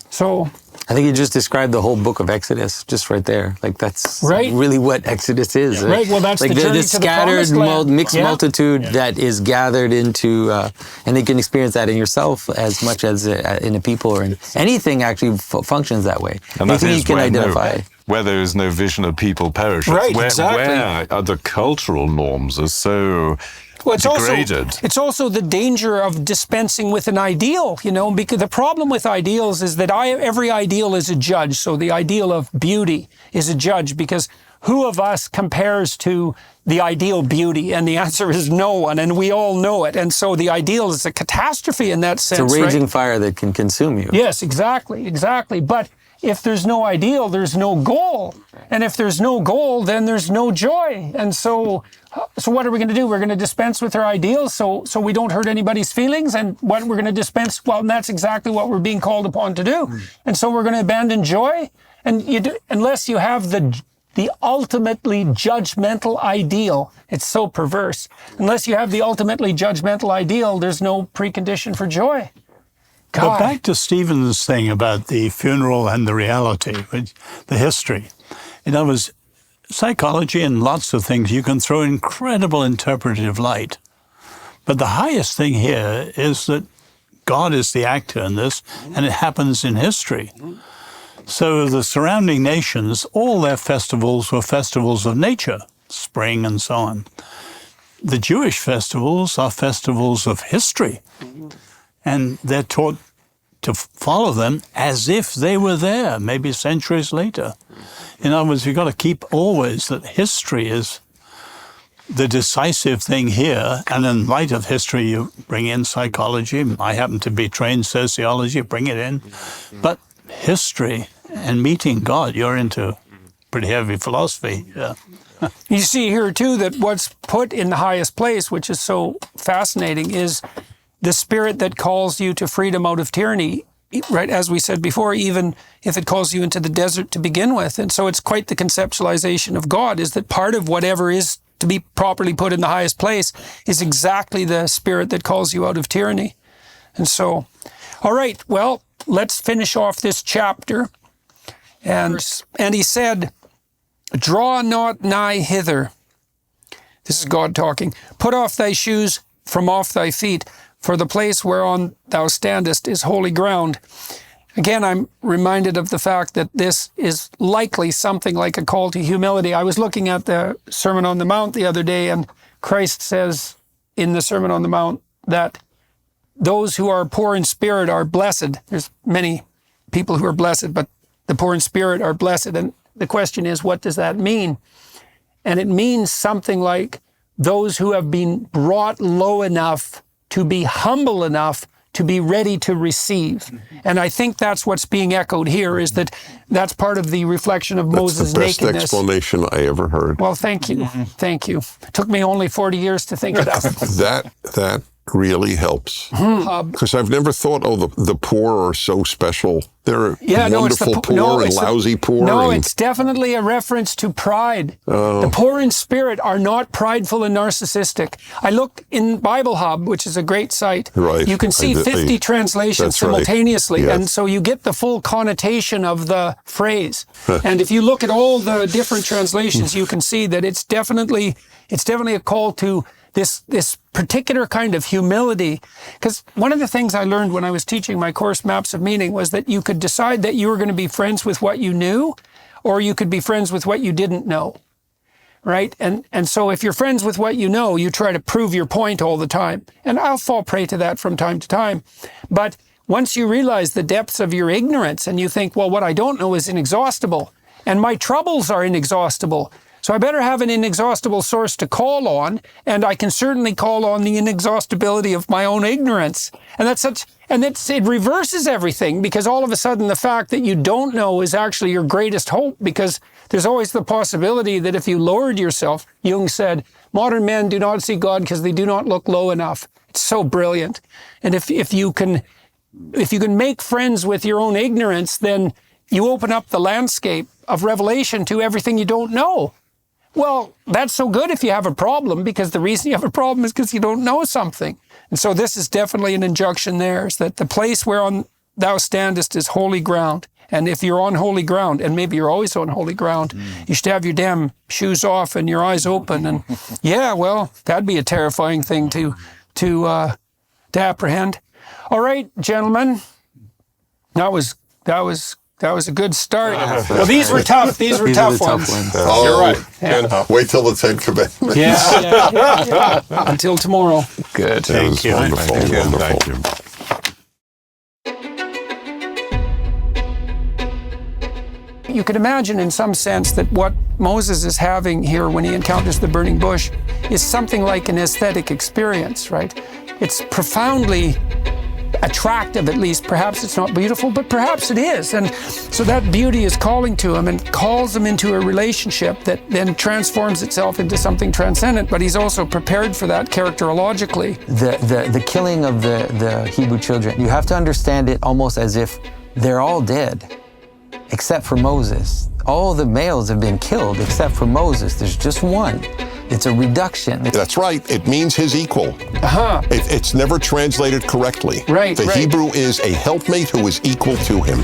So I think you just described the whole book of Exodus just right there. Like that's Right. really what Exodus is. Right, well, that's like the journey to the scattered promised land. mixed Yeah. multitude that is gathered into, and you can experience that in yourself as much as in a people or in anything actually functions that way. And that Anything is you can where identify. where there is no vision of people perish. Right, where, exactly. Where other cultural norms are so degraded. It's also the danger of dispensing with an ideal, because the problem with ideals is that every ideal is a judge. So the ideal of beauty is a judge, because who of us compares to the ideal beauty? And the answer is no one, and we all know it. And so the ideal is a catastrophe in that sense. It's a raging right? fire that can consume you. Yes, exactly. But if there's no ideal, there's no goal. And if there's no goal, then there's no joy. And so what are we going to do? We're going to dispense with our ideals so we don't hurt anybody's feelings. And what we're going to dispense, well, that's exactly what we're being called upon to do. And so we're going to abandon joy. And unless you have the ultimately judgmental ideal, it's so perverse. Unless you have the ultimately judgmental ideal, there's no precondition for joy. But God. back to Stephen's thing about the funeral and the reality, the history. In other words, psychology and lots of things, you can throw incredible interpretive light. But the highest thing here is that God is the actor in this, and it happens in history. So the surrounding nations, all their festivals were festivals of nature, spring and so on. The Jewish festivals are festivals of history. And they're taught to follow them as if they were there, maybe centuries later. In other words, you've got to keep always that history is the decisive thing here, and in light of history, you bring in psychology. I happen to be trained sociology, bring it in. But history and meeting God, you're into pretty heavy philosophy. Yeah. You see here, too, that what's put in the highest place, which is so fascinating, is the spirit that calls you to freedom out of tyranny, right? As we said before, even if it calls you into the desert to begin with. And so it's quite the conceptualization of God, is that part of whatever is to be properly put in the highest place is exactly the spirit that calls you out of tyranny. And so, all right, well, let's finish off this chapter. And he said, "Draw not nigh hither." This is God talking. "Put off thy shoes from off thy feet, for the place whereon thou standest is holy ground." Again, I'm reminded of the fact that this is likely something like a call to humility. I was looking at the Sermon on the Mount the other day, and Christ says in the Sermon on the Mount that those who are poor in spirit are blessed. There's many people who are blessed, but the poor in spirit are blessed. And the question is, what does that mean? And it means something like those who have been brought low enough to be humble enough to be ready to receive. And I think that's what's being echoed here, is that that's part of the reflection of Moses' That's the best nakedness. explanation I ever heard. Well, thank you. Thank you. It took me only 40 years to think of that. That really helps. Because I've never thought, the poor are so special. They're wonderful poor and lousy poor. No, and it's definitely a reference to pride. The poor in spirit are not prideful and narcissistic. I look in Bible Hub, which is a great site. Right. You can see 50 translations that's right. simultaneously. Yes. And so you get the full connotation of the phrase. And if you look at all the different translations, you can see that it's definitely a call to this particular kind of humility. Because one of the things I learned when I was teaching my course, Maps of Meaning, was that you could decide that you were going to be friends with what you knew, or you could be friends with what you didn't know, right? And so if you're friends with what you know, you try to prove your point all the time. And I'll fall prey to that from time to time. But once you realize the depths of your ignorance and you think, well, what I don't know is inexhaustible, and my troubles are inexhaustible, So I better have an inexhaustible source to call on, and I can certainly call on the inexhaustibility of my own ignorance. And it reverses everything, because all of a sudden the fact that you don't know is actually your greatest hope, because there's always the possibility that if you lowered yourself, Jung said, modern men do not see God because they do not look low enough. It's so brilliant. And if you can make friends with your own ignorance, then you open up the landscape of revelation to everything you don't know. Well, that's so good if you have a problem, because the reason you have a problem is because you don't know something. And so this is definitely an injunction there, is that the place whereon thou standest is holy ground. And if you're on holy ground, and maybe you're always on holy ground, you should have your damn shoes off and your eyes open. And yeah, well, that'd be a terrifying thing to apprehend. All right, gentlemen, that was a good start. Well, these were tough. These were tough ones. Oh, You're right. Yeah. Wait till the 10 Commandments. Yeah. Until tomorrow. Good. Thank you. Wonderful, wonderful. Thank you. You could imagine in some sense that what Moses is having here when he encounters the burning bush is something like an aesthetic experience, right? It's profoundly attractive, at least. Perhaps it's not beautiful, but perhaps it is. And so that beauty is calling to him and calls him into a relationship that then transforms itself into something transcendent. But he's also prepared for that characterologically. The killing of the Hebrew children, you have to understand it almost as if they're all dead, except for Moses. All the males have been killed except for Moses. There's just one. It's a reduction. That's right. It means his equal. It's never translated correctly. Right, The right. Hebrew is a helpmate who is equal to him.